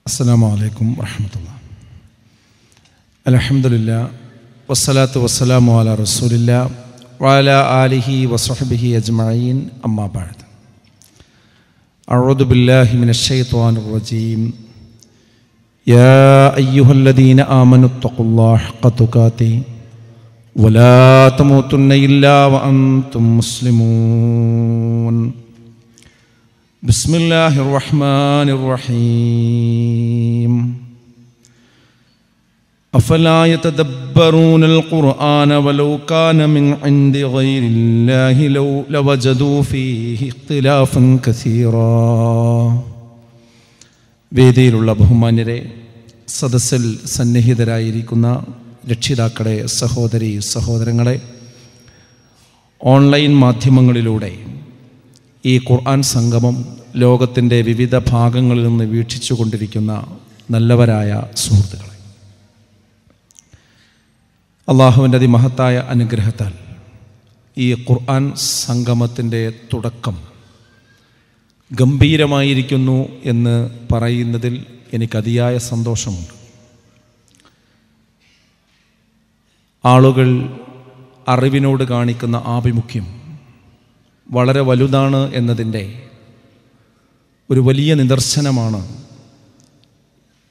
അസ്സലാമു അലൈക്കും വറഹ്മത്തുള്ളാഹി. അൽഹംദുലില്ലാഹ് വസ്സലാത്തു വസ്സലാമു അലാ റസൂലില്ലാഹ് വഅലാ ആലിഹി വസ്വഹ്ബിഹി അജ്മഈൻ. അമ്മാ ബഅദ്. അഊദു ബില്ലാഹി മിനശ് ശൈത്വാനിർ റജീം. യാ അയ്യുഹല്ലദീന ആമനുത്തഖുല്ലാഹ ഹഖ്ക തുഖാതിഹി വലാ തമൂതുന്ന ഇല്ലാ വഅൻതും മുസ്ലിമൂൻ. ബിസ്മില്ലാഹിർ റഹ്മാനിർ റഹീം. അഫലാ യതദബ്ബറൂനൽ ഖുർആന വലൗ കാന മിൻ ഇൻദി ഗൈരില്ലാഹി ലവജദൂ ഫീഹി ഇഖ്തിലാഫൻ കസീറാ. വേദിയിലുള്ള ബഹുമാന്യരെ, സദസ്സിൽ സന്നിഹിതരായിരിക്കുന്ന രക്ഷിതാക്കളെ, സഹോദരീ സഹോദരങ്ങളെ, ഓൺലൈൻ മാധ്യമങ്ങളിലൂടെ ഈ ഖുർആൻ സംഗമം ലോകത്തിൻ്റെ വിവിധ ഭാഗങ്ങളിൽ നിന്ന് വീക്ഷിച്ചു കൊണ്ടിരിക്കുന്ന നല്ലവരായ സുഹൃത്തുക്കളെ, അള്ളാഹുവിൻ്റെ അതിമഹത്തായ അനുഗ്രഹത്താൽ ഈ ഖുർആൻ സംഗമത്തിൻ്റെ തുടക്കം ഗംഭീരമായിരിക്കുന്നു എന്ന് പറയുന്നതിൽ എനിക്കതിയായ സന്തോഷമുണ്ട്. ആളുകൾ അറിവിനോട് കാണിക്കുന്ന ആഭിമുഖ്യം വളരെ വലുതാണ് എന്നതിൻ്റെ ഒരു വലിയ നിദർശനമാണ്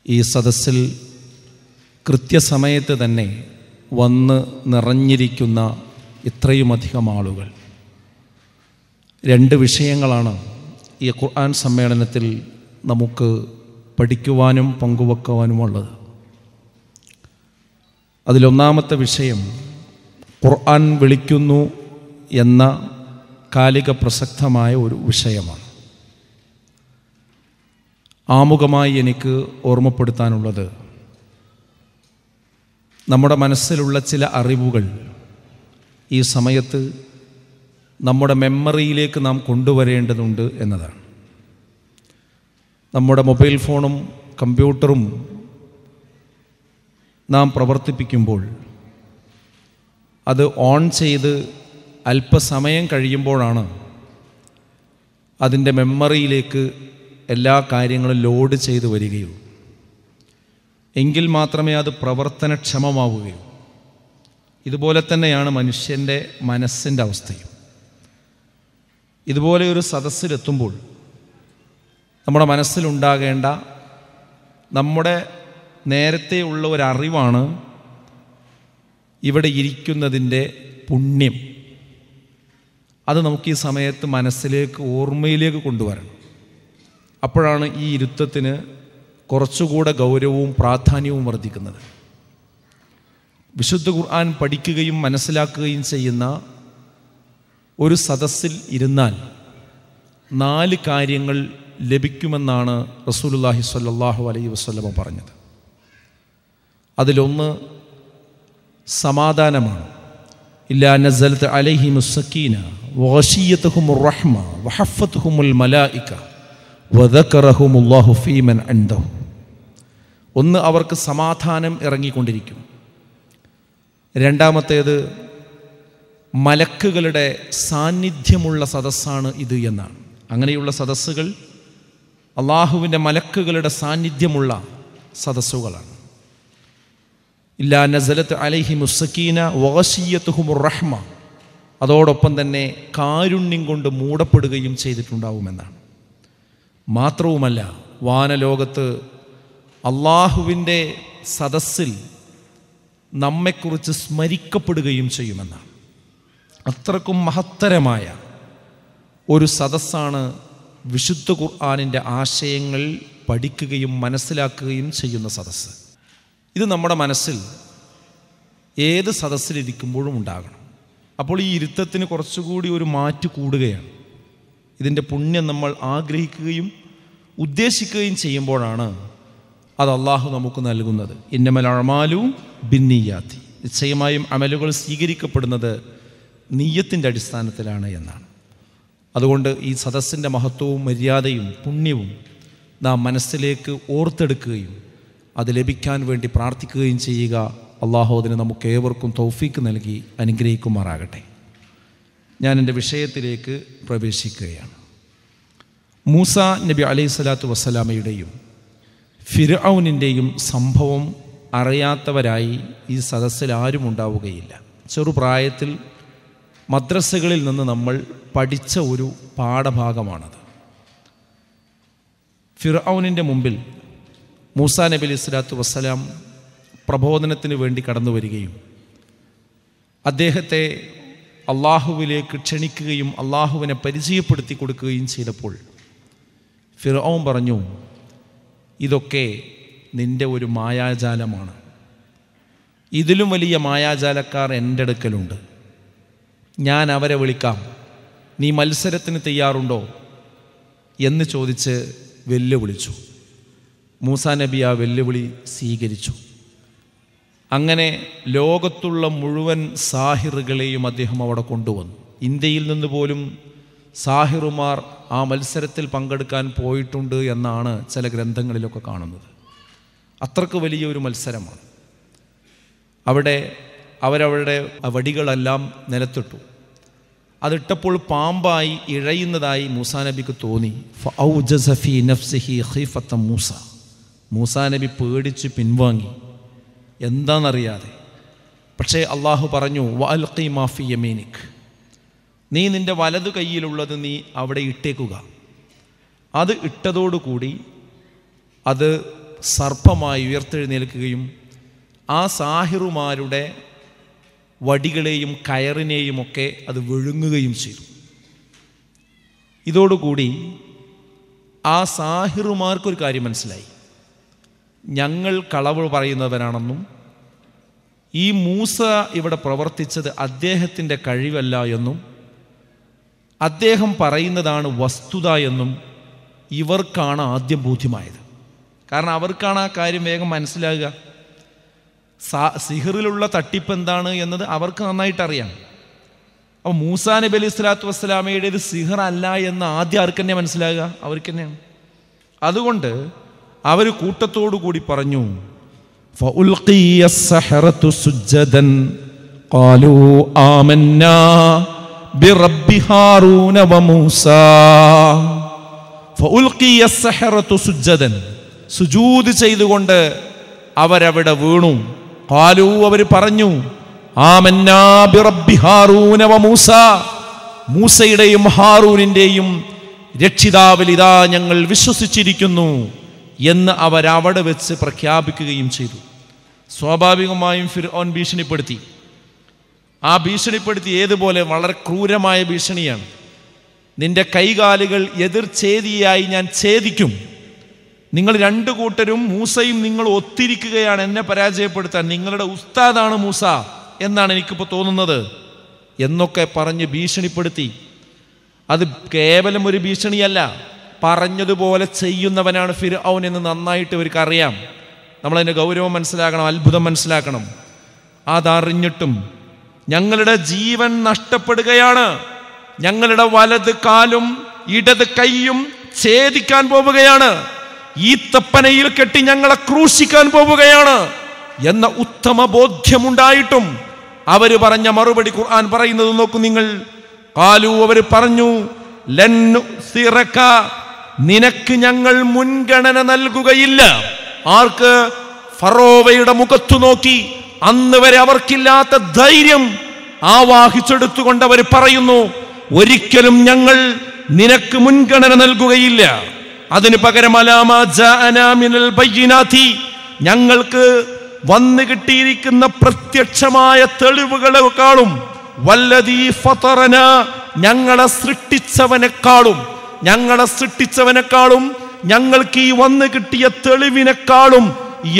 ഈ സദസ്സിൽ കൃത്യസമയത്ത് തന്നെ വന്ന് നിറഞ്ഞിരിക്കുന്ന ഇത്രയുമധികം ആളുകൾ. രണ്ട് വിഷയങ്ങളാണ് ഈ ഖുർആൻ സമ്മേളനത്തിൽ നമുക്ക് പഠിക്കുവാനും പങ്കുവെക്കുവാനുമുള്ളത്. അതിലൊന്നാമത്തെ വിഷയം ഖുർആൻ വിളിക്കുന്നു എന്ന കാലിക പ്രസക്തമായ ഒരു വിഷയമാണ്. ആമുഖമായി എനിക്ക് ഓർമ്മപ്പെടുത്താനുള്ളത്, നമ്മുടെ മനസ്സിലുള്ള ചില അറിവുകൾ ഈ സമയത്ത് നമ്മുടെ മെമ്മറിയിലേക്ക് നാം കൊണ്ടുവരേണ്ടതുണ്ട് എന്നതാണ്. നമ്മുടെ മൊബൈൽ ഫോണും കമ്പ്യൂട്ടറും നാം പ്രവർത്തിപ്പിക്കുമ്പോൾ അത് ഓൺ ചെയ്ത് അല്പസമയം കഴിയുമ്പോഴാണ് അതിൻ്റെ മെമ്മറിയിലേക്ക് എല്ലാ കാര്യങ്ങളും ലോഡ് ചെയ്ത് വരികയുള്ളൂ. എങ്കിൽ മാത്രമേ അത് പ്രവർത്തനക്ഷമമാവുകയുള്ളൂ. ഇതുപോലെ തന്നെയാണ് മനുഷ്യൻ്റെ മനസ്സിൻ്റെ അവസ്ഥയും. ഇതുപോലെ ഒരു സദസ്സിലെത്തുമ്പോൾ നമ്മുടെ മനസ്സിലുണ്ടാകേണ്ട, നമ്മുടെ നേരത്തെ ഉള്ള ഒരറിവാണ് ഇവിടെ ഇരിക്കുന്നതിൻ്റെ പുണ്യം. അത് നമുക്ക് ഈ സമയത്ത് മനസ്സിലേക്ക്, ഓർമ്മയിലേക്ക് കൊണ്ടുവരണം. അപ്പോഴാണ് ഈ ഇരുത്തത്തിന് കുറച്ചുകൂടെ ഗൗരവവും പ്രാധാന്യവും വർദ്ധിക്കുന്നത്. വിശുദ്ധ ഖുർആൻ പഠിക്കുകയും മനസ്സിലാക്കുകയും ചെയ്യുന്ന ഒരു സദസ്സിൽ ഇരുന്നാൽ 4 കാര്യങ്ങൾ ലഭിക്കുമെന്നാണ് റസൂലുള്ളാഹി സ്വല്ലല്ലാഹു അലൈഹി വസല്ലമ പറഞ്ഞത്. അതിലൊന്ന് സമാധാനമാണ്. ഇല്ലാ നസലത്ത് അലൈഹിമുസ് സക്കീന വഗശിയ്യതുഹുമുർ റഹ്മ വഹഫത്തുഹുമുൽ മലായിക വദകറഹുമുല്ലാഹു ഫീമൻ ഇൻദഹു. ഒന്ന്, അവർക്ക് സമാധാനം ഇറങ്ങിക്കൊണ്ടിരിക്കും. രണ്ടാമത്തേത്, മലക്കുകളുടെ സാന്നിധ്യമുള്ള സദസ്സാണ് ഇത് എന്നാണ്. അങ്ങനെയുള്ള സദസ്സുകൾ അള്ളാഹുവിൻ്റെ മലക്കുകളുടെ സാന്നിധ്യമുള്ള സദസ്സുകളാണ്. ഇല്ലാ നസലത്ത് അലൈഹിമുസ് സക്കീന വഗശിയ്യതുഹുമുർ റഹ്മ, അതോടൊപ്പം തന്നെ കാരുണ്യം കൊണ്ട് മൂടപ്പെടുകയും ചെയ്തിട്ടുണ്ടാവുമെന്നാണ്. മാത്രവുമല്ല, വാനലോകത്ത് അള്ളാഹുവിൻ്റെ സദസ്സിൽ നമ്മെക്കുറിച്ച് സ്മരിക്കപ്പെടുകയും ചെയ്യുമെന്നാണ്. അത്രക്കും മഹത്തരമായ ഒരു സദസ്സാണ് വിശുദ്ധ ഖുർആനിൻ്റെ ആശയങ്ങൾ പഠിക്കുകയും മനസ്സിലാക്കുകയും ചെയ്യുന്ന സദസ്സ്. ഇത് നമ്മുടെ മനസ്സിൽ ഏത് സദസ്സിലിരിക്കുമ്പോഴും ഉണ്ടാകണം. അപ്പോൾ ഈ ഇരുത്തത്തിന് കുറച്ചുകൂടി ഒരു മാറ്റ് കൂടുകയാണ്. ഇതിൻ്റെ പുണ്യം നമ്മൾ ആഗ്രഹിക്കുകയും ഉദ്ദേശിക്കുകയും ചെയ്യുമ്പോഴാണ് അത് അള്ളാഹു നമുക്ക് നൽകുന്നത്. ഇന്നമൽ അഅ്മാലു ബിന്നിയ്യാത്തി, നിശ്ചയമായും അമലുകൾ സ്വീകരിക്കപ്പെടുന്നത് നിയ്യത്തിൻ്റെ അടിസ്ഥാനത്തിലാണ് എന്നാണ്. അതുകൊണ്ട് ഈ സദസ്സിൻ്റെ മഹത്വവും മര്യാദയും പുണ്യവും നാം മനസ്സിലേക്ക് ഓർത്തെടുക്കുകയും അത് ലഭിക്കാൻ വേണ്ടി പ്രാർത്ഥിക്കുകയും ചെയ്യുക. അള്ളാഹു അതിന് നമുക്ക് ഏവർക്കും തൗഫീക്ക് നൽകി അനുഗ്രഹിക്കുമാറാകട്ടെ. ഞാൻ എൻ്റെ വിഷയത്തിലേക്ക് പ്രവേശിക്കുകയാണ്. മൂസ നബി അലൈഹി സ്വലാത്തു വസ്സലാമയുടെയും ഫിർഔനിൻ്റെയും സംഭവം അറിയാത്തവരായി ഈ സദസ്സിൽ ആരും ഉണ്ടാവുകയില്ല. ചെറുപ്രായത്തിൽ മദ്രസകളിൽ നിന്ന് നമ്മൾ പഠിച്ച ഒരു പാഠഭാഗമാണത്. ഫിർഔനിൻ്റെ മുമ്പിൽ മൂസാ നബി അലൈഹി സ്വലാത്തു വസ്സലാം പ്രബോധനത്തിന് വേണ്ടി കടന്നു വരികയും അദ്ദേഹത്തെ അള്ളാഹുവിലേക്ക് ക്ഷണിക്കുകയും അള്ളാഹുവിനെ പരിചയപ്പെടുത്തി കൊടുക്കുകയും ചെയ്തപ്പോൾ ഫിർഔൻ പറഞ്ഞു, ഇതൊക്കെ നിൻ്റെ ഒരു മായാജാലമാണ്. ഇതിലും വലിയ മായാജാലക്കാർ എൻ്റെ അടുക്കലുണ്ട്. ഞാൻ അവരെ വിളിക്കാം. നീ മത്സരത്തിന് തയ്യാറുണ്ടോ എന്ന് ചോദിച്ച് വെല്ലുവിളിച്ചു. മൂസാ നബി ആ വെല്ലുവിളി സ്വീകരിച്ചു. അങ്ങനെ ലോകത്തുള്ള മുഴുവൻ സാഹിറുകളെയും അദ്ദേഹം അവിടെ കൊണ്ടുവന്നു. ഇന്ത്യയിൽ നിന്ന് പോലും സാഹിറുമാർ ആ മത്സരത്തിൽ പങ്കെടുക്കാൻ പോയിട്ടുണ്ട് എന്നാണ് ചില ഗ്രന്ഥങ്ങളിലൊക്കെ കാണുന്നത്. അത്രക്ക് വലിയൊരു മത്സരമാണ്. അവിടെ അവരവരുടെ വടികളെല്ലാം നിലത്തിട്ടു. അതിട്ടപ്പോൾ പാമ്പായി ഇഴയുന്നതായി മൂസാ നബിക്ക് തോന്നി. ഫഔജസ ഫീ നഫ്സിഹി ഖീഫത മൂസ. മൂസാ നബി പേടിച്ച് പിൻവാങ്ങി, എന്താണെന്നറിയാതെ. പക്ഷേ അള്ളാഹു പറഞ്ഞു, വഅൽഖി മാ ഫീ യമീനിക്, നീ നിൻ്റെ വലതു കൈയിലുള്ളത് നീ അവിടെ ഇട്ടേക്കുക. അത് ഇട്ടതോടുകൂടി അത് സർപ്പമായി ഉയർത്തെഴുന്നേൽക്കുകയും ആ സാഹിറുമാരുടെ വടികളെയും കയറിനെയും ഒക്കെ അത് വിഴുങ്ങുകയും ചെയ്തു. ഇതോടുകൂടി ആ സാഹിറുമാർക്കൊരു കാര്യം മനസ്സിലായി, ഞങ്ങൾ കളവ് പറയുന്നവരാണെന്നും ഈ മൂസ ഇവിടെ പ്രവർത്തിച്ചത് അദ്ദേഹത്തിൻ്റെ കഴിവല്ല എന്നും അദ്ദേഹം പറയുന്നതാണ് വസ്തുത എന്നും ഇവർക്കാണ് ആദ്യം ബോധ്യമായത്. കാരണം അവർക്കാണ് ആ കാര്യം വേഗം മനസ്സിലാകുക. സിഹറിലുള്ള തട്ടിപ്പ് എന്താണ് എന്നത് അവർക്ക് നന്നായിട്ടറിയാം. അപ്പോൾ മൂസാ നബി അലൈഹി സ്വലാത്തു വസ്സലാമയുടേത് സിഹർ അല്ല എന്ന് ആദ്യം ആർക്ക് തന്നെ മനസ്സിലാകുക? അവർക്ക് തന്നെയാണ്. അതുകൊണ്ട് അവർ കൂട്ടത്തോടു കൂടി പറഞ്ഞു, ഫഉൽഖിയ അസ്സഹറതു സുജ്ജദൻ ഖാലൂ ആമന്നാ ബിറബ്ബി ഹാറൂന വമൂസാ. ഫഉൽഖിയ അസ്സഹറതു സുജ്ജദൻ, സുജൂദ് ചെയ്തുകൊണ്ട് അവരവിടെ വീണു. ഖാലൂ, അവർ പറഞ്ഞു, ആമന്നാ ബിറബ്ബി ഹാറൂന വമൂസാ, മൂസയുടെയും ഹാറൂനിൻ്റെയും രക്ഷിതാവിൽ ഇതാ ഞങ്ങൾ വിശ്വസിച്ചിരിക്കുന്നു എന്ന് അവരവിടെ വെച്ച് പ്രഖ്യാപിക്കുകയും ചെയ്തു. സ്വാഭാവികമായും ഫിർഔൻ ഭീഷണിപ്പെടുത്തി. ആ ഭീഷണിപ്പെടുത്തി ഏതുപോലെ? വളരെ ക്രൂരമായ ഭീഷണിയാണ്. നിന്റെ കൈകാലുകൾ എതിർചേദിയായി ഞാൻ ഛേദിക്കും. നിങ്ങൾ രണ്ടു കൂട്ടരും മൂസയും നിങ്ങൾ ഒത്തിരിക്കുകയാണ് എന്നെ പരാജയപ്പെടുത്താൻ. നിങ്ങളുടെ ഉസ്താദാണ് മൂസ എന്നാണ് എനിക്കിപ്പോൾ തോന്നുന്നത് എന്നൊക്കെ പറഞ്ഞ് ഭീഷണിപ്പെടുത്തി. അത് കേവലം ഒരു ഭീഷണിയല്ല, പറഞ്ഞതുപോലെ ചെയ്യുന്നവനാണ് ഫിർഔൻ എന്ന് നന്നായിട്ട് ഇവർക്ക് അറിയാം. നമ്മളതിൻ്റെ ഗൗരവം മനസ്സിലാക്കണം, അത്ഭുതം മനസ്സിലാക്കണം. അതറിഞ്ഞിട്ടും ഞങ്ങളുടെ ജീവൻ നഷ്ടപ്പെടുകയാണ്, ഞങ്ങളുടെ വലത് കാലും ഇടത് കൈയും ഛേദിക്കാൻ പോവുകയാണ്, ഈ തപ്പനയിൽ കെട്ടി ഞങ്ങളെ ക്രൂശിക്കാൻ പോവുകയാണ് എന്ന ഉത്തമ ബോധ്യമുണ്ടായിട്ടും അവര് പറഞ്ഞ മറുപടി ഖുർആൻ പറയുന്നത് നോക്കൂ നിങ്ങൾ. ഖാലൂ, അവർ പറഞ്ഞു, ലൻ നുസിറക, നിനക്ക് ഞങ്ങൾ മുൻഗണന നൽകുകയില്ല. ആർക്ക്? ഫറോവയുടെ മുഖത്തു നോക്കി അന്ന് വരെ അവർക്കില്ലാത്ത ധൈര്യം ആവാഹിച്ചെടുത്തുകൊണ്ട് അവർ പറയുന്നു, ഒരിക്കലും ഞങ്ങൾ നിനക്ക് മുൻഗണന നൽകുകയില്ല. അതിന് പകരം അലാമാ ജാഅനാ മിനൽ ബയ്യിനാതി, ഞങ്ങൾക്ക് വന്നു കിട്ടിയിരിക്കുന്ന പ്രത്യക്ഷമായ തെളിവുകളെക്കാളും, വല്ലദീ ഫതറന, ഞങ്ങളെ സൃഷ്ടിച്ചവനെക്കാളും ഞങ്ങൾക്ക് ഈ വന്നു കിട്ടിയ തെളിവിനെക്കാളും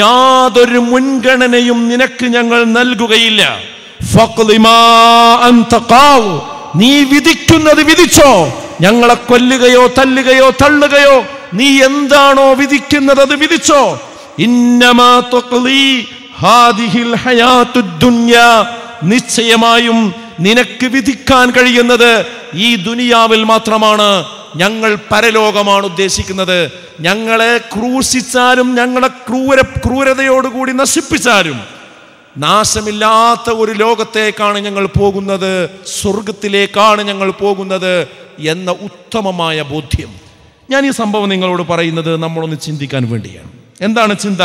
യാതൊരു മുൻഗണനയും നിനക്ക് ഞങ്ങൾ നൽകുകയില്ല. ഫഖ്ലി മാ അൻത ഖാൽ, നീ വിധിക്കുന്നത് വിധിച്ചോ. ഞങ്ങളെ കൊല്ലുകയോ തല്ലുകയോ തള്ളുകയോ നീ എന്താണോ വിധിക്കുന്നത് അത് വിധിച്ചോ. ഇന്നമാ തഖ്ലി ഹാദിഹിൽ ഹയാത്തുദ് ദുനിയാ, നിശ്ചയമായും നിനക്ക് വിധിക്കാൻ കഴിയുന്നത് ഈ ദുനിയാവിൽ മാത്രമാണ്. ഞങ്ങൾ പരലോകമാണ് ഉദ്ദേശിക്കുന്നത്. ഞങ്ങളെ ക്രൂശിച്ചാലും ഞങ്ങളെ ക്രൂരതയോടുകൂടി നശിപ്പിച്ചാലും നാശമില്ലാത്ത ഒരു ലോകത്തേക്കാണ് ഞങ്ങൾ പോകുന്നത്, സ്വർഗത്തിലേക്കാണ് ഞങ്ങൾ പോകുന്നത് എന്ന ഉത്തമമായ ബോധ്യം. ഞാൻ ഈ സംഭവം നിങ്ങളോട് പറയുന്നത് നമ്മളൊന്ന് ചിന്തിക്കാൻ വേണ്ടിയാണ്. എന്താണ് ചിന്ത?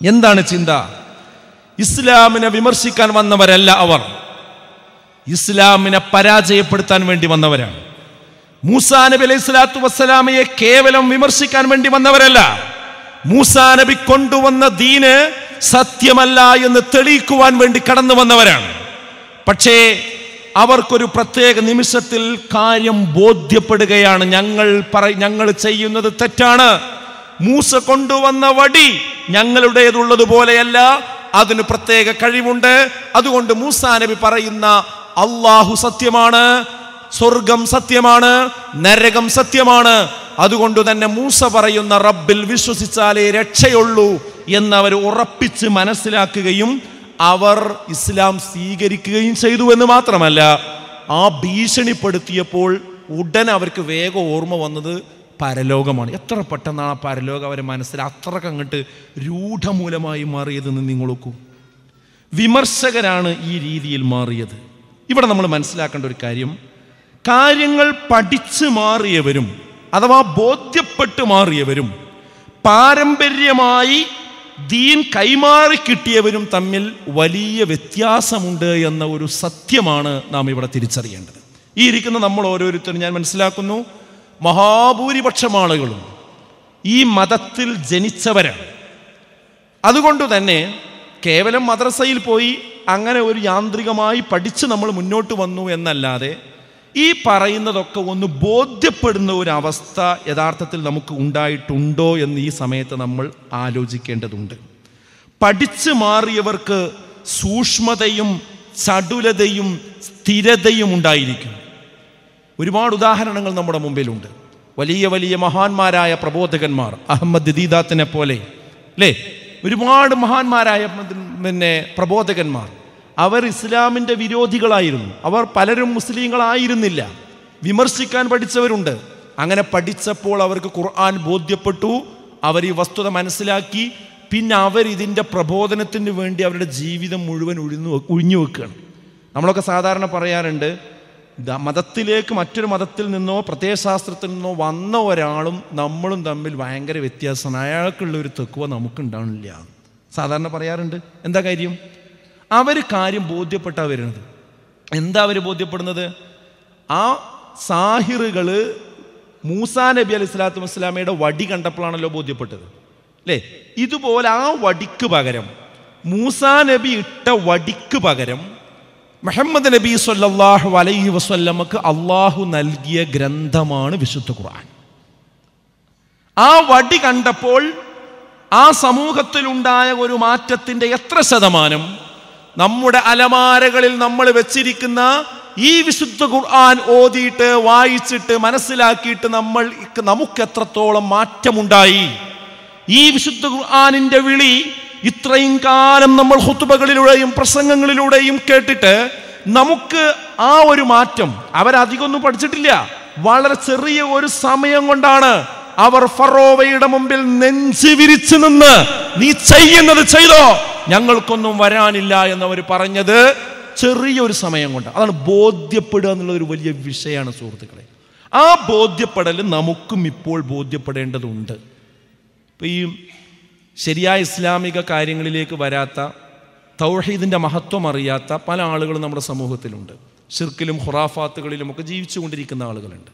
എന്താണ് ചിന്ത? ഇസ്ലാമിനെ വിമർശിക്കാൻ വന്നവരല്ല അവർ, ഇസ്ലാമിനെ പരാജയപ്പെടുത്താൻ വേണ്ടി വന്നവരാണ്. മൂസാ നബി അലൈഹി സ്വലാത്തു വസ്സലാമയെ കേവലം വിമർശിക്കാൻ വേണ്ടി വന്നവരല്ല, മൂസാ നബി കൊണ്ടുവന്ന ദീന് സത്യമല്ല എന്ന് തെളിയിക്കുവാൻ വേണ്ടി കടന്നു വന്നവരാണ്. പക്ഷേ അവർക്കൊരു പ്രത്യേക നിമിഷത്തിൽ കാര്യം ബോധ്യപ്പെടുകയാണ്. ഞങ്ങൾ ചെയ്യുന്നത് തെറ്റാണ്. മൂസ കൊണ്ടുവന്ന വടി ഞങ്ങളുടേതുള്ളതുപോലെയല്ല, അതിന് പ്രത്യേക കഴിവുണ്ട്. അതുകൊണ്ട് മൂസാ നബി പറയുന്ന അല്ലാഹു സത്യമാണ്, സ്വർഗം സത്യമാണ്, നരകം സത്യമാണ്. അതുകൊണ്ട് തന്നെ മൂസ പറയുന്ന റബ്ബിൽ വിശ്വസിച്ചാലേ രക്ഷയുള്ളൂ എന്നവർ ഉറപ്പിച്ച് മനസ്സിലാക്കുകയും അവർ ഇസ്ലാം സ്വീകരിക്കുകയും ചെയ്തു എന്ന് മാത്രമല്ല, ആ ഭീഷണിപ്പെടുത്തിയപ്പോൾ ഉടൻ അവർക്ക് വേഗം ഓർമ്മ വന്നത് പരലോകമാണ്. എത്ര പെട്ടെന്നാണ് ആ പരലോകം അവരെ മനസ്സിൽ അത്രക്ക് അങ്ങോട്ട് രൂഢമൂലമായി മാറിയതെന്ന് നിങ്ങൾ നോക്കൂ. വിമർശകരാണ് ഈ രീതിയിൽ മാറിയത്. ഇവിടെ നമ്മൾ മനസ്സിലാക്കേണ്ട ഒരു കാര്യം, കാര്യങ്ങൾ പഠിച്ചു മാറിയവരും അഥവാ ബോധ്യപ്പെട്ട് മാറിയവരും പാരമ്പര്യമായി ദീൻ കൈമാറി കിട്ടിയവരും തമ്മിൽ വലിയ വ്യത്യാസമുണ്ട് എന്ന ഒരു സത്യമാണ് നാം ഇവിടെ തിരിച്ചറിയേണ്ടത്. ഈ ഇരിക്കുന്ന നമ്മൾ ഓരോരുത്തരും, ഞാൻ മനസ്സിലാക്കുന്നു, മഹാഭൂരിപക്ഷം ആളുകളും ഈ മതത്തിൽ ജനിച്ചവരാണ്. അതുകൊണ്ട് തന്നെ കേവലം മദ്രസയിൽ പോയി അങ്ങനെ ഒരു യാന്ത്രികമായി പഠിച്ച് നമ്മൾ മുന്നോട്ട് വന്നു എന്നല്ലാതെ ഈ പറയുന്നതൊക്കെ ഒന്ന് ബോധ്യപ്പെടുന്ന ഒരു അവസ്ഥ യഥാർത്ഥത്തിൽ നമുക്ക് ഉണ്ടായിട്ടുണ്ടോ എന്ന് ഈ സമയത്ത് നമ്മൾ ആലോചിക്കേണ്ടതുണ്ട്. പഠിച്ചു മാറിയവർക്ക് സൂക്ഷ്മതയും ചടുലതയും സ്ഥിരതയും ഉണ്ടായിരിക്കും. ഒരുപാട് ഉദാഹരണങ്ങൾ നമ്മുടെ മുമ്പിലുണ്ട്. വലിയ വലിയ മഹാന്മാരായ പ്രബോധകന്മാർ, അഹമ്മദ് ദീദാത്തിനെ പോലെ അല്ലേ, ഒരുപാട് മഹാന്മാരായ പ്രബോധകന്മാർ, അവർ ഇസ്ലാമിൻ്റെ വിരോധികളായിരുന്നു. അവർ പലരും മുസ്ലിങ്ങളായിരുന്നില്ല, വിമർശിക്കാൻ പഠിച്ചവരുണ്ട്. അങ്ങനെ പഠിച്ചപ്പോൾ അവർക്ക് ഖുർആൻ ബോധ്യപ്പെട്ടു, അവർ ഈ വസ്തുത മനസ്സിലാക്കി. പിന്നെ അവരിതിൻ്റെ പ്രബോധനത്തിന് വേണ്ടി അവരുടെ ജീവിതം മുഴുവൻ ഒഴിഞ്ഞു വെക്കുകയാണ്. നമ്മളൊക്കെ സാധാരണ പറയാറുണ്ട്, മതത്തിലേക്ക് മറ്റൊരു മതത്തിൽ നിന്നോ പ്രത്യയശാസ്ത്രത്തിൽ നിന്നോ വന്ന ഒരാളും നമ്മളും തമ്മിൽ ഭയങ്കര വ്യത്യാസമാണ്, അയാൾക്കുള്ളൊരു തെക്കുവ നമുക്കുണ്ടാവണില്ല സാധാരണ പറയാറുണ്ട്. എന്താ കാര്യം? അവർ കാര്യം ബോധ്യപ്പെട്ടാ വരുന്നത്. എന്താ അവർ ബോധ്യപ്പെടുന്നത്? ആ സാഹിറുകൾ മൂസാ നബി അലൈഹി സ്വലാത്തു വസ്സലാമയുടെ വടി കണ്ടപ്പോഴാണല്ലോ ബോധ്യപ്പെട്ടത് അല്ലേ? ഇതുപോലെ ആ വടിക്ക് പകരം, മൂസാ നബി ഇട്ട വടിക്ക് പകരം മുഹമ്മദ് നബി സ്വല്ലല്ലാഹു അലൈഹി വസല്ലമക്ക് അള്ളാഹു നൽകിയ ഗ്രന്ഥമാണ് വിശുദ്ധ ഖുർആൻ. ആ വടി കണ്ടപ്പോൾ ആ സമൂഹത്തിലുണ്ടായ ഒരു മാറ്റത്തിൻ്റെ എത്ര ശതമാനം നമ്മുടെ അലമാരകളിൽ നമ്മൾ വെച്ചിരിക്കുന്ന ഈ വിശുദ്ധ ഖുർആൻ ഓതിയിട്ട് വായിച്ചിട്ട് മനസ്സിലാക്കിയിട്ട് നമുക്ക് എത്രത്തോളം മാറ്റമുണ്ടായി? ഈ വിശുദ്ധ ഖുർആനിൻ്റെ വിളി ഇത്രയും കാലം നമ്മൾ ഖുതുബകളിലൂടെയും പ്രസംഗങ്ങളിലൂടെയും കേട്ടിട്ട് നമുക്ക് ആ ഒരു മാറ്റം, അവരധികമൊന്നും പഠിച്ചിട്ടില്ല, വളരെ ചെറിയ ഒരു സമയം കൊണ്ടാണ് അവർ ഫറോവയുടെ മുമ്പിൽ നെഞ്ചു വിരിച്ചു നിന്ന് നീ ചെയ്യുന്നത് ചെയ്തോ, ഞങ്ങൾക്കൊന്നും വരാനില്ല എന്നവർ പറഞ്ഞത് ചെറിയൊരു സമയം കൊണ്ട്. അതാണ് ബോധ്യപ്പെടുക എന്നുള്ളൊരു വലിയ വിഷയമാണ് സുഹൃത്തുക്കളെ. ആ ബോധ്യപ്പെടൽ നമുക്കും ഇപ്പോൾ ബോധ്യപ്പെടേണ്ടതുണ്ട്. ഇപ്പം ഈ ശരിയായ ഇസ്ലാമിക കാര്യങ്ങളിലേക്ക് വരാത്ത, തൗഹീദിൻ്റെ മഹത്വം അറിയാത്ത പല ആളുകളും നമ്മുടെ സമൂഹത്തിലുണ്ട്. ശിർക്കിലും ഖുറാഫാത്തുകളിലുമൊക്കെ ജീവിച്ചുകൊണ്ടിരിക്കുന്ന ആളുകളുണ്ട്.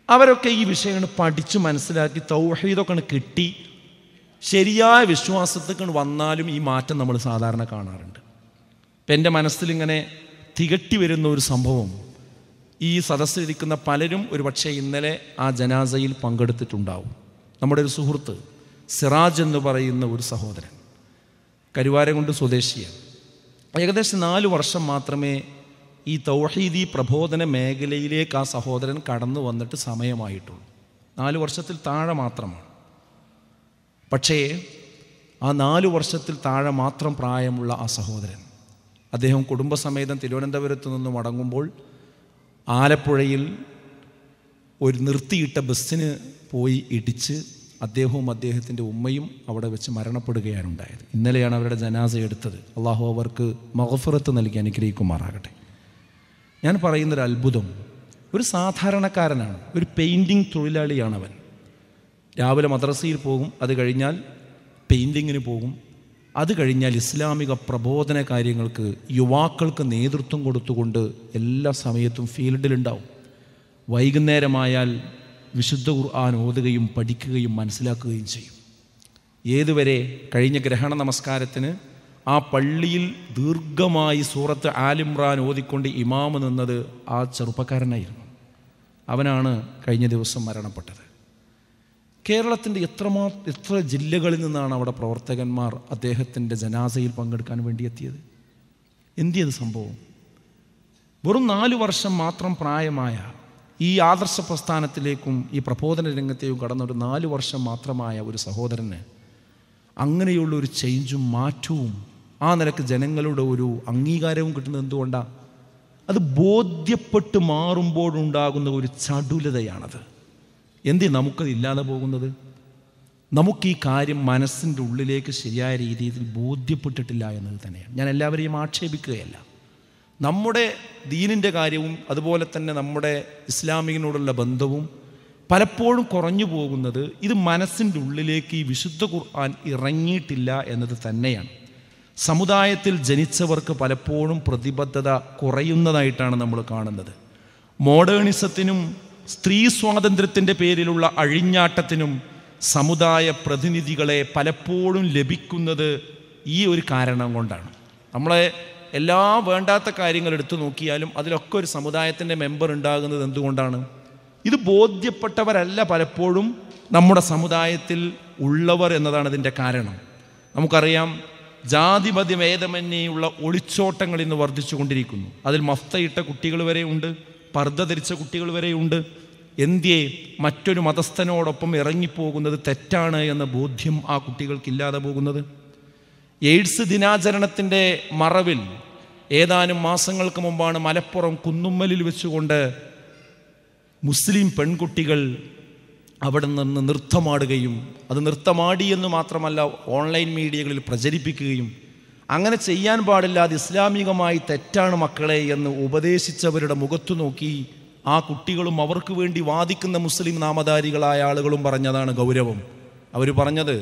അവരൊക്കെ ഈ വിഷയങ്ങൾ പഠിച്ച് മനസ്സിലാക്കി തൗഹീദൊക്കെ കിട്ടി ശരിയായ വിശ്വാസത്തേക്ക് വന്നാലും ഈ മാറ്റം നമ്മൾ സാധാരണ കാണാറുണ്ട്. ഇപ്പം എൻ്റെ മനസ്സിലിങ്ങനെ തികട്ടി വരുന്ന ഒരു സംഭവം, ഈ സദസ്സിലിരിക്കുന്ന പലരും ഒരു പക്ഷേ ഇന്നലെ ആ ജനാസയിൽ പങ്കെടുത്തിട്ടുണ്ടാവും. നമ്മുടെ ഒരു സുഹൃത്ത് സിറാജ് എന്ന് പറയുന്ന ഒരു സഹോദരൻ, കരുവാരകുണ്ട് സ്വദേശിയാണ്. ഏകദേശം 4 വർഷം മാത്രമേ ഈ തൗഹീദി പ്രബോധന മേഖലയിലേക്ക് ആ സഹോദരൻ കടന്നു വന്നിട്ട് സമയമായിട്ടുള്ളൂ. 4 വർഷത്തിൽ താഴെ മാത്രമാണ്. പക്ഷേ ആ 4 വർഷത്തിൽ താഴെ മാത്രം പ്രായമുള്ള ആ സഹോദരൻ, അദ്ദേഹം കുടുംബസമേതം തിരുവനന്തപുരത്ത് നിന്ന് മടങ്ങുമ്പോൾ ആലപ്പുഴയിൽ ഒരു നിർത്തിയിട്ട ബസ്സിന് പോയി ഇടിച്ച് അദ്ദേഹവും അദ്ദേഹത്തിൻ്റെ ഉമ്മയും അവിടെ വെച്ച് മരണപ്പെടുകയാണ് ഉണ്ടായത്. ഇന്നലെയാണ് അവരുടെ ജനാസ എടുത്തത്. അള്ളാഹു അവർക്ക് മഗ്ഫിറത്ത് നൽകി അനുഗ്രഹിക്കുമാറാകട്ടെ. ഞാൻ പറയുന്നൊരു അത്ഭുതം, ഒരു സാധാരണക്കാരനാണ്, ഒരു പെയിൻറ്റിങ് തൊഴിലാളിയാണവൻ. രാവിലെ മദ്രസയിൽ പോകും, അത് കഴിഞ്ഞാൽ പെയിൻറ്റിങ്ങിന് പോകും, അത് കഴിഞ്ഞാൽ ഇസ്ലാമിക പ്രബോധന കാര്യങ്ങൾക്ക് യുവാക്കൾക്ക് നേതൃത്വം കൊടുത്തുകൊണ്ട് എല്ലാ സമയത്തും ഫീൽഡിലുണ്ടാവും. വൈകുന്നേരമായാൽ വിശുദ്ധ ഖുർആൻ ഓതുകയും പഠിക്കുകയും മനസ്സിലാക്കുകയും ചെയ്യും. ഏതുവരെ? കഴിഞ്ഞ ഗ്രഹണ നമസ്കാരത്തിന് ആ പള്ളിയിൽ ദീർഘമായി സൂറത്ത് ആലിമ്രാൻ ഓതിക്കൊണ്ട് ഇമാമ് നിന്നത് ആ ചെറുപ്പക്കാരനായിരുന്നു. അവനാണ് കഴിഞ്ഞ ദിവസം മരണപ്പെട്ടത്. കേരളത്തിൻ്റെ എത്ര ജില്ലകളിൽ നിന്നാണ് അവിടെ പ്രവർത്തകന്മാർ അദ്ദേഹത്തിൻ്റെ ജനാസയിൽ പങ്കെടുക്കാൻ വേണ്ടി എത്തിയത്? എന്തിയത് സംഭവം? വെറും 4 വർഷം മാത്രം പ്രായമായ ഈ ആദർശ പ്രസ്ഥാനത്തിലേക്കും ഈ പ്രബോധന രംഗത്തേക്കും കടന്നൊരു 4 വർഷം മാത്രമായ ഒരു സഹോദരന് അങ്ങനെയുള്ളൊരു ചേഞ്ചും മാറ്റവും ആ നിലക്ക് ജനങ്ങളുടെ ഒരു അംഗീകാരവും കിട്ടുന്നത് എന്തുകൊണ്ടാണ്? അത് ബോധ്യപ്പെട്ട് മാറുമ്പോഴുണ്ടാകുന്ന ഒരു ചടുലതയാണത്. എന്തി നമുക്കത് ഇല്ലാതെ പോകുന്നത്? നമുക്ക് ഈ കാര്യം മനസ്സിൻ്റെ ഉള്ളിലേക്ക് ശരിയായ രീതിയിൽ ബോധ്യപ്പെട്ടിട്ടില്ല എന്നത് തന്നെയാണ്. ഞാൻ എല്ലാവരെയും ആക്ഷേപിക്കുകയല്ല. നമ്മുടെ ദീനിൻ്റെ കാര്യവും അതുപോലെ തന്നെ നമ്മുടെ ഇസ്ലാമിനോടുള്ള ബന്ധവും പലപ്പോഴും കുറഞ്ഞു പോകുന്നത് ഇത് മനസ്സിൻ്റെ ഉള്ളിലേക്ക് ഈ വിശുദ്ധ ഖുർആൻ ഇറങ്ങിയിട്ടില്ല എന്നത് തന്നെയാണ്. സമുദായത്തിൽ ജനിച്ചവർക്ക് പലപ്പോഴും പ്രതിബദ്ധത കുറയുന്നതായിട്ടാണ് നമ്മൾ കാണുന്നത്. മോഡേണിസത്തിനും സ്ത്രീ സ്വാതന്ത്ര്യത്തിൻ്റെ പേരിലുള്ള അഴിഞ്ഞാട്ടത്തിനും സമുദായ പ്രതിനിധികളെ പലപ്പോഴും ലഭിക്കുന്നത് ഈ ഒരു കാരണം കൊണ്ടാണ്. നമ്മളെ എല്ലാ വേണ്ടാത്ത കാര്യങ്ങൾ എടുത്തു നോക്കിയാലും അതിലൊക്കെ ഒരു സമുദായത്തിൻ്റെ മെമ്പർ ഉണ്ടാകുന്നത് എന്തുകൊണ്ടാണ്? ഇത് ബോധ്യപ്പെട്ടവരല്ല പലപ്പോഴും നമ്മുടെ സമുദായത്തിൽ ഉള്ളവർ എന്നതാണ് ഇതിൻ്റെ കാരണം. നമുക്കറിയാം, ജാതിമതി ഭേദമന്യേയുള്ള ഒളിച്ചോട്ടങ്ങൾ ഇന്ന് വർദ്ധിച്ചു കൊണ്ടിരിക്കുന്നു. അതിൽ മഫ്തയിട്ട കുട്ടികൾ വരെ ഉണ്ട്, പർദ്ദ ധരിച്ച കുട്ടികൾ വരെയുണ്ട്. എന്തിയെ മറ്റൊരു മതസ്ഥനോടൊപ്പം ഇറങ്ങിപ്പോകുന്നത് തെറ്റാണ് എന്ന ബോധ്യം ആ കുട്ടികൾക്കില്ലാതെ പോകുന്നത്? എയ്ഡ്സ് ദിനാചരണത്തിൻ്റെ മറവിൽ ഏതാനും മാസങ്ങൾക്ക് മുമ്പാണ് മലപ്പുറം കുന്നുമ്മലിൽ വെച്ചുകൊണ്ട് മുസ്ലിം പെൺകുട്ടികൾ അവിടെ നിന്ന് നൃത്തമാടുകയും അത് നൃത്തമാടിയെന്ന് മാത്രമല്ല ഓൺലൈൻ മീഡിയകളിൽ പ്രചരിപ്പിക്കുകയും അങ്ങനെ ചെയ്യാൻ പാടില്ല, അത് ഇസ്ലാമികമായി തെറ്റാണ് മക്കളെ എന്ന് ഉപദേശിച്ചവരുടെ മുഖത്തു നോക്കി ആ കുട്ടികളും അവർക്ക് വേണ്ടി വാദിക്കുന്ന മുസ്ലിം നാമധാരികളായ ആളുകളും പറഞ്ഞതാണ് ഗൗരവം. അവർ പറഞ്ഞത്,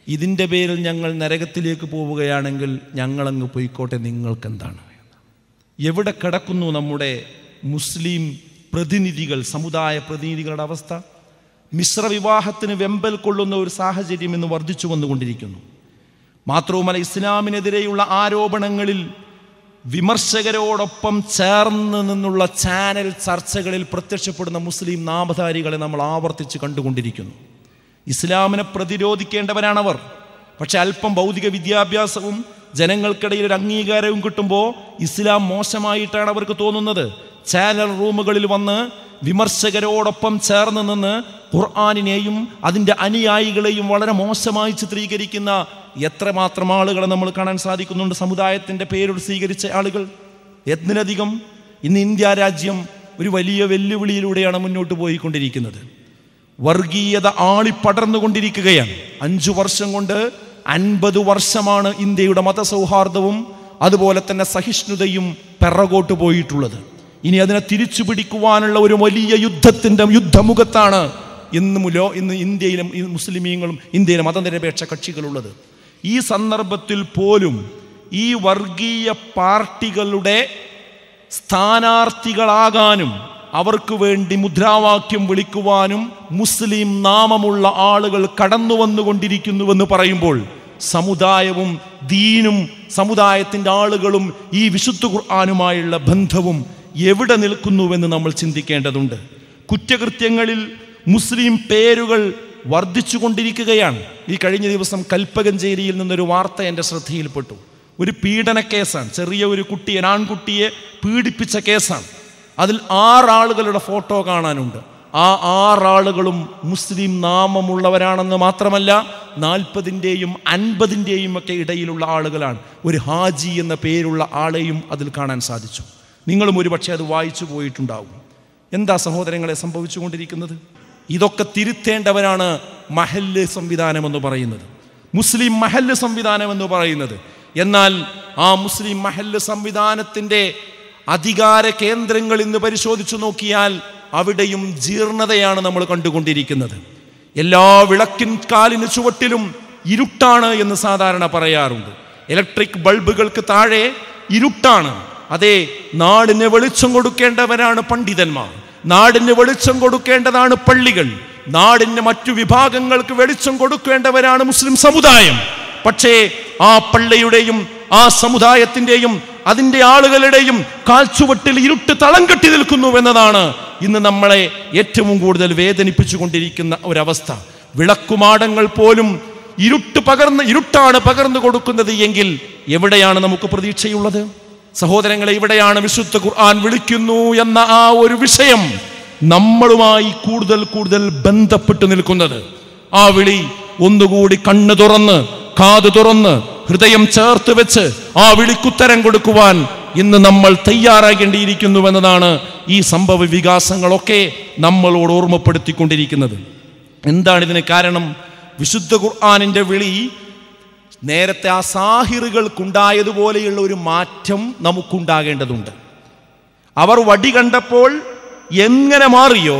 ഇതിൻ്റെ പേരിൽ ഞങ്ങൾ നരകത്തിലേക്ക് പോവുകയാണെങ്കിൽ ഞങ്ങളങ്ങ് പോയിക്കോട്ടെ, നിങ്ങൾക്കെന്താണ്? എവിടെ കിടക്കുന്നു നമ്മുടെ മുസ്ലിം പ്രതിനിധികൾ, സമുദായ പ്രതിനിധികളുടെ അവസ്ഥ? മിശ്ര വിവാഹത്തിന് വെമ്പൽ കൊള്ളുന്ന ഒരു സാഹചര്യം ഇന്ന് വർദ്ധിച്ചു വന്നുകൊണ്ടിരിക്കുന്നു. മാത്രവുമല്ല, ഇസ്ലാമിനെതിരെയുള്ള ആരോപണങ്ങളിൽ വിമർശകരോടൊപ്പം ചേർന്ന് നിന്നുള്ള ചാനൽ ചർച്ചകളിൽ പ്രത്യക്ഷപ്പെടുന്ന മുസ്ലിം നാമധാരികളെ നമ്മൾ ആവർത്തിച്ച് കണ്ടുകൊണ്ടിരിക്കുന്നു. ഇസ്ലാമിനെ പ്രതിരോധിക്കേണ്ടവരാണവർ. പക്ഷെ അല്പം ഭൗതിക വിദ്യാഭ്യാസവും ജനങ്ങൾക്കിടയിൽ ഒരു അംഗീകാരവും കിട്ടുമ്പോൾ ഇസ്ലാം മോശമായിട്ടാണ് അവർക്ക് തോന്നുന്നത്. ചാനൽ റൂമുകളിൽ വന്ന് വിമർശകരോടൊപ്പം ചേർന്ന് നിന്ന് ഖുർആനിനെയും അതിൻ്റെ അനുയായികളെയും വളരെ മോശമായി ചിത്രീകരിക്കുന്ന എത്രമാത്രം ആളുകളെ നമ്മൾ കാണാൻ സാധിക്കുന്നുണ്ട്. സമുദായത്തിൻ്റെ പേരിൽ സ്വീകരിച്ച ആളുകൾ എന്തിനധികം ഇന്ന് ഇന്ത്യ രാജ്യം ഒരു വലിയ വെല്ലുവിളിയിലൂടെയാണ് മുന്നോട്ട് പോയിക്കൊണ്ടിരിക്കുന്നത്. വർഗീയത ആളിപ്പടർന്നുകൊണ്ടിരിക്കുകയാണ്. 5 വർഷം കൊണ്ട് 50 വർഷമാണ് ഇന്ത്യയുടെ മതസൗഹാർദ്ദവും അതുപോലെ തന്നെ സഹിഷ്ണുതയും പിറകോട്ട് പോയിട്ടുള്ളത്. ഇനി അതിനെ തിരിച്ചു പിടിക്കുവാനുള്ള ഒരു വലിയ യുദ്ധമുഖത്താണ് ഇന്ന് ഇന്ത്യയിലും മുസ്ലിമീങ്ങളും ഇന്ത്യയിലെ മതനിരപേക്ഷ കക്ഷികളുള്ളത്. ഈ സന്ദർഭത്തിൽ പോലും ഈ വർഗീയ പാർട്ടികളുടെ സ്ഥാനാർത്ഥികളാകാനും അവർക്ക് വേണ്ടി മുദ്രാവാക്യം വിളിക്കുവാനും മുസ്ലിം നാമമുള്ള ആളുകൾ കടന്നു വന്നുകൊണ്ടിരിക്കുന്നുവെന്ന് പറയുമ്പോൾ സമുദായവും ദീനും സമുദായത്തിൻ്റെ ആളുകളും ഈ വിശുദ്ധ ഖുർആനുമായുള്ള ബന്ധവും എവിടെ നിൽക്കുന്നുവെന്ന് നമ്മൾ ചിന്തിക്കേണ്ടതുണ്ട്. കുറ്റകൃത്യങ്ങളിൽ മുസ്ലിം പേരുകൾ വർദ്ധിച്ചു കൊണ്ടിരിക്കുകയാണ്. ഈ കഴിഞ്ഞ ദിവസം കൽപ്പകഞ്ചേരിയിൽ നിന്നൊരു വാർത്ത എൻ്റെ ശ്രദ്ധയിൽപ്പെട്ടു. ഒരു പീഡന കേസാണ്. ചെറിയ ഒരു കുട്ടിയെ, ആൺകുട്ടിയെ പീഡിപ്പിച്ച കേസാണ്. അതിൽ 6 ആളുകളുടെ ഫോട്ടോ കാണാനുണ്ട്. ആ 6 ആളുകളും മുസ്ലിം നാമമുള്ളവരാണെന്ന് മാത്രമല്ല 40-ൻ്റെയും 50-ൻ്റെയും ഒക്കെ ഇടയിലുള്ള ആളുകളാണ്. ഒരു ഹാജി എന്ന പേരുള്ള ആളെയും അതിൽ കാണാൻ സാധിച്ചു. നിങ്ങളും ഒരുപക്ഷെ അത് വായിച്ചു പോയിട്ടുണ്ടാവും. എന്താ സഹോദരങ്ങളെ സംഭവിച്ചുകൊണ്ടിരിക്കുന്നത്? ഇതൊക്കെ തിരുത്തേണ്ടവരാണ് മഹല്ല് സംവിധാനം എന്ന് പറയുന്നത്, മുസ്ലിം മഹല്ല് സംവിധാനം എന്ന് പറയുന്നത്. എന്നാൽ ആ മുസ്ലിം മഹല്ല് സംവിധാനത്തിൻ്റെ അധികാര കേന്ദ്രങ്ങൾ ഇന്ന് പരിശോധിച്ചു നോക്കിയാൽ അവിടെയും ജീർണതയാണ് നമ്മൾ കണ്ടുകൊണ്ടിരിക്കുന്നത്. എല്ലാ വിളക്കിൻ കാലിന് ചുവട്ടിലും ഇരുട്ടാണ് എന്ന് സാധാരണ പറയാറുണ്ട്. ഇലക്ട്രിക് ബൾബുകൾക്ക് താഴെ ഇരുട്ടാണ്. അതെ, നാടിന് വെളിച്ചം കൊടുക്കേണ്ടവരാണ് പണ്ഡിതന്മാർ, നാടിന് വെളിച്ചം കൊടുക്കേണ്ടതാണ് പള്ളികൾ, നാടിന് മറ്റു വിഭാഗങ്ങൾക്ക് വെളിച്ചം കൊടുക്കേണ്ടവരാണ് മുസ്ലിം സമുദായം. പക്ഷേ ആ പള്ളിയുടെയും ആ സമുദായത്തിൻ്റെയും അതിൻ്റെ ആളുകളുടെയും കാൽച്ചുവട്ടിൽ ഇരുട്ട് തളം കെട്ടി നിൽക്കുന്നു എന്നതാണ് ഇന്ന് നമ്മളെ ഏറ്റവും കൂടുതൽ വേദനിപ്പിച്ചുകൊണ്ടിരിക്കുന്ന ഒരവസ്ഥ. വിളക്കുമാടങ്ങൾ പോലും ഇരുട്ടാണ് പകർന്നു കൊടുക്കുന്നത് എങ്കിൽ എവിടെയാണ് നമുക്ക് പ്രതീക്ഷയുള്ളത്? സഹോദരങ്ങളെ, ഇവിടെയാണ് വിശുദ്ധ ഖുർആൻ വിളിക്കുന്നു എന്ന ആ ഒരു വിഷയം നമ്മളുമായി കൂടുതൽ ബന്ധപ്പെട്ട് നിൽക്കുന്നത്. ആ വിളി ഒന്നുകൂടി കണ്ണ് തുറന്ന് കാത് തുറന്ന് ഹൃദയം ചേർത്ത് വെച്ച് ആ വിളിക്കുത്തരം കൊടുക്കുവാൻ ഇന്ന് നമ്മൾ തയ്യാറാകേണ്ടിയിരിക്കുന്നുവെന്നതാണ് ഈ സംഭവ വികാസങ്ങളൊക്കെ നമ്മളോട് ഓർമ്മപ്പെടുത്തിക്കൊണ്ടിരിക്കുന്നത്. എന്താണ് ഇതിന് കാരണം? വിശുദ്ധ ഖുർആനിൻ്റെ വിളി നേരത്തെ ആ സാഹിറുകൾക്കുണ്ടായതുപോലെയുള്ള ഒരു മാറ്റം നമുക്കുണ്ടാകേണ്ടതുണ്ട്. അവർ വടി കണ്ടപ്പോൾ എങ്ങനെ മാറിയോ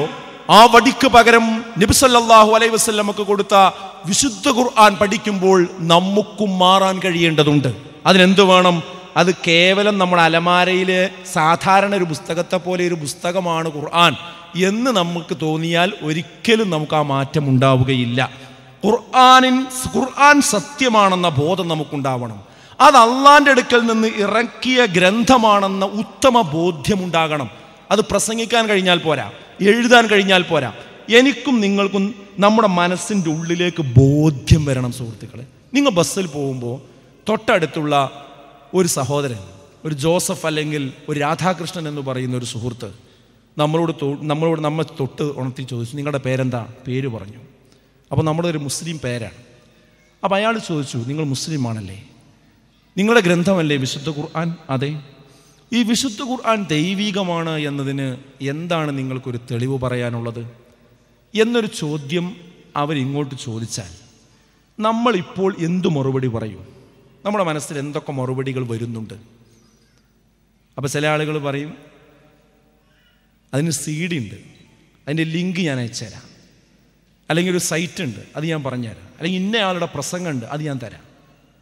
ആ വടിക്ക് പകരം നബി സല്ലല്ലാഹു അലൈഹി വസല്ലമക്ക് കൊടുത്ത വിശുദ്ധ ഖുർആൻ പഠിക്കുമ്പോൾ നമുക്കും മാറാൻ കഴിയേണ്ടതുണ്ട്. അതിനെന്ത് വേണം? അത് കേവലം നമ്മുടെ അലമാരയിലെ സാധാരണ ഒരു പുസ്തകത്തെ പോലെ ഒരു പുസ്തകമാണ് ഖുർആൻ എന്ന് നമുക്ക് തോന്നിയാൽ ഒരിക്കലും നമുക്ക് ആ മാറ്റം ഉണ്ടാവുകയില്ല. ഖുർആൻ സത്യമാണെന്ന ബോധം നമുക്കുണ്ടാവണം. അത് അള്ളാന്റെ അടുക്കൽ നിന്ന് ഇറക്കിയ ഗ്രന്ഥമാണെന്ന ഉത്തമ ബോധ്യമുണ്ടാകണം. അത് പ്രസംഗിക്കാൻ കഴിഞ്ഞാൽ പോരാ, എഴുതാൻ കഴിഞ്ഞാൽ പോരാ. എനിക്കും നിങ്ങൾക്കും നമ്മുടെ മനസ്സിൻ്റെ ഉള്ളിലേക്ക് ബോധ്യം വരണം. സുഹൃത്തുക്കളെ, നിങ്ങൾ ബസ്സിൽ പോകുമ്പോൾ തൊട്ടടുത്തുള്ള ഒരു സഹോദരൻ, ഒരു ജോസഫ് അല്ലെങ്കിൽ ഒരു രാധാകൃഷ്ണൻ എന്ന് പറയുന്ന ഒരു സുഹൃത്ത് നമ്മെ തൊട്ട് ഉണർത്തി ചോദിച്ചു, നിങ്ങളുടെ പേരെന്താ? പേര് പറഞ്ഞു. അപ്പോൾ നമ്മുടെ ഒരു മുസ്ലിം പേരാണ്. അപ്പോൾ അയാൾ ചോദിച്ചു, നിങ്ങൾ മുസ്ലിം ആണല്ലേ? നിങ്ങളുടെ ഗ്രന്ഥമല്ലേ വിശുദ്ധ ഖുർആൻ? അതെ. ഈ വിശുദ്ധ ഖുർആൻ ദൈവികമാണ് എന്നതിന് എന്താണ് നിങ്ങൾക്കൊരു തെളിവ് പറയാനുള്ളത് എന്നൊരു ചോദ്യം അവരിങ്ങോട്ട് ചോദിച്ചാൽ നമ്മളിപ്പോൾ എന്തു മറുപടി പറയും? നമ്മുടെ മനസ്സിൽ എന്തൊക്കെ മറുപടികൾ വരുന്നുണ്ട്? അപ്പോൾ ചില ആളുകൾ പറയും, അതിന് CD ഉണ്ട്, അതിൻ്റെ ലിങ്ക് ഞാൻ അയച്ചുതരാം, അല്ലെങ്കിൽ ഒരു സൈറ്റ് ഉണ്ട്, അത് ഞാൻ പറഞ്ഞുതരാം, അല്ലെങ്കിൽ ഇന്നയാളുടെ പ്രസംഗമുണ്ട്, അത് ഞാൻ തരാം.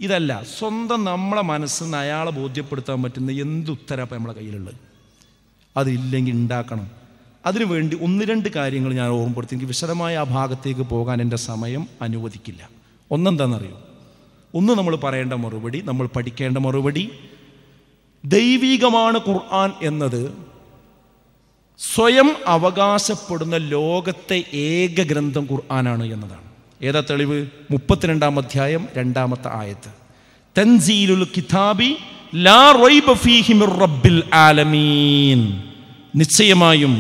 ഇതല്ല, സ്വന്തം നമ്മളെ മനസ്സിൽ നിന്ന് അയാളെ ബോധ്യപ്പെടുത്താൻ പറ്റുന്ന എന്തുത്തരം അപ്പം നമ്മളെ കയ്യിലുള്ളത്? അതില്ലെങ്കിൽ ഉണ്ടാക്കണം. അതിനുവേണ്ടി 1-2 കാര്യങ്ങൾ ഞാൻ ഓർമ്മപ്പെടുത്തി. എനിക്ക് വിശദമായ ആ ഭാഗത്തേക്ക് പോകാൻ എൻ്റെ സമയം അനുവദിക്കില്ല. ഒന്നെന്താണെന്നറിയോ? ഒന്ന്, നമ്മൾ പറയേണ്ട മറുപടി, നമ്മൾ പഠിക്കേണ്ട മറുപടി, ദൈവികമാണ് ഖുർആൻ എന്നത് സ്വയം അവകാശപ്പെടുന്ന ലോകത്തെ ഏക ഗ്രന്ഥം ഖുർആനാണ് എന്നതാണ്. ഏതാ തെളിവ്? 32-ാം അധ്യായം 2-ാമത്തെ ആയത്ത്, തൻസീലുൽ കിതാബി ലാ റൈബ ഫീഹി മിർ റബ്ബിൽ ആലമീൻ. നിശ്ചയമായും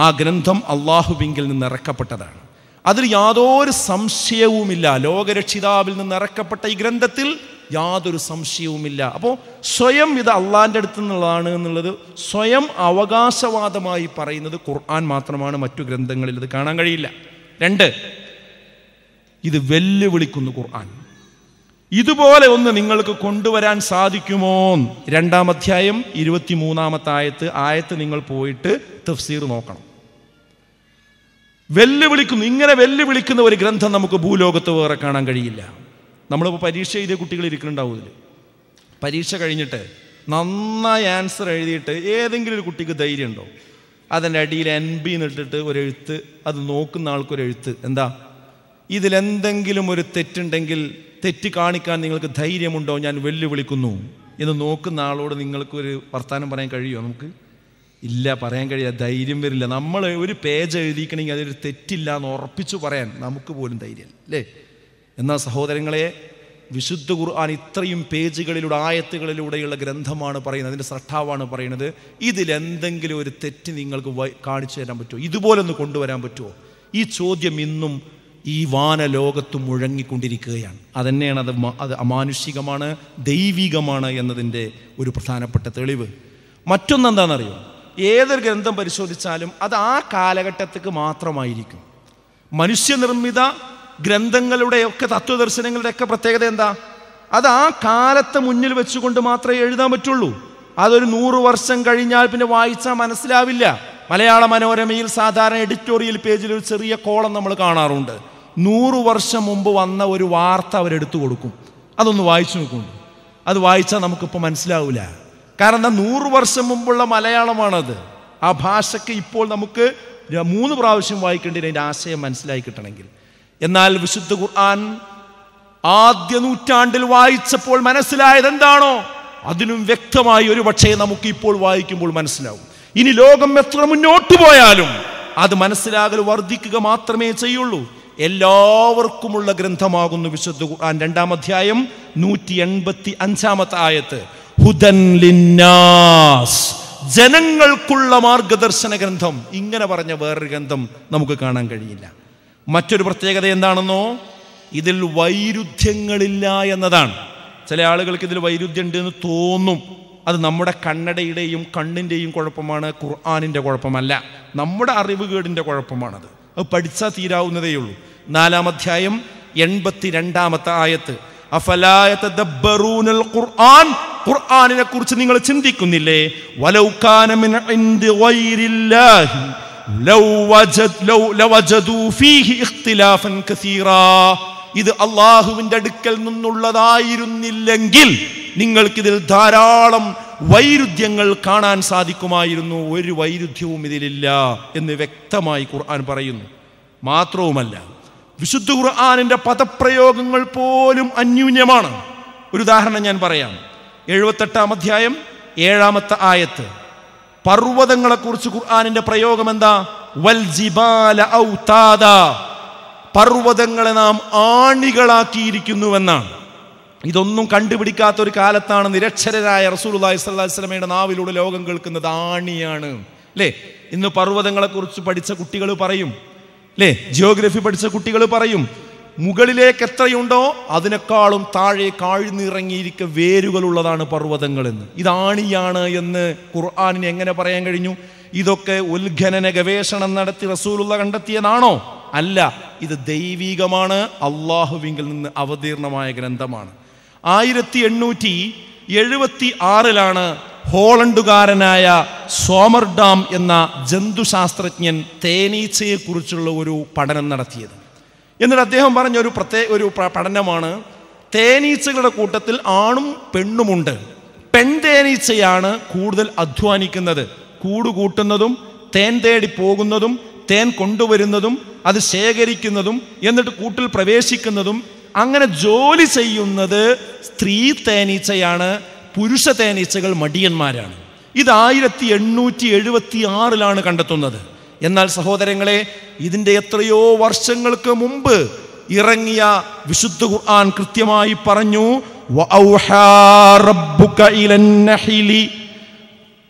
ആ ഗ്രന്ഥം അല്ലാഹുവിങ്കിൽ നിന്ന് ഇറക്കപ്പെട്ടതാണ്, അതിൽ യാതൊരു സംശയവുമില്ല. ലോകരക്ഷിതാവിൽ നിന്ന് ഇറക്കപ്പെട്ട ഈ ഗ്രന്ഥത്തിൽ യാതൊരു സംശയവുമില്ല. അപ്പോൾ സ്വയം ഇത് അള്ളാൻ്റെ അടുത്ത് നിന്നുള്ളതാണ് എന്നുള്ളത് സ്വയം അവകാശവാദമായി പറയുന്നത് ഖുർആൻ മാത്രമാണ്. മറ്റു ഗ്രന്ഥങ്ങളിൽ ഇത് കാണാൻ കഴിയില്ല. 2, ഇത് വെല്ലുവിളിക്കുന്നു ഖുർആൻ. ഇതുപോലെ ഒന്ന് നിങ്ങൾക്ക് കൊണ്ടുവരാൻ സാധിക്കുമോ? 2-ാം അധ്യായം 23-ാമത്തെ ആയത്ത് നിങ്ങൾ പോയിട്ട് തഫ്സീർ നോക്കണം. വെല്ലുവിളിക്കുന്നു. ഇങ്ങനെ വെല്ലുവിളിക്കുന്ന ഒരു ഗ്രന്ഥം നമുക്ക് ഭൂലോകത്ത് വേറെ കാണാൻ കഴിയില്ല. നമ്മളിപ്പോൾ പരീക്ഷ എഴുതിയ കുട്ടികൾ ഇരിക്കുന്നുണ്ടാവും. ഇതിൽ പരീക്ഷ കഴിഞ്ഞിട്ട് നന്നായി ആൻസർ എഴുതിയിട്ട് ഏതെങ്കിലും ഒരു കുട്ടിക്ക് ധൈര്യം ഉണ്ടോ? അതിൻ്റെ അടിയിൽ NB എന്നിട്ടിട്ട് ഒരു എഴുത്ത്, അത് നോക്കുന്ന ആൾക്കൊരു എഴുത്ത്, എന്താ ഇതിലെന്തെങ്കിലും ഒരു തെറ്റുണ്ടെങ്കിൽ തെറ്റ് കാണിക്കാൻ നിങ്ങൾക്ക് ധൈര്യമുണ്ടോ? ഞാൻ വെല്ലുവിളിക്കുന്നു എന്ന് നോക്കുന്ന ആളോട് നിങ്ങൾക്കൊരു വർത്തമാനം പറയാൻ കഴിയുമോ? നമുക്ക് ഇല്ല, പറയാൻ കഴിയില്ല, ധൈര്യം വരില്ല. നമ്മൾ ഒരു പേജ് എഴുതിക്കണമെങ്കിൽ അതൊരു തെറ്റില്ല എന്ന് ഉറപ്പിച്ചു പറയാൻ നമുക്ക് പോലും ധൈര്യം അല്ലേ? എന്നാൽ സഹോദരങ്ങളെ, വിശുദ്ധ ഖുർആൻ ഇത്രയും പേജുകളിലൂടെ ആയത്തുകളിലൂടെയുള്ള ഗ്രന്ഥമാണ് പറയുന്നത്, അതിൻ്റെ സ്രഷ്ടാവാണ് പറയുന്നത്. ഇതിലെന്തെങ്കിലും ഒരു തെറ്റ് നിങ്ങൾക്ക് കാണിച്ചു തരാൻ പറ്റുമോ? ഇതുപോലെ ഒന്ന് കൊണ്ടുവരാൻ പറ്റുമോ? ഈ ചോദ്യം ഇന്നും ഈ വാനലോകത്തും മുഴങ്ങിക്കൊണ്ടിരിക്കുകയാണ്. അതന്നെയാണ് അത് അമാനുഷികമാണ്, ദൈവികമാണ് എന്നതിൻ്റെ ഒരു പ്രധാനപ്പെട്ട തെളിവ്. മറ്റൊന്നെന്താണെന്നറിയോ? ഏതൊരു ഗ്രന്ഥം പരിശോധിച്ചാലും അത് ആ കാലഘട്ടത്തേക്ക് മാത്രമായിരിക്കും. മനുഷ്യനിർമ്മിത ഗ്രന്ഥങ്ങളുടെയൊക്കെ തത്വദർശനങ്ങളുടെയൊക്കെ പ്രത്യേകത എന്താ? അത് ആ കാലത്തെ മുന്നിൽ വെച്ചുകൊണ്ട് മാത്രമേ എഴുതാൻ പറ്റുള്ളൂ. അതൊരു 100 വർഷം കഴിഞ്ഞാൽ പിന്നെ വായിച്ചാൽ മനസ്സിലാവില്ല. മലയാള മനോരമയിൽ സാധാരണ എഡിറ്റോറിയൽ പേജിൽ ഒരു ചെറിയ കോളം നമ്മൾ കാണാറുണ്ട്. 100 വർഷം മുമ്പ് വന്ന ഒരു വാർത്ത അവരെടുത്തു കൊടുക്കും. അതൊന്ന് വായിച്ചു നോക്കുന്നു. അത് വായിച്ചാൽ നമുക്കിപ്പോൾ മനസ്സിലാവില്ല. കാരണം 100 വർഷം മുമ്പുള്ള മലയാളമാണത്. ആ ഭാഷയ്ക്ക് ഇപ്പോൾ നമുക്ക് 3 പ്രാവശ്യം വായിക്കേണ്ടി അതിൻ്റെ ആശയം മനസ്സിലായി കിട്ടണമെങ്കിൽ. എന്നാൽ വിശുദ്ധ ഖുർആൻ ആദ്യ നൂറ്റാണ്ടിൽ വായിച്ചപ്പോൾ മനസ്സിലായത് എന്താണോ അതിനും വ്യക്തമായി ഒരു പക്ഷേ നമുക്ക് ഇപ്പോൾ വായിക്കുമ്പോൾ മനസ്സിലാവും. ഇനി ലോകം എത്ര മുന്നോട്ട് പോയാലും അത് മനസ്സിലാകൽ വർദ്ധിക്കുക മാത്രമേ ചെയ്യുള്ളൂ. എല്ലാവർക്കുമുള്ള ഗ്രന്ഥമാകുന്നു വിശുദ്ധ ഖുർആൻ. 2-ാം അധ്യായം 185-ാമത്തെ ആയത്ത്, ഹുദൻ ലിന്നാസ്, ജനങ്ങൾക്കുള്ള മാർഗദർശന ഗ്രന്ഥം. ഇങ്ങനെ പറഞ്ഞ വേറൊരു ഗ്രന്ഥം നമുക്ക് കാണാൻ കഴിയില്ല. മറ്റൊരു പ്രത്യേകത എന്താണെന്നോ, ഇതിൽ വൈരുദ്ധ്യങ്ങളില്ല എന്നതാണ്. ചില ആളുകൾക്ക് ഇതിൽ വൈരുദ്ധ്യം ഉണ്ട് എന്ന് തോന്നും. അത് നമ്മുടെ കണ്ണടയുടെയും കണ്ണിൻ്റെയും കുഴപ്പമാണ്, ഖുർആനിൻ്റെ കുഴപ്പമല്ല. നമ്മുടെ അറിവുകേടിൻ്റെ കുഴപ്പമാണത്. അത് പഠിച്ചാൽ തീരാവുന്നതേ ഉള്ളൂ. 4-ാം അധ്യായം 82-ാമത്തെ ആയത്ത്, അഫലാ യതദബ്ബറൂനൽ ഖുർആൻ, ഖുർആനിനെ കുറിച്ച് നിങ്ങൾ ചിന്തിക്കുന്നില്ലേ? വലൗ കാന മിൻ ഇൻദി ഗൈരില്ലാഹി ലവജദൂ ഫീഹി ഇഖ്തിലാഫൻ കസീറാ. ഇത് അല്ലാഹുവിൻ്റെ അടുക്കൽ നിന്നുള്ളതായിരുന്നില്ലെങ്കിൽ നിങ്ങൾക്കിതിൽ ധാരാളം വൈരുദ്ധ്യങ്ങൾ കാണാൻ സാധിക്കുമായിരുന്നു. ഒരു വൈരുദ്ധ്യവും ഇതിലില്ല എന്ന് വ്യക്തമായി ഖുർആൻ പറയുന്നു. മാത്രവുമല്ല, വിശുദ്ധ ഖുർആനിൻ്റെ പദപ്രയോഗങ്ങൾ പോലും അന്യൂന്യമാണ്. ഒരു ഉദാഹരണം ഞാൻ പറയാം. 78-ാം അധ്യായം 7-ാമത്തെ ആയത്ത്, പർവ്വതങ്ങളെക്കുറിച്ച് ഖുർആനിൻ്റെ പ്രയോഗം എന്താ? വൽ ജിബാല ഔതാദ, പർവ്വതങ്ങളെ നാം ആണികളാക്കിയിരിക്കുന്നുവെന്നാണ്. ഇതൊന്നും കണ്ടുപിടിക്കാത്ത ഒരു കാലത്താണ് നിരക്ഷരരായ റസൂലുള്ളാഹി സ്വല്ലല്ലാഹു അലൈഹി വസല്ലമയുടെ നാവിലൂടെ ലോകം കേൾക്കുന്നത് ആണിയാണ്. അല്ലേ? ഇന്ന് പർവ്വതങ്ങളെക്കുറിച്ച് പഠിച്ച കുട്ടികൾ പറയും, അല്ലേ, ജിയോഗ്രഫി പഠിച്ച കുട്ടികൾ പറയും, മുകളിലേക്ക് എത്രയുണ്ടോ അതിനേക്കാളും താഴെ കാഴ്ന്നിറങ്ങിയിരിക്കുക വേരുകളുള്ളതാണ് പർവ്വതങ്ങളെന്ന്. ഇതാണിയാണ് എന്ന് ഖുർആനിന് എങ്ങനെ പറയാൻ കഴിഞ്ഞു? ഇതൊക്കെ ഉത്ഖനന ഗവേഷണം നടത്തി റസൂലുള്ള കണ്ടെത്തിയതാണോ? അല്ല, ഇത് ദൈവികമാണ്, അള്ളാഹുവിങ്കിൽ നിന്ന് അവതീർണമായ ഗ്രന്ഥമാണ്. 1876-ലാണ് ഹോളണ്ടുകാരനായ സോമർഡാം എന്ന ജന്തുശാസ്ത്രജ്ഞൻ തേനീച്ചയെക്കുറിച്ചുള്ള ഒരു പഠനം നടത്തിയത്. എന്നിട്ട് അദ്ദേഹം പറഞ്ഞ ഒരു പഠനമാണ്, തേനീച്ചകളുടെ കൂട്ടത്തിൽ ആണും പെണ്ണുമുണ്ട്. പെൺതേനീച്ചയാണ് കൂടുതൽ അധ്വാനിക്കുന്നത്, കൂട് കൂട്ടുന്നതും തേൻ തേടി പോകുന്നതും തേൻ കൊണ്ടുവരുന്നതും അത് ശേഖരിക്കുന്നതും എന്നിട്ട് കൂട്ടിൽ പ്രവേശിക്കുന്നതും അങ്ങനെ ജോലി ചെയ്യുന്നത് സ്ത്രീ തേനീച്ചയാണ്. പുരുഷ തേനീച്ചകൾ മടിയന്മാരാണ്. ഇത് 1876-ലാണ് കണ്ടെത്തുന്നത്. എന്നാൽ സഹോദരങ്ങളെ, ഇതിൻ്റെ എത്രയോ വർഷങ്ങൾക്ക് മുമ്പ് ഇറങ്ങിയ വിശുദ്ധ ഖുർആൻ കൃത്യമായി പറഞ്ഞു, വഔഹാ റബ്ബുക ഇലൻ നഹ്ലി,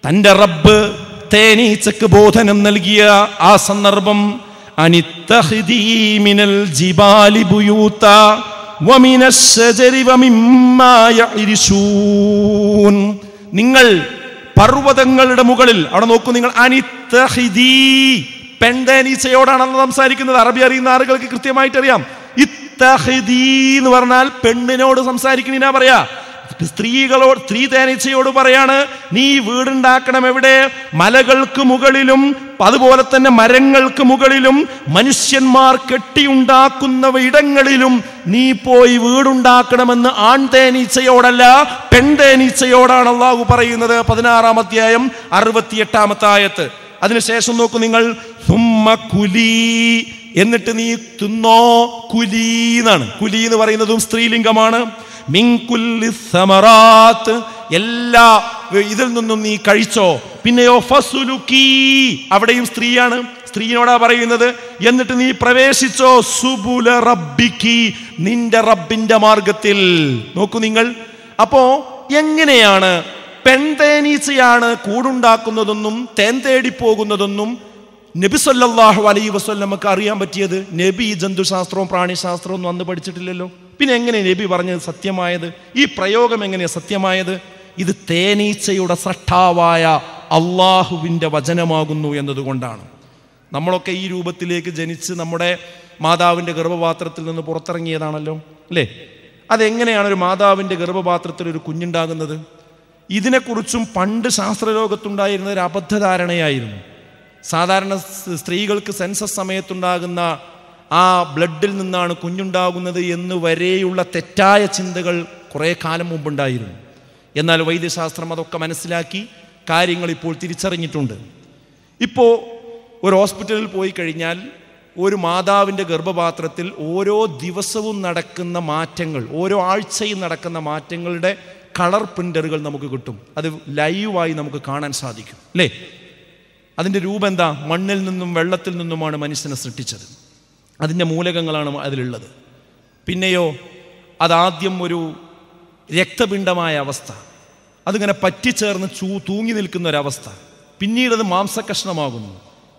തൻ്റെ റബ്ബ് തേനീച്ചക്ക് ബോധനം നൽകിയ ആ സന്ദർഭം, അനിത്തഖിദീ മിനൽ ജിബാലി ബുയൂത വമിനശ് ശജരി വമിമ്മാ യഇരിശൂൻ, നിങ്ങൾ പർവ്വതങ്ങളുടെ മുകളിൽ, അവിടെ നോക്കൂ നിങ്ങൾ, അനിത്തഖിദീ, പെൺതേനീച്ചയോടാണ് അന്ന് സംസാരിക്കുന്നത്. അറബി അറിയുന്ന ആളുകൾക്ക് കൃത്യമായിട്ട് അറിയാം. ഇത്തഖിദീ എന്ന് പറഞ്ഞാൽ പെണ്ണിനോട് സംസാരിക്കണ പറയാ. സ്ത്രീ തേനീച്ചയോട് പറയാണ്, നീ വീടുണ്ടാക്കണം എവിടെ? മലകൾക്ക് മുകളിലും അതുപോലെ തന്നെ മരങ്ങൾക്ക് മുകളിലും മനുഷ്യന്മാർ കെട്ടിയുണ്ടാക്കുന്ന ഇടങ്ങളിലും നീ പോയി വീടുണ്ടാക്കണമെന്ന് ആൺതേനീച്ചയോടല്ല, പെൺതേനീച്ചയോടാണ് അല്ലാഹു പറയുന്നത്. 16-ാം അധ്യായം 68-ാമത്തെ ആയത്ത്. അതിനുശേഷം നോക്കൂ നിങ്ങൾ, സുമ്മ കുലീ, എന്നിട്ട് നീ തിന്നോ. കുലീ എന്നാണ്. കുലി എന്ന് പറയുന്നതും സ്ത്രീലിംഗമാണ്. മിൻകുല്ലി സമറാത്ത്, എല്ലാ ഇതിൽ നിന്നും നീ കഴിച്ചോ. പിന്നെയോ ഫസുലുക്കി, അവിടെയും സ്ത്രീയാണ്, സ്ത്രീയോടാ പറയുന്നത്. എന്നിട്ട് നീ പ്രവേശിച്ചോ സുബുല റബ്ബിക്കി, നിന്റെ റബ്ബിന്റെ മാർഗത്തിൽ. നോക്കൂ നിങ്ങൾ, അപ്പോ എങ്ങനെയാണ് പെൺതേനീച്ചയാണ് കൂടുണ്ടാക്കുന്നതെന്നും തേൻ തേടി പോകുന്നതെന്നും നബി സല്ലല്ലാഹു അലൈഹി വസല്ലമക്ക് അറിയാൻ പറ്റിയത്? നബി ജന്തുശാസ്ത്രവും പ്രാണിശാസ്ത്രവും ഒന്നും അന്ന് പഠിച്ചിട്ടില്ലല്ലോ. പിന്നെ എങ്ങനെ നബി പറഞ്ഞത് സത്യമായത്? ഈ പ്രയോഗം എങ്ങനെയാണ് സത്യമായത്? ഇത് തേനീച്ചയുടെ സൃഷ്ടാവായ അള്ളാഹുവിൻ്റെ വചനമാകുന്നു എന്നതുകൊണ്ടാണ്. നമ്മളൊക്കെ ഈ രൂപത്തിലേക്ക് ജനിച്ച് നമ്മുടെ മാതാവിൻ്റെ ഗർഭപാത്രത്തിൽ നിന്ന് പുറത്തിറങ്ങിയതാണല്ലോ, അല്ലേ? അതെങ്ങനെയാണ് ഒരു മാതാവിൻ്റെ ഗർഭപാത്രത്തിൽ ഒരു കുഞ്ഞുണ്ടാകുന്നത്? ഇതിനെക്കുറിച്ചും പണ്ട് ശാസ്ത്രലോകത്തുണ്ടായിരുന്ന ഒരു അബദ്ധധാരണയായിരുന്നു. സാധാരണ സ്ത്രീകൾക്ക് സെൻസസ് സമയത്തുണ്ടാകുന്ന ആ ബ്ലഡിൽ നിന്നാണ് കുഞ്ഞുണ്ടാകുന്നത് എന്ന് വരെയുള്ള തെറ്റായ ചിന്തകൾ കുറേ കാലം മുമ്പുണ്ടായിരുന്നു. എന്നാൽ വൈദ്യശാസ്ത്രം അതൊക്കെ മനസ്സിലാക്കി കാര്യങ്ങൾ ഇപ്പോൾ തിരിച്ചറിഞ്ഞിട്ടുണ്ട്. ഇപ്പോൾ ഒരു ഹോസ്പിറ്റലിൽ പോയി കഴിഞ്ഞാൽ ഒരു മാതാവിൻ്റെ ഗർഭപാത്രത്തിൽ ഓരോ ദിവസവും നടക്കുന്ന മാറ്റങ്ങൾ, ഓരോ ആഴ്ചയും നടക്കുന്ന മാറ്റങ്ങളുടെ കളർ പ്രിൻ്ററുകൾ നമുക്ക് കിട്ടും. അത് ലൈവായി നമുക്ക് കാണാൻ സാധിക്കും അല്ലേ? അതിൻ്റെ രൂപം എന്താ? മണ്ണിൽ നിന്നും വെള്ളത്തിൽ നിന്നുമാണ് മനുഷ്യനെ സൃഷ്ടിച്ചത്. അതിൻ്റെ മൂലകങ്ങളാണ് അതിലുള്ളത്. പിന്നെയോ അതാദ്യം ഒരു രക്തപിണ്ഡമായ അവസ്ഥ, അതിങ്ങനെ പറ്റിച്ചേർന്ന് തൂങ്ങി നിൽക്കുന്ന ഒരവസ്ഥ, പിന്നീടത് മാംസകഷ്ണമാകുന്നു,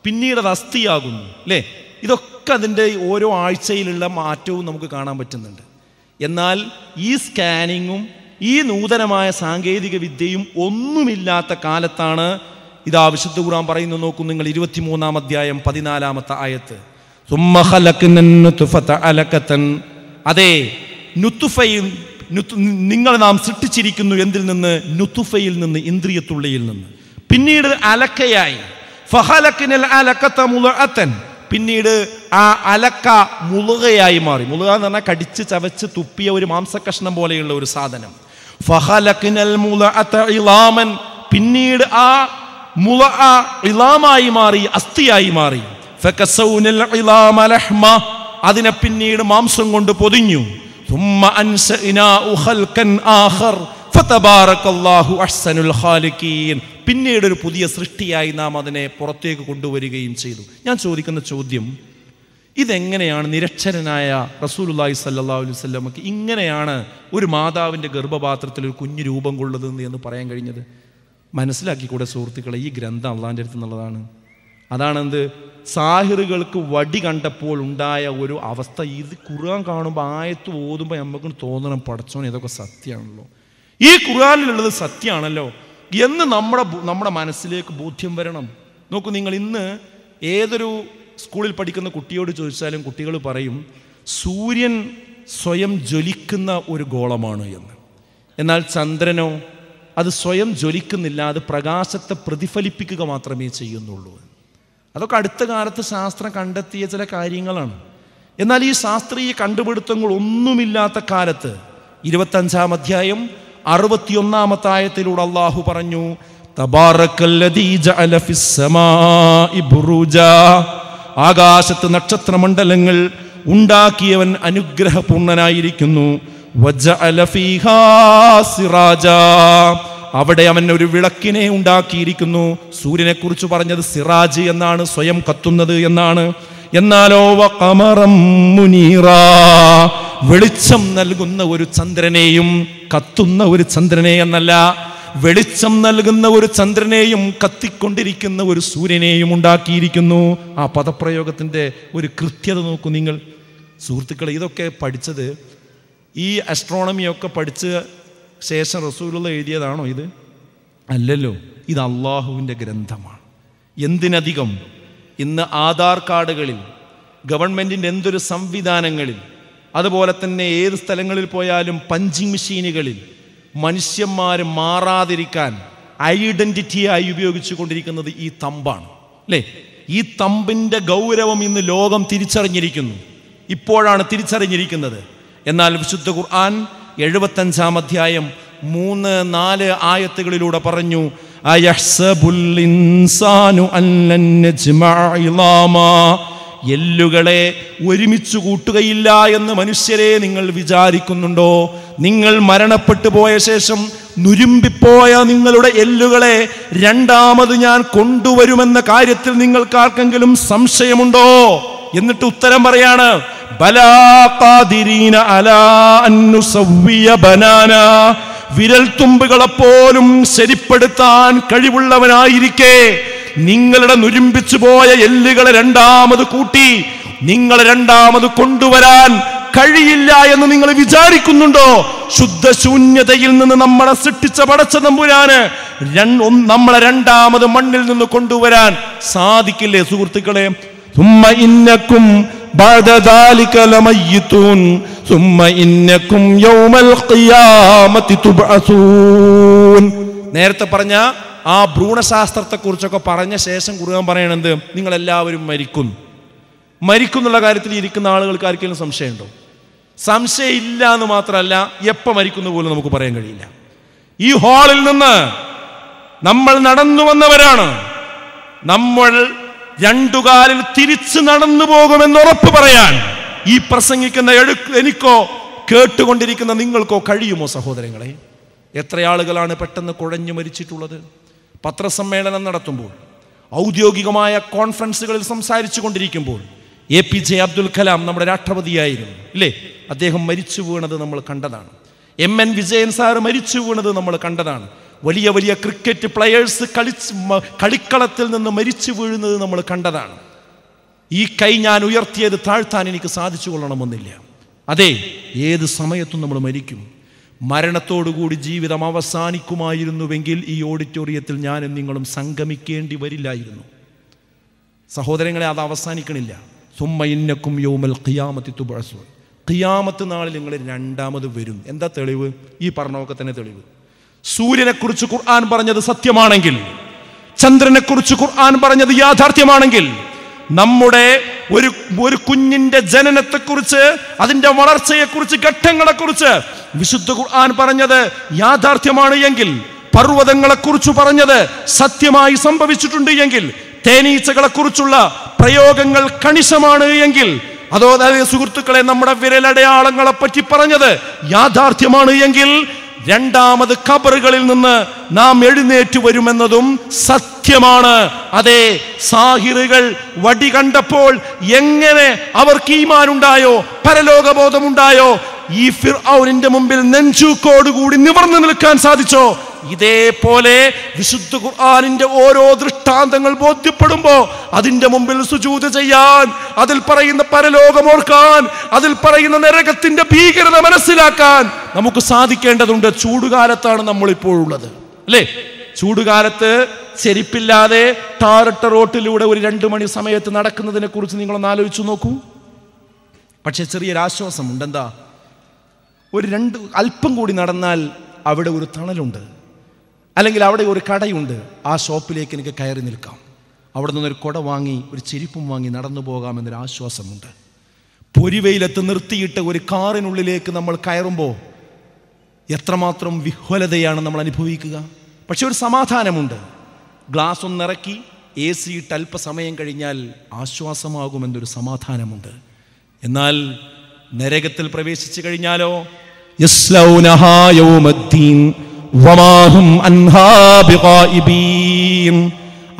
പിന്നീടത് അസ്ഥിയാകുന്നു അല്ലേ? ഇതൊക്കെ അതിൻ്റെ ഓരോ ആഴ്ചയിലുള്ള മാറ്റവും നമുക്ക് കാണാൻ പറ്റുന്നുണ്ട്. എന്നാൽ ഈ സ്കാനിങ്ങും ഈ നൂതനമായ സാങ്കേതിക വിദ്യയും ഒന്നുമില്ലാത്ത കാലത്താണ് ഇതാ വിശുദ്ധ ഖുർആൻ പറയുന്നു. നോക്കൂ നിങ്ങൾ, 23-ാം അധ്യായം 14-ാമത്തെ ആയത്ത്. അതെ, നുത്തുഫയിൽ നിങ്ങൾ നാം സൃഷ്ടിച്ചിരിക്കുന്നു. എന്തിൽ നിന്ന്? നുത്തുഫയിൽ നിന്ന്, ഇന്ദ്രിയത്തുള്ളിയിൽ നിന്ന്. പിന്നീട് അലക്കയായി, പിന്നീട് ആ അലക്ക മുളുകയായി മാറി. മുളുക എന്ന് പറഞ്ഞാൽ കടിച്ച് ചവച്ച് തുപ്പിയ ഒരു മാംസകഷ്ണം പോലെയുള്ള ഒരു സാധനം. പിന്നീട് ആ ഇളാമായി മാറി, അസ്ഥിയായി മാറി. അതിനെ പിന്നീട് മാംസം കൊണ്ട് പൊതിഞ്ഞു. പിന്നീട് ഒരു പുതിയ സൃഷ്ടിയായി നാം അതിനെ പുറത്തേക്ക് കൊണ്ടുവരികയും ചെയ്തു. ഞാൻ ചോദിക്കുന്ന ചോദ്യം, ഇതെങ്ങനെയാണ് നിരക്ഷരനായ റസൂലുള്ളാഹി സ്വല്ലല്ലാഹു അലൈഹി വസല്ലമക്ക് ഇങ്ങനെയാണ് ഒരു മാതാവിൻ്റെ ഗർഭപാത്രത്തിൽ ഒരു കുഞ്ഞു രൂപം കൊള്ളുന്നത് എന്ന് പറയാൻ കഴിഞ്ഞത്? മനസ്സിലാക്കിക്കൂടെ സുഹൃത്തുക്കളെ? ഈ ഗ്രന്ഥം അള്ളാഹിൻ്റെ അടുത്ത് നിന്നുള്ളതാണ്. അതാണെന്ത്? സാഹിറുകൾക്ക് വടി കണ്ടപ്പോൾ ഉണ്ടായ ഒരു അവസ്ഥ. ഇത് ഖുർആൻ കാണുമ്പോൾ, ആയത്ത് ഓതുമ്പോൾ നമുക്ക് തോന്നണം, പടച്ചോൻ ഇതൊക്കെ സത്യമാണല്ലോ, ഈ ഖുർആനിലുള്ളത് സത്യമാണല്ലോ എന്ന് നമ്മുടെ മനസ്സിലേക്ക് ബോധ്യം വരണം. നോക്കൂ നിങ്ങൾ, ഇന്ന് ഏതൊരു സ്കൂളിൽ പഠിക്കുന്ന കുട്ടിയോട് ചോദിച്ചാലും കുട്ടികൾ പറയും സൂര്യൻ സ്വയം ജ്വലിക്കുന്ന ഒരു ഗോളമാണ് എന്ന്. എന്നാൽ ചന്ദ്രനോ അത് സ്വയം ജ്വലിക്കുന്നില്ല, അത് പ്രകാശത്തെ പ്രതിഫലിപ്പിക്കുക മാത്രമേ ചെയ്യുന്നുള്ളൂ. അതൊക്കെ അടുത്ത കാലത്ത് ശാസ്ത്രം കണ്ടെത്തിയ ചില കാര്യങ്ങളാണ്. എന്നാൽ ഈ ശാസ്ത്രീയ കണ്ടുപിടുത്തങ്ങൾ ഒന്നുമില്ലാത്ത കാലത്ത് 25-ാം അധ്യായം 61-ാമത്തെ ആയത്തിലൂടെ അള്ളാഹു പറഞ്ഞു, തബാറക്കല്ലദീ ജഅല ഫിസ്സമാഇ ബുറൂജാ, ആകാശത്ത് നക്ഷത്രമണ്ഡലങ്ങൾ ഉണ്ടാക്കിയവൻ അനുഗ്രഹപൂർണനായിരിക്കുന്നു. വജഅല ഫീഹാ സിറാജാ, അവിടെ അവൻ ഒരു വിളക്കിനെ ഉണ്ടാക്കിയിരിക്കുന്നു. സൂര്യനെ കുറിച്ച് പറഞ്ഞത് സിറാജ് എന്നാണ്, സ്വയം കത്തുന്നത് എന്നാണ്. എന്നാലോ വഖമറം മുനീറാ, വെളിച്ചം നൽകുന്ന ഒരു ചന്ദ്രനെയും, കത്തുന്ന ഒരു ചന്ദ്രനെ എന്നല്ല, വെളിച്ചം നൽകുന്ന ഒരു ചന്ദ്രനെയും കത്തിക്കൊണ്ടിരിക്കുന്ന ഒരു സൂര്യനെയും ഉണ്ടാക്കിയിരിക്കുന്നു. ആ പദപ്രയോഗത്തിൻ്റെ ഒരു കൃത്യത നോക്കൂ നിങ്ങൾ സുഹൃത്തുക്കളെ. ഇതൊക്കെ പഠിച്ചത്, ഈ അസ്ട്രോണമിയൊക്കെ പഠിച്ച ശേഷം റസൂലുള്ള എഴുതിയതാണോ ഇത്? അല്ലല്ലോ, ഇത് അള്ളാഹുവിൻ്റെ ഗ്രന്ഥമാണ്. എന്തിനധികം ഇന്ന് ആധാർ കാർഡുകളിൽ, ഗവൺമെൻറ്റിൻ്റെ എന്തൊരു സംവിധാനങ്ങളിൽ, അതുപോലെ തന്നെ ഏത് സ്ഥലങ്ങളിൽ പോയാലും പഞ്ചിങ് മെഷീനുകളിൽ മനുഷ്യന്മാർ മാറാതിരിക്കാൻ ഐഡൻറ്റിറ്റിയായി ഉപയോഗിച്ചു കൊണ്ടിരിക്കുന്നത് ഈ തമ്പാണ് അല്ലേ? ഈ തമ്പിൻ്റെ ഗൗരവം ഇന്ന് ലോകം തിരിച്ചറിഞ്ഞിരിക്കുന്നു, ഇപ്പോഴാണ് തിരിച്ചറിഞ്ഞിരിക്കുന്നത്. എന്നാൽ വിശുദ്ധ ഖുർആൻ 75-ാം അധ്യായം 3-4 ആയത്തുകളിലൂടെ പറഞ്ഞു, അയഹ്സബുൽ ഇൻസാനു അല്ലൻ നജ്മഅ ഇളാമാ, എല്ലുകളെ ഒരുമിച്ച് കൂട്ടുകയില്ല എന്ന് മനുഷ്യരെ നിങ്ങൾ വിചാരിക്കുന്നുണ്ടോ? നിങ്ങൾ മരണപ്പെട്ടു പോയ ശേഷം നുരുമ്പിപ്പോയ നിങ്ങളുടെ എല്ലുകളെ രണ്ടാമത് ഞാൻ കൊണ്ടുവരുമെന്ന കാര്യത്തിൽ നിങ്ങൾക്കാർക്കെങ്കിലും സംശയമുണ്ടോ? എന്നിട്ട് ഉത്തരം പറയാണ്, ബലാ ഖാദിരീന അലാ അൻ നുസവ്വിയ ബനാനാ, വിരൽ തുമ്പുകളെപ്പോലും ശരിപ്പെടുത്താൻ കഴിവുള്ളവനായിരിക്കെ നിങ്ങളുടെ നുരുമ്പിച്ചു പോയ എല്ലുകളെ രണ്ടാമത് കൂട്ടി നിങ്ങളെ രണ്ടാമത് കൊണ്ടുവരാൻ കഴിയില്ല എന്ന് നിങ്ങൾ വിചാരിക്കുന്നുണ്ടോ? ശുദ്ധശൂന്യതയിൽ നിന്ന് നമ്മളെ സൃഷ്ടിച്ച പടച്ച തമ്പുരാന് നമ്മളെ രണ്ടാമത് മണ്ണിൽ നിന്ന് കൊണ്ടുവരാൻ സാധിക്കില്ലേ സുഹൃത്തുക്കളെ? ثم إنكم بعد ذلك لميتون ثم إنكم يوم القيامة تبعثون. നേരത്തെ പറഞ്ഞ ആ ഭ്രൂണശാസ്ത്രത്തെക്കുറിച്ചൊക്കെ പറഞ്ഞ ശേഷം ഖുർആൻ പറയണത് നിങ്ങളെല്ലാവരും മരിക്കും. മരിക്കുന്നുള്ള കാര്യത്തിൽ ഇരിക്കുന്ന ആളുകൾക്ക് ആർക്കെങ്കിലും സംശയമുണ്ടോ? സംശയമില്ല എന്ന് മാത്രമല്ല, എപ്പോൾ മരിക്കുന്നു പോലും നമുക്ക് പറയാൻ കഴിയില്ല. ഈ ഹാളിൽ നിന്ന് നമ്മൾ നടന്നു വന്നവരാണ്. നമ്മൾ രണ്ടുകാലിൽ തിരിച്ചു നടന്നു പോകുമെന്ന് ഉറപ്പ് പറയാൻ ഈ പ്രസംഗിക്കുന്ന എനിക്കോ കേട്ടുകൊണ്ടിരിക്കുന്ന നിങ്ങൾക്കോ കഴിയുമോ സഹോദരങ്ങളെ? എത്ര ആളുകളാണ് പെട്ടെന്ന് കുഴഞ്ഞു മരിച്ചിട്ടുള്ളത്? പത്രസമ്മേളനം നടത്തുമ്പോൾ, ഔദ്യോഗികമായ കോൺഫറൻസുകളിൽ സംസാരിച്ചു കൊണ്ടിരിക്കുമ്പോൾ APJ അബ്ദുൽ കലാം നമ്മുടെ രാഷ്ട്രപതിയായിരുന്നു, ഇല്ലേ? അദ്ദേഹം മരിച്ചു വീണത് നമ്മൾ കണ്ടതാണ്. MN വിജയൻ സാറ് മരിച്ചു വീണത് നമ്മൾ കണ്ടതാണ്. വലിയ വലിയ ക്രിക്കറ്റ് പ്ലെയേഴ്സ് കളിക്കളത്തിൽ നിന്ന് മരിച്ചു വീഴുന്നത് നമ്മൾ കണ്ടതാണ്. ഈ കൈ ഞാൻ ഉയർത്തിയത് താഴ്ത്താൻ എനിക്ക് സാധിച്ചു കൊള്ളണമെന്നില്ല. അതെ, ഏത് സമയത്തും നമ്മൾ മരിക്കും. മരണത്തോടുകൂടി ജീവിതം അവസാനിക്കുമായിരുന്നുവെങ്കിൽ ഈ ഓഡിറ്റോറിയത്തിൽ ഞാനും നിങ്ങളും സംഗമിക്കേണ്ടി വരില്ലായിരുന്നു. സഹോദരങ്ങളെ, അത് അവസാനിക്കണില്ല. സുമ്മ ഇന്നക്കും യൗമൽ ഖിയാമത്തി തുബ്അസൂൻ. ഖിയാമത്ത് നാളിൽ നിങ്ങൾ രണ്ടാമത് വരും. എന്താ തെളിവ്? ഈ പറഞ്ഞൊക്കെ തന്നെ തെളിവ്. സൂര്യനെ കുറിച്ച് ഖുർആൻ പറഞ്ഞത് സത്യമാണെങ്കിൽ, ചന്ദ്രനെ കുറിച്ച് ഖുർആൻ പറഞ്ഞത് യാഥാർത്ഥ്യമാണെങ്കിൽ, നമ്മുടെ ഒരു കുഞ്ഞിന്റെ ജനനത്തെക്കുറിച്ച്, അതിന്റെ വളർച്ചയെക്കുറിച്ച്, ഘട്ടങ്ങളെക്കുറിച്ച് വിശുദ്ധ ഖുർആൻ പറഞ്ഞത് യാഥാർത്ഥ്യമാണ് എങ്കിൽ, പർവ്വതങ്ങളെക്കുറിച്ച് പറഞ്ഞത് സത്യമായി സംഭവിച്ചിട്ടുണ്ട് എങ്കിൽ, തേനീച്ചകളെ കുറിച്ചുള്ള പ്രയോഗങ്ങൾ കണിശമാണ് എങ്കിൽ, അതായത് സുഹൃത്തുക്കളെ നമ്മുടെ വിരലടയാളങ്ങളെ പറ്റി പറഞ്ഞത് യാഥാർത്ഥ്യമാണ് എങ്കിൽ, രണ്ടാമത് ഖബറുകളിൽ നിന്ന് നാം എഴുന്നേറ്റ് വരുമെന്നതും സത്യമാണ്. അതെ, സാഹിറുകൾ വടി കണ്ടപ്പോൾ എങ്ങനെ അവർക്ക് ഈമാനുണ്ടായോ, പരലോകബോധമുണ്ടായോ, ഈ ഫിർഔനിന്റെ മുമ്പിൽ നെഞ്ചൂക്കോടുകൂടി നിവർന്നു നിൽക്കാൻ സാധിച്ചോ, ഇതേപോലെ വിശുദ്ധ ഖുർആനിന്റെ ഓരോ ദൃഷ്ടാന്തങ്ങൾ ബോധ്യപ്പെടുമ്പോ അതിന്റെ മുമ്പിൽ സുജൂദ് ചെയ്യാൻ, അതിൽ പറയുന്ന പരലോകമോർക്കാൻ, അതിൽ പറയുന്ന നരകത്തിന്റെ ഭീകരത മനസ്സിലാക്കാൻ നമുക്ക് സാധിക്കേണ്ടതുണ്ട്. ചൂടുകാലത്താണ് നമ്മളിപ്പോഴുള്ളത്, അല്ലേ? ചൂടുകാലത്ത് ചെരിപ്പില്ലാതെ ടാറിട്ട റോട്ടിലൂടെ ഒരു 2 മണി സമയത്ത് നടക്കുന്നതിനെ കുറിച്ച് നിങ്ങളൊന്ന് ആലോചിച്ചു നോക്കൂ. പക്ഷെ ചെറിയൊരാശ്വാസമുണ്ട്. എന്താ? ഒരു അല്പം കൂടി നടന്നാൽ അവിടെ ഒരു തണലുണ്ട്, അല്ലെങ്കിൽ അവിടെ ഒരു കടയുണ്ട്. ആ ഷോപ്പിലേക്ക് എനിക്ക് കയറി നിൽക്കാം, അവിടെ നിന്നൊരു കുട വാങ്ങി ഒരു ചെരുപ്പും വാങ്ങി നടന്നു പോകാമെന്നൊരു ആശ്വാസമുണ്ട്. പൊരിവെയിലത്ത് നിർത്തിയിട്ട് ഒരു കാറിനുള്ളിലേക്ക് നമ്മൾ കയറുമ്പോൾ എത്രമാത്രം വിഹ്വലതയാണ് നമ്മൾ അനുഭവിക്കുക. പക്ഷെ ഒരു സമാധാനമുണ്ട്. ഗ്ലാസ് ഒന്നിറക്കി AC ഇട്ട് അല്പസമയം കഴിഞ്ഞാൽ ആശ്വാസമാകുമെന്നൊരു സമാധാനമുണ്ട്. എന്നാൽ നരകത്തിൽ പ്രവേശിച്ചു കഴിഞ്ഞാലോ, യസ്ലൗനഹാ യൗമദ്ദീൻ വമാ ഹും അൻഹാ ബിഗായിബീൻ,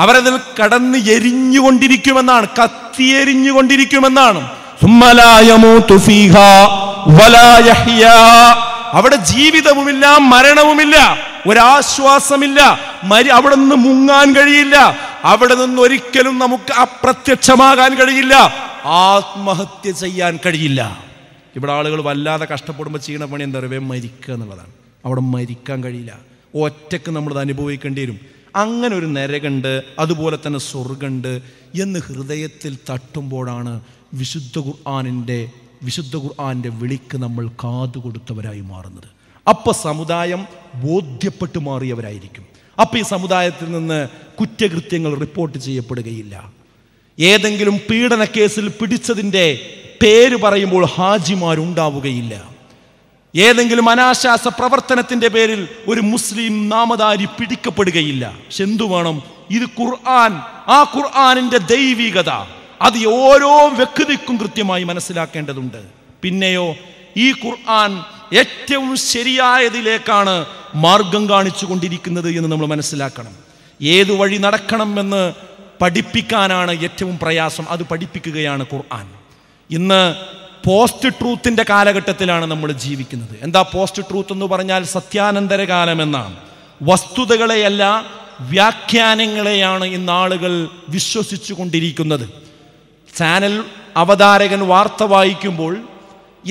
അവരതിൽ കടന്ന് എരിഞ്ഞുകൊണ്ടിരിക്കുമെന്നാണ്, കത്തിയെരിഞ്ഞുകൊണ്ടിരിക്കുമെന്നാണ്. സുമ്മ ലാ യമൂതു ഫീഹാ വലാ യഹ്യാ, അവിടെ ജീവിതവുമില്ല, മരണവുമില്ല, ഒരാശ്വാസമില്ല. അവിടെ നിന്ന് മുങ്ങാൻ കഴിയില്ല, അവിടെ നിന്ന് ഒരിക്കലും നമുക്ക് അപ്രത്യക്ഷമാകാൻ കഴിയില്ല, ആത്മഹത്യ ചെയ്യാൻ കഴിയില്ല. ഇവിടെ ആളുകൾ വല്ലാതെ കഷ്ടപ്പെടുമ്പോൾ ചെയ്യണ പണി എന്താ പറയുക? മരിക്കുക എന്നുള്ളതാണ്. അവിടെ മരിക്കാൻ കഴിയില്ല, ഒറ്റക്ക് നമ്മളത് അനുഭവിക്കേണ്ടി വരും. അങ്ങനെ ഒരു നരകമുണ്ട്, അതുപോലെ തന്നെ സ്വർഗമുണ്ട് എന്ന് ഹൃദയത്തിൽ തട്ടുമ്പോഴാണ് വിശുദ്ധ ഖുർആന്റെ വിളിക്ക് നമ്മൾ കാതുകൊടുത്തവരായി മാറുന്നത്. അപ്പോൾ സമുദായം ബോധ്യപ്പെട്ടു മാറിയവരായിരിക്കും. അപ്പോൾ ഈ സമുദായത്തിൽ നിന്ന് കുറ്റകൃത്യങ്ങൾ റിപ്പോർട്ട് ചെയ്യപ്പെടുകയില്ല. ഏതെങ്കിലും പീഡന കേസിൽ പിടിച്ചതിൻ്റെ പേര് പറയുമ്പോൾ ഹാജിമാരുണ്ടാവുകയില്ല. ഏതെങ്കിലും അനാശാസ പ്രവർത്തനത്തിന്റെ പേരിൽ ഒരു മുസ്ലിം നാമധാരി പിടിക്കപ്പെടുകയില്ല. പക്ഷെ എന്തു വേണം? ഇത് ഖുർആൻ, ആ ഖുർആനിന്റെ ദൈവികത അത് ഓരോ വ്യക്തിക്കും കൃത്യമായി മനസ്സിലാക്കേണ്ടതുണ്ട്. പിന്നെയോ ഈ ഖുർആൻ ഏറ്റവും ശരിയായതിലേക്കാണ് മാർഗം കാണിച്ചു കൊണ്ടിരിക്കുന്നത് എന്ന് നമ്മൾ മനസ്സിലാക്കണം. ഏതു വഴി നടക്കണമെന്ന് പഠിപ്പിക്കാനാണ് ഏറ്റവും പ്രയാസം, അത് പഠിപ്പിക്കുകയാണ് ഖുർആൻ. ഇന്ന് പോസ്റ്റ് ട്രൂത്തിൻ്റെ കാലഘട്ടത്തിലാണ് നമ്മൾ ജീവിക്കുന്നത്. എന്താ പോസ്റ്റ് ട്രൂത്ത് എന്ന് പറഞ്ഞാൽ? സത്യാനന്തര കാലം എന്നാണ്. വസ്തുതകളെയല്ല, വ്യാഖ്യാനങ്ങളെയാണ് ഇന്ന് ആളുകൾ വിശ്വസിച്ചു കൊണ്ടിരിക്കുന്നത്. ചാനൽ അവതാരകൻ വാർത്ത വായിക്കുമ്പോൾ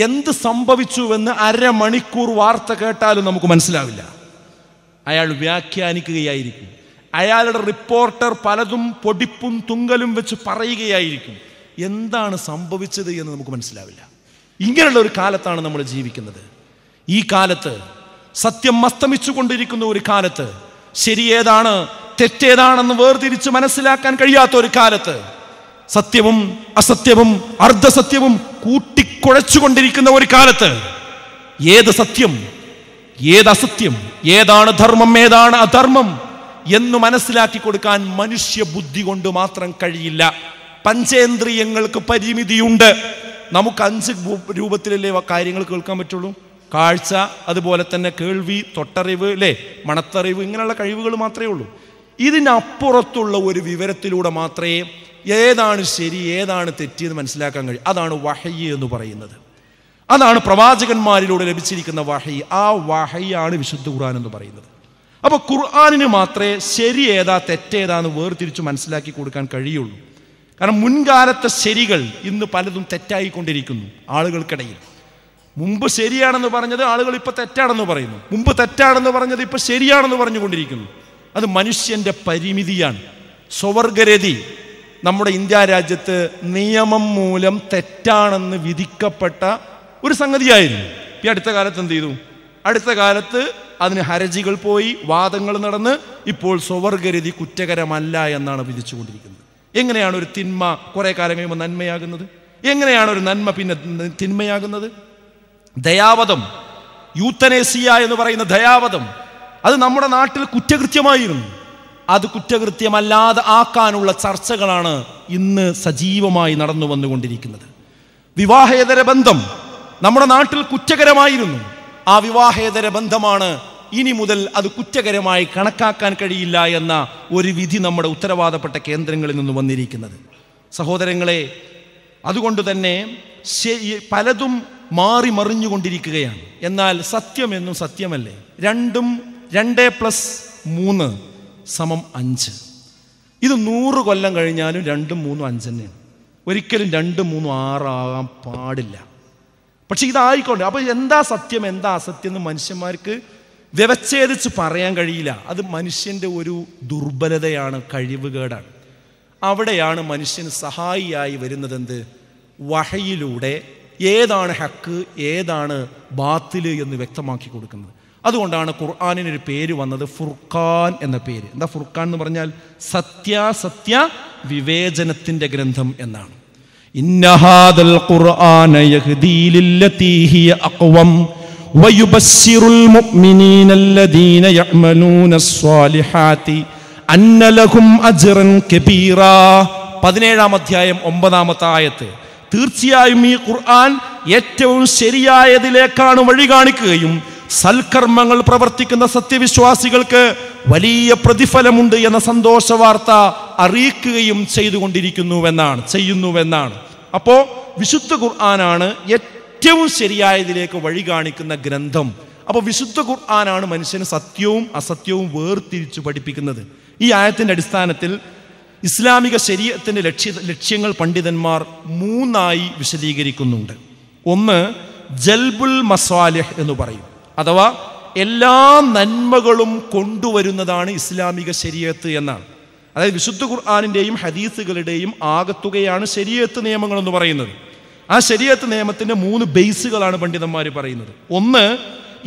എന്ത് സംഭവിച്ചുവെന്ന് അരമണിക്കൂർ വാർത്ത കേട്ടാലും നമുക്ക് മനസ്സിലാവില്ല. അയാൾ വ്യാഖ്യാനിക്കുകയായിരിക്കും. അയാളുടെ റിപ്പോർട്ടർ പലതും പൊടിപ്പും തുങ്കലും വെച്ച് പറയുകയായിരിക്കും. എന്താണ് സംഭവിച്ചത് എന്ന് നമുക്ക് മനസ്സിലാവില്ല. ഇങ്ങനെയുള്ള ഒരു കാലത്താണ് നമ്മൾ ജീവിക്കുന്നത്. ഈ കാലത്ത് സത്യം അസ്തമിച്ചു കൊണ്ടിരിക്കുന്ന ഒരു കാലത്ത്, ശരിയേതാണ് തെറ്റേതാണെന്ന് വേർതിരിച്ച് മനസ്സിലാക്കാൻ കഴിയാത്ത ഒരു കാലത്ത് സത്യവും അസത്യവും അർദ്ധസത്യവും കൂട്ടിക്കുഴച്ചുകൊണ്ടിരിക്കുന്ന ഒരു കാലത്ത് ഏത് സത്യം, ഏത് അസത്യം, ഏതാണ് ധർമ്മം, ഏതാണ് അധർമ്മം എന്ന് മനസ്സിലാക്കി കൊടുക്കാൻ മനുഷ്യ ബുദ്ധി കൊണ്ട് മാത്രം കഴിയില്ല. പഞ്ചേന്ദ്രിയങ്ങൾക്ക് പരിമിതിയുണ്ട്. നമുക്ക് 5 രൂപത്തിലല്ലേ കാര്യങ്ങൾ കേൾക്കാൻ പറ്റുള്ളൂ. കാഴ്ച, അതുപോലെ തന്നെ കേൾവി, തൊട്ടറിവ്, അല്ലേ, മണത്തറിവ്, ഇങ്ങനെയുള്ള കഴിവുകൾ മാത്രമേ ഉള്ളൂ. ഇതിനപ്പുറത്തുള്ള ഒരു വിവരത്തിലൂടെ മാത്രമേ ഏതാണ് ശരി ഏതാണ് തെറ്റിയെന്ന് മനസ്സിലാക്കാൻ കഴിയും. അതാണ് വഹയ്യ് എന്ന് പറയുന്നത്. അതാണ് പ്രവാചകന്മാരിലൂടെ ലഭിച്ചിരിക്കുന്ന വഹയ്യ്. ആ വഹയ്യാണ് വിശുദ്ധ ഖുർആൻ എന്ന് പറയുന്നത്. അപ്പോൾ ഖുർആനിന് മാത്രമേ ശരി ഏതാ തെറ്റേതാന്ന് വേർതിരിച്ച് മനസ്സിലാക്കി കൊടുക്കാൻ കഴിയുള്ളൂ. കാരണം മുൻകാലത്തെ ശരികൾ ഇന്ന് പലതും തെറ്റായിക്കൊണ്ടിരിക്കുന്നു ആളുകൾക്കിടയിൽ. മുമ്പ് ശരിയാണെന്ന് പറഞ്ഞത് ആളുകൾ ഇപ്പോൾ തെറ്റാണെന്ന് പറയുന്നു. മുമ്പ് തെറ്റാണെന്ന് പറഞ്ഞത് ഇപ്പോൾ ശരിയാണെന്ന് പറഞ്ഞുകൊണ്ടിരിക്കുന്നു. അത് മനുഷ്യൻ്റെ പരിമിതിയാണ്. സ്വവർഗരതി നമ്മുടെ ഇന്ത്യ രാജ്യത്ത് നിയമം മൂലം തെറ്റാണെന്ന് വിധിക്കപ്പെട്ട ഒരു സംഗതിയായിരുന്നു. ഈ അടുത്ത കാലത്ത് എന്ത് ചെയ്തു? അടുത്ത കാലത്ത് അതിന് ഹർജികൾ പോയി, വാദങ്ങൾ നടന്ന് ഇപ്പോൾ സ്വവർഗരതി കുറ്റകരമല്ല എന്നാണ് വിധിച്ചുകൊണ്ടിരിക്കുന്നത്. എങ്ങനെയാണ് ഒരു തിന്മ കുറെ കാലം കഴിയുമ്പോൾ നന്മയാകുന്നത്? എങ്ങനെയാണ് ഒരു നന്മ പിന്നെ തിന്മയാകുന്നത്? ദയാവധം, യൂത്തനേസിയ എന്ന് പറയുന്ന ദയാവധം, അത് നമ്മുടെ നാട്ടിൽ കുറ്റകൃത്യമായിരുന്നു. അത് കുറ്റകൃത്യമല്ലാതെ ആക്കാനുള്ള ചർച്ചകളാണ് ഇന്ന് സജീവമായി നടന്നു വന്നുകൊണ്ടിരിക്കുന്നത്. വിവാഹേതര ബന്ധം നമ്മുടെ നാട്ടിൽ കുറ്റകരമായിരുന്നു. ആ വിവാഹേതര ബന്ധമാണ് ഇനി മുതൽ അത് കുറ്റകരമായി കണക്കാക്കാൻ കഴിയില്ല എന്ന ഒരു വിധി നമ്മുടെ ഉത്തരവാദപ്പെട്ട കേന്ദ്രങ്ങളിൽ നിന്ന് വന്നിരിക്കുന്നത്. സഹോദരങ്ങളെ, അതുകൊണ്ട് തന്നെ പലതും മാറി മറിഞ്ഞുകൊണ്ടിരിക്കുകയാണ്. എന്നാൽ സത്യമെന്നും സത്യമല്ലേ. 2+3 = 5. ഇത് 100 കൊല്ലം കഴിഞ്ഞാലും 2, 3, 5 തന്നെയാണ്. ഒരിക്കലും 2, 3, 6 ആകാൻ പാടില്ല. പക്ഷെ ഇതായിക്കൊണ്ട് അപ്പോൾ എന്താ സത്യം എന്താ അസത്യം എന്ന് മനുഷ്യന്മാർക്ക് വ്യവച്ഛേദിച്ച് പറയാൻ കഴിയില്ല. അത് മനുഷ്യൻ്റെ ഒരു ദുർബലതയാണ്, കഴിവുകേടാണ്. അവിടെയാണ് മനുഷ്യന് സഹായിയായി വരുന്നത് എന്ത്? വഹയിലൂടെ ഏതാണ് ഹക്ക് ഏതാണ് ബാത്തില് എന്ന് വ്യക്തമാക്കി കൊടുക്കുന്നത്. അതുകൊണ്ടാണ് ഖുർആനിനൊരു പേര് വന്നത്, ഫുർഖാൻ എന്ന പേര്. എന്താ ഫുർഖാൻ എന്ന് പറഞ്ഞാൽ? സത്യാസത്യ വിവേചനത്തിൻ്റെ ഗ്രന്ഥം എന്നാണ്. ഇന്ന ഹാദൽ ഖുർആന യഹ്ദീ ലില്ലതീ ഹിയ അഖ്വം വയുബശ്ശിറുൽ മുഅ്മിനീനല്ലദീന യഅമലൂനസ് സ്വാലിഹാത്തി അന്ന ലഹും അജ്റൻ കബീറാ. 17-ാം അധ്യായം 9-ാമത്തെ ആയത്ത്. തീർച്ചയായും ഈ ഖുർആൻ ഏറ്റവും ശരിയായതിലേക്കാണ് വഴി കാണിക്കുകയും സൽക്കർമ്മങ്ങൾ പ്രവർത്തിക്കുന്ന സത്യവിശ്വാസികൾക്ക് വലിയ പ്രതിഫലമുണ്ട് എന്ന സന്തോഷ വാർത്ത അറിയിക്കുകയും ചെയ്യുന്നുവെന്നാണ്. അപ്പോൾ വിശുദ്ധ ഖുർആനാണ് ഏറ്റവും ശരിയായതിലേക്ക് വഴി കാണിക്കുന്ന ഗ്രന്ഥം. അപ്പോൾ വിശുദ്ധ ഖുർആനാണ് മനുഷ്യന് സത്യവും അസത്യവും വേർതിരിച്ചു പഠിപ്പിക്കുന്നത്. ഈ ആയത്തിൻ്റെ അടിസ്ഥാനത്തിൽ ഇസ്ലാമിക ശരീഅത്തിന്റെ ലക്ഷ്യങ്ങൾ പണ്ഡിതന്മാർ 3 വിശദീകരിക്കുന്നുണ്ട്. ഒന്ന്, ജൽബുൽ മസാലിഹ് എന്ന് പറയും. അഥവാ എല്ലാ നന്മകളും കൊണ്ടുവരുന്നതാണ് ഇസ്ലാമിക ശരീഅത്ത് എന്നാണ്. അതായത് വിശുദ്ധ ഖുർആനിൻ്റെയും ഹദീസുകളുടെയും ആകത്തുകയാണ് ശരീഅത്ത് നിയമങ്ങൾ എന്ന് പറയുന്നത്. ആ ശരീഅത്ത് നിയമത്തിൻ്റെ 3 ബേസുകളാണ് പണ്ഡിതന്മാർ പറയുന്നത്. ഒന്ന്,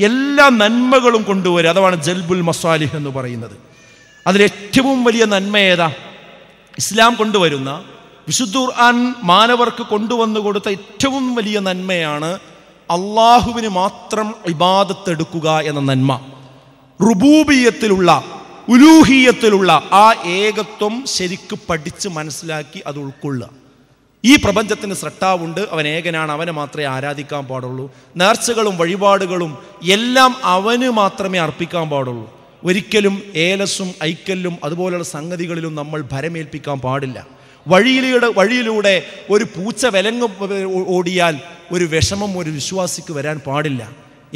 എല്ലാ നന്മകളും കൊണ്ടുവരിക, അതാണ് ജൽബുൽ മസാലിഹ് എന്ന് പറയുന്നത്. അതിലേറ്റവും വലിയ നന്മ ഏതാ? ഇസ്ലാം കൊണ്ടുവരുന്ന, വിശുദ്ധ ഖുർആൻ മാനവർക്ക് കൊണ്ടുവന്നു കൊടുത്ത ഏറ്റവും വലിയ നന്മയാണ് അള്ളാഹുവിന് മാത്രം ഇബാദത്തെടുക്കുക എന്ന നന്മ. റുബൂബിയത്തിലുള്ള, ഉലൂഹിയത്തിലുള്ള ആ ഏകത്വം ശരിക്ക് പഠിച്ച് മനസ്സിലാക്കി അത് ഉൾക്കൊള്ളുക. ഈ പ്രപഞ്ചത്തിന് സ്രഷ്ടാവുണ്ട്, അവൻ ഏകനാണ്, അവനെ മാത്രമേ ആരാധിക്കാൻ പാടുള്ളൂ. നേർച്ചകളും വഴിപാടുകളും എല്ലാം അവന് മാത്രമേ അർപ്പിക്കാൻ പാടുള്ളൂ. ഒരിക്കലും ഏലസും ഐക്കല്ലും അതുപോലുള്ള സംഗതികളിലും നമ്മൾ ഭരമേൽപ്പിക്കാൻ പാടില്ല. വഴിയിലൂടെ ഒരു പൂച്ച വിലങ്ങ് ഓടിയാൽ ഒരു വിഷമം ഒരു വിശ്വാസിക്ക് വരാൻ പാടില്ല.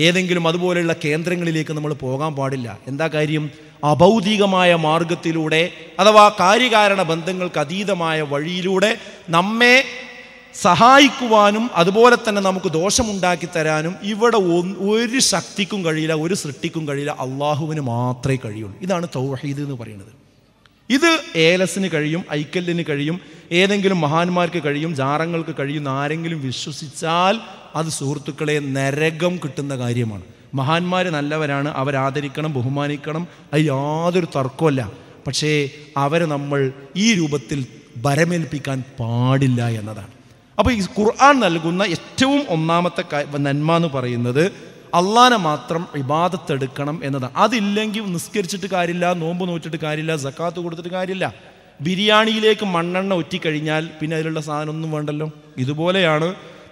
ഏതെങ്കിലും അതുപോലെയുള്ള കേന്ദ്രങ്ങളിലേക്ക് നമ്മൾ പോകാൻ പാടില്ല. എന്താ കാര്യം? അഭൗതികമായ മാർഗത്തിലൂടെ അഥവാ കാര്യകാരണ ബന്ധങ്ങൾക്ക് അതീതമായ വഴിയിലൂടെ നമ്മെ സഹായിക്കുവാനും അതുപോലെ തന്നെ നമുക്ക് ദോഷമുണ്ടാക്കി തരാനും ഇവിടെ ഒരു ശക്തിക്കും കഴിയില്ല, ഒരു സൃഷ്ടിക്കും കഴിയില്ല. അള്ളാഹുവിന് മാത്രമേ കഴിയുള്ളൂ. ഇതാണ് തൗഹീദ് എന്ന് പറയുന്നത്. ഇത് ഏലസിന് കഴിയും, ഐക്കല്ലിന് കഴിയും, ഏതെങ്കിലും മഹാന്മാർക്ക് കഴിയും, ജാറങ്ങൾക്ക് കഴിയും. ആരെങ്കിലും വിശ്വസിച്ചാൽ അത് സുഹൃത്തുക്കളെ നരകം കിട്ടുന്ന കാര്യമാണ്. മഹാന്മാർ നല്ലവരാണ്, അവരാദരിക്കണം, ബഹുമാനിക്കണം, അത് യാതൊരു തർക്കമല്ല. പക്ഷേ അവരെ നമ്മൾ ഈ രൂപത്തിൽ ഭരമേൽപ്പിക്കാൻ പാടില്ല എന്നതാണ്. അപ്പോൾ ഈ ഖുർആൻ നൽകുന്ന ഏറ്റവും ഒന്നാമത്തെ നന്മ എന്ന് പറയുന്നത് അള്ളാനെ മാത്രം ഇബാദത്തെടുക്കണം എന്നതാണ്. അതില്ലെങ്കിൽ നിസ്കരിച്ചിട്ട് കാര്യമില്ല, നോമ്പ് നോറ്റിട്ട് കാര്യമില്ല, സക്കാത്ത് കൊടുത്തിട്ട് കാര്യമില്ല. ബിരിയാണിയിലേക്ക് മണ്ണെണ്ണ ഒറ്റിക്കഴിഞ്ഞാൽ പിന്നെ അതിലുള്ള സാധനമൊന്നും വേണ്ടല്ലോ. ഇതുപോലെയാണ്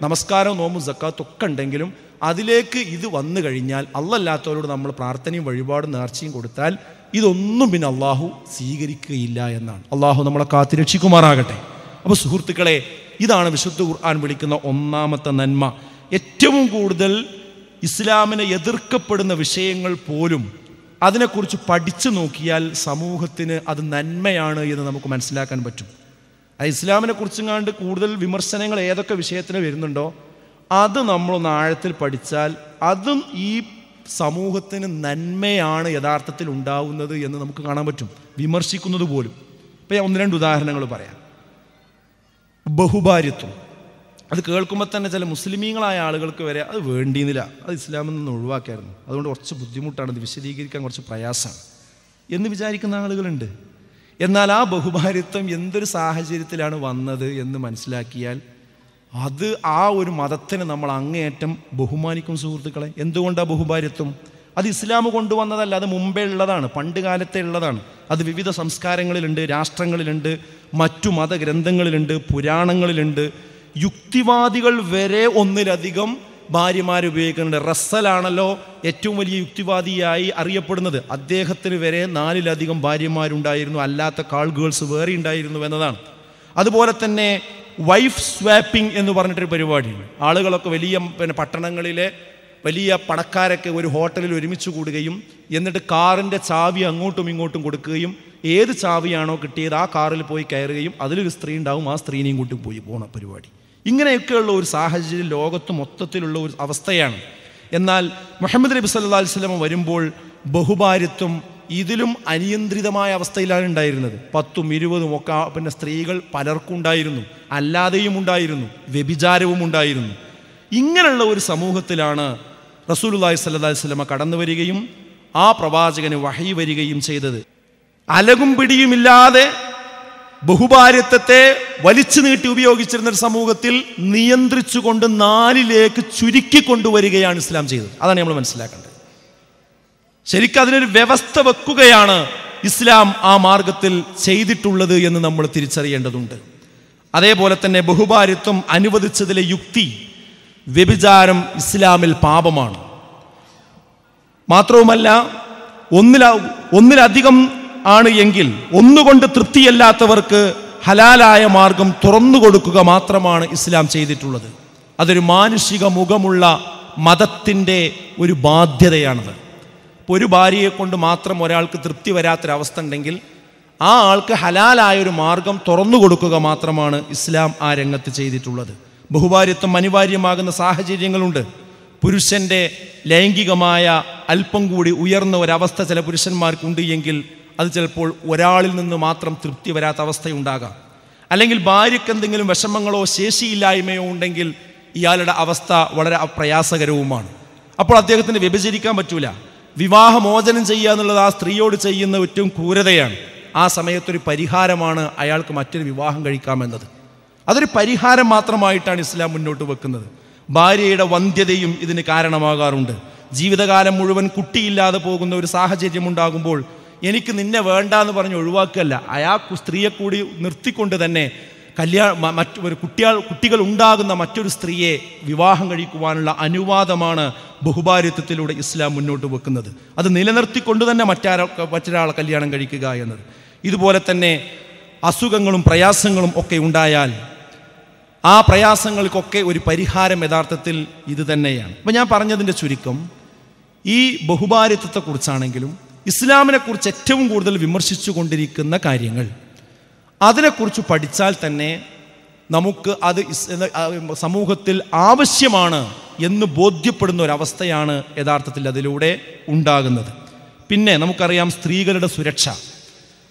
നമസ്കാരവും നോമ്പും സക്കാത്തും ഒക്കെ ഉണ്ടെങ്കിലും അതിലേക്ക് ഇത് വന്നു കഴിഞ്ഞാൽ അല്ലാത്തവരോട് നമ്മൾ പ്രാർത്ഥനയും വഴിപാടും നേർച്ചയും കൊടുത്താൽ ഇതൊന്നും പിന്നെ അള്ളാഹു സ്വീകരിക്കുകയില്ല എന്നാണ്. അള്ളാഹു നമ്മളെ കാത്തുരക്ഷിക്കുമാറാകട്ടെ. അപ്പോൾ സുഹൃത്തുക്കളെ, ഇതാണ് വിശുദ്ധ ഖുർആൻ വിളിക്കുന്ന ഒന്നാമത്തെ നന്മ. ഏറ്റവും കൂടുതൽ ഇസ്ലാമിനെ എതിർക്കപ്പെടുന്ന വിഷയങ്ങൾ പോലും അതിനെക്കുറിച്ച് പഠിച്ചു നോക്കിയാൽ സമൂഹത്തിന് അത് നന്മയാണ് എന്ന് നമുക്ക് മനസ്സിലാക്കാൻ പറ്റും. ഇസ്ലാമിനെ കുറിച്ചെങ്ങാണ്ട് കൂടുതൽ വിമർശനങ്ങൾ ഏതൊക്കെ വിഷയത്തിന് വരുന്നുണ്ടോ അത് നമ്മളൊന്ന് ആഴത്തിൽ പഠിച്ചാൽ അതും ഈ സമൂഹത്തിന് നന്മയാണ് യഥാർത്ഥത്തിൽ ഉണ്ടാവുന്നത് എന്ന് നമുക്ക് കാണാൻ പറ്റും, വിമർശിക്കുന്നത് പോലും. ഇപ്പം ഞാൻ 1-2 ഉദാഹരണങ്ങൾ പറയാം. ബഹുഭാര്യത്വം, അത് കേൾക്കുമ്പോൾ തന്നെ ചില മുസ്ലിമീങ്ങളായ ആളുകൾക്ക് വരെ അത് വേണ്ടിയിരുന്നില്ല, അത് ഇസ്ലാമിൽ നിന്ന് ഒഴിവാക്കായിരുന്നു, അതുകൊണ്ട് കുറച്ച് ബുദ്ധിമുട്ടാണ്, ഇത് വിശദീകരിക്കാൻ കുറച്ച് പ്രയാസമാണ് എന്ന് വിചാരിക്കുന്ന ആളുകളുണ്ട്. എന്നാൽ ആ ബഹുഭാര്യത്വം എന്തൊരു സാഹചര്യത്തിലാണ് വന്നത് എന്ന് മനസ്സിലാക്കിയാൽ അത് ആ ഒരു മതത്തിന് നമ്മൾ അങ്ങേയറ്റം ബഹുമാനിക്കും സുഹൃത്തുക്കളെ. എന്തുകൊണ്ടാണ് ബഹുഭാര്യത്വം? അത് ഇസ്ലാം കൊണ്ടുവന്നതല്ല, അത് മുമ്പേ ഉള്ളതാണ്, പണ്ട് കാലത്തെ ഉള്ളതാണ്. അത് വിവിധ സംസ്കാരങ്ങളിലുണ്ട്, രാഷ്ട്രങ്ങളിലുണ്ട്, മറ്റു മതഗ്രന്ഥങ്ങളിലുണ്ട്, പുരാണങ്ങളിലുണ്ട്. യുക്തിവാദികൾ വരെ ഒന്നിലധികം ഭാര്യമാരെ ഉപയോഗിക്കുന്നുണ്ട്. റസ്സലാണല്ലോ ഏറ്റവും വലിയ യുക്തിവാദിയായി അറിയപ്പെടുന്നത്. അദ്ദേഹത്തിന് വരെ 4-ലധികം ഭാര്യമാരുണ്ടായിരുന്നു, അല്ലാത്ത കാൾ ഗേൾസ് വേറെ ഉണ്ടായിരുന്നു എന്നതാണ്. അതുപോലെ തന്നെ വൈഫ് സ്വാപ്പിംഗ് എന്ന് പറഞ്ഞിട്ടൊരു പരിപാടിയാണ്. ആളുകളൊക്കെ വലിയ പട്ടണങ്ങളിലെ വലിയ പണക്കാരൊക്കെ ഒരു ഹോട്ടലിൽ ഒരുമിച്ച് കൂടുകയും എന്നിട്ട് കാറിൻ്റെ ചാവി അങ്ങോട്ടും ഇങ്ങോട്ടും കൊടുക്കുകയും ഏത് ചാവിയാണോ കിട്ടിയത് ആ കാറിൽ പോയി കയറുകയും അതിലൊരു സ്ത്രീ ഉണ്ടാവും, ആ സ്ത്രീനെയും കൂട്ടി പോണ പരിപാടി. ഇങ്ങനെയൊക്കെയുള്ള ഒരു സാഹചര്യം ലോകത്ത് മൊത്തത്തിലുള്ള ഒരു അവസ്ഥയാണ്. എന്നാൽ മുഹമ്മദ് നബി സല്ലല്ലാഹു അലൈഹി വസല്ലം വരുമ്പോൾ ബഹുഭാര്യത്വം ഇതിലും അനിയന്ത്രിതമായ അവസ്ഥയിലാണ് ഉണ്ടായിരുന്നത്. 10ഉം 20ഉം ഒക്കെ പിന്നെ സ്ത്രീകൾ പലർക്കും ഉണ്ടായിരുന്നു, അല്ലാതെയും ഉണ്ടായിരുന്നു, വ്യഭിചാരവും ഉണ്ടായിരുന്നു. ഇങ്ങനെയുള്ള ഒരു സമൂഹത്തിലാണ് റസൂലുള്ളാഹി സ്വല്ലല്ലാഹു അലൈഹി വസല്ലം കടന്നു വരികയും ആ പ്രവാചകന് വഹയി വരികയും ചെയ്തത്. അലകും പിടിയുമില്ലാതെ ബഹുഭാര്യത്വത്തെ വലിച്ചു നീട്ടി ഉപയോഗിച്ചിരുന്ന ഒരു സമൂഹത്തിൽ നിയന്ത്രിച്ചുകൊണ്ട് 4ലേക്ക് ചുരുക്കിക്കൊണ്ടുവരികയാണ് ഇസ്ലാം ചെയ്തത്. അതാണ് നമ്മൾ മനസ്സിലാക്കേണ്ടത്. ശരിക്കും അതിനൊരു വ്യവസ്ഥ വെക്കുകയാണ് ഇസ്ലാം ആ മാർഗത്തിൽ ചെയ്തിട്ടുള്ളത് എന്ന് നമ്മൾ തിരിച്ചറിയേണ്ടതുണ്ട്. അതേപോലെ തന്നെ ബഹുഭാര്യത്വം അനുവദിച്ചതിലെ യുക്തി, വ്യഭിചാരം ഇസ്ലാമിൽ പാപമാണ്. മാത്രവുമല്ല ഒന്നിലധികം ആണ് എങ്കിൽ ഒന്നുകൊണ്ട് തൃപ്തിയല്ലാത്തവർക്ക് ഹലാലായ മാർഗം തുറന്നു കൊടുക്കുക മാത്രമാണ് ഇസ്ലാം ചെയ്തിട്ടുള്ളത്. അതൊരു മാനുഷിക മുഖമുള്ള മതത്തിൻ്റെ ഒരു ബാധ്യതയാണത്. ഒരു ഭാര്യയെ കൊണ്ട് മാത്രം ഒരാൾക്ക് തൃപ്തി വരാത്തൊരവസ്ഥ ഉണ്ടെങ്കിൽ ആ ആൾക്ക് ഹലാലായൊരു മാർഗം തുറന്നു കൊടുക്കുക മാത്രമാണ് ഇസ്ലാം ആ രംഗത്ത് ചെയ്തിട്ടുള്ളത്. ബഹുഭാര്യത്വം അനിവാര്യമാകുന്ന സാഹചര്യങ്ങളുണ്ട്. പുരുഷൻ്റെ ലൈംഗികമായ അല്പം കൂടി ഉയർന്ന ഒരവസ്ഥ ചില പുരുഷന്മാർക്കുണ്ട് എങ്കിൽ അത് ചിലപ്പോൾ ഒരാളിൽ നിന്ന് മാത്രം തൃപ്തി വരാത്ത അവസ്ഥയുണ്ടാകാം. അല്ലെങ്കിൽ ഭാര്യയ്ക്ക് എന്തെങ്കിലും വിഷമങ്ങളോ ശേഷിയില്ലായ്മയോ ഉണ്ടെങ്കിൽ ഇയാളുടെ അവസ്ഥ വളരെ പ്രയാസകരവുമാണ്. അപ്പോൾ അദ്ദേഹത്തിന് വ്യഭിചരിക്കാൻ പറ്റൂല. വിവാഹമോചനം ചെയ്യുക എന്നുള്ളത് ആ സ്ത്രീയോട് ചെയ്യുന്ന ഏറ്റവും ക്രൂരതയാണ്. ആ സമയത്തൊരു പരിഹാരമാണ് അയാൾക്ക് മറ്റൊരു വിവാഹം കഴിക്കാമെന്നത്. അതൊരു പരിഹാരം മാത്രമായിട്ടാണ് ഇസ്ലാം മുന്നോട്ട് വെക്കുന്നത്. ഭാര്യയുടെ വന്ധ്യതയും ഇതിന് കാരണമാകാറുണ്ട്. ജീവിതകാലം മുഴുവൻ കുട്ടിയില്ലാതെ പോകുന്ന ഒരു സാഹചര്യം ഉണ്ടാകുമ്പോൾ എനിക്ക് നിന്നെ വേണ്ട എന്ന് പറഞ്ഞ് ഒഴിവാക്കുകയല്ല, സ്ത്രീയെ കൂടി നിർത്തിക്കൊണ്ട് തന്നെ കുട്ടികൾ ഉണ്ടാകുന്ന മറ്റൊരു സ്ത്രീയെ വിവാഹം കഴിക്കുവാനുള്ള അനുവാദമാണ് ബഹുഭാര്യത്വത്തിലൂടെ ഇസ്ലാം മുന്നോട്ട് വെക്കുന്നത്. അത് നിലനിർത്തിക്കൊണ്ട് തന്നെ മറ്റൊരാളെ കല്യാണം കഴിക്കുക എന്നത്. ഇതുപോലെ തന്നെ അസുഖങ്ങളും പ്രയാസങ്ങളും ഒക്കെ ഉണ്ടായാൽ ആ പ്രയാസങ്ങൾക്കൊക്കെ ഒരു പരിഹാരം യഥാർത്ഥത്തിൽ ഇത് തന്നെയാണ്. അപ്പം ഞാൻ പറഞ്ഞതിൻ്റെ ചുരുക്കം ഈ ബഹുഭാര്യത്വത്തെക്കുറിച്ചാണെങ്കിലും ഇസ്ലാമിനെക്കുറിച്ച് ഏറ്റവും കൂടുതൽ വിമർശിച്ചു കൊണ്ടിരിക്കുന്ന കാര്യങ്ങൾ അതിനെക്കുറിച്ച് പഠിച്ചാൽ തന്നെ നമുക്ക് അത് സമൂഹത്തിൽ ആവശ്യമാണ് എന്ന് ബോധ്യപ്പെടുന്ന ഒരവസ്ഥയാണ് യഥാർത്ഥത്തിൽ അതിലൂടെ ഉണ്ടാകുന്നത്. പിന്നെ നമുക്കറിയാം സ്ത്രീകളുടെ സുരക്ഷ.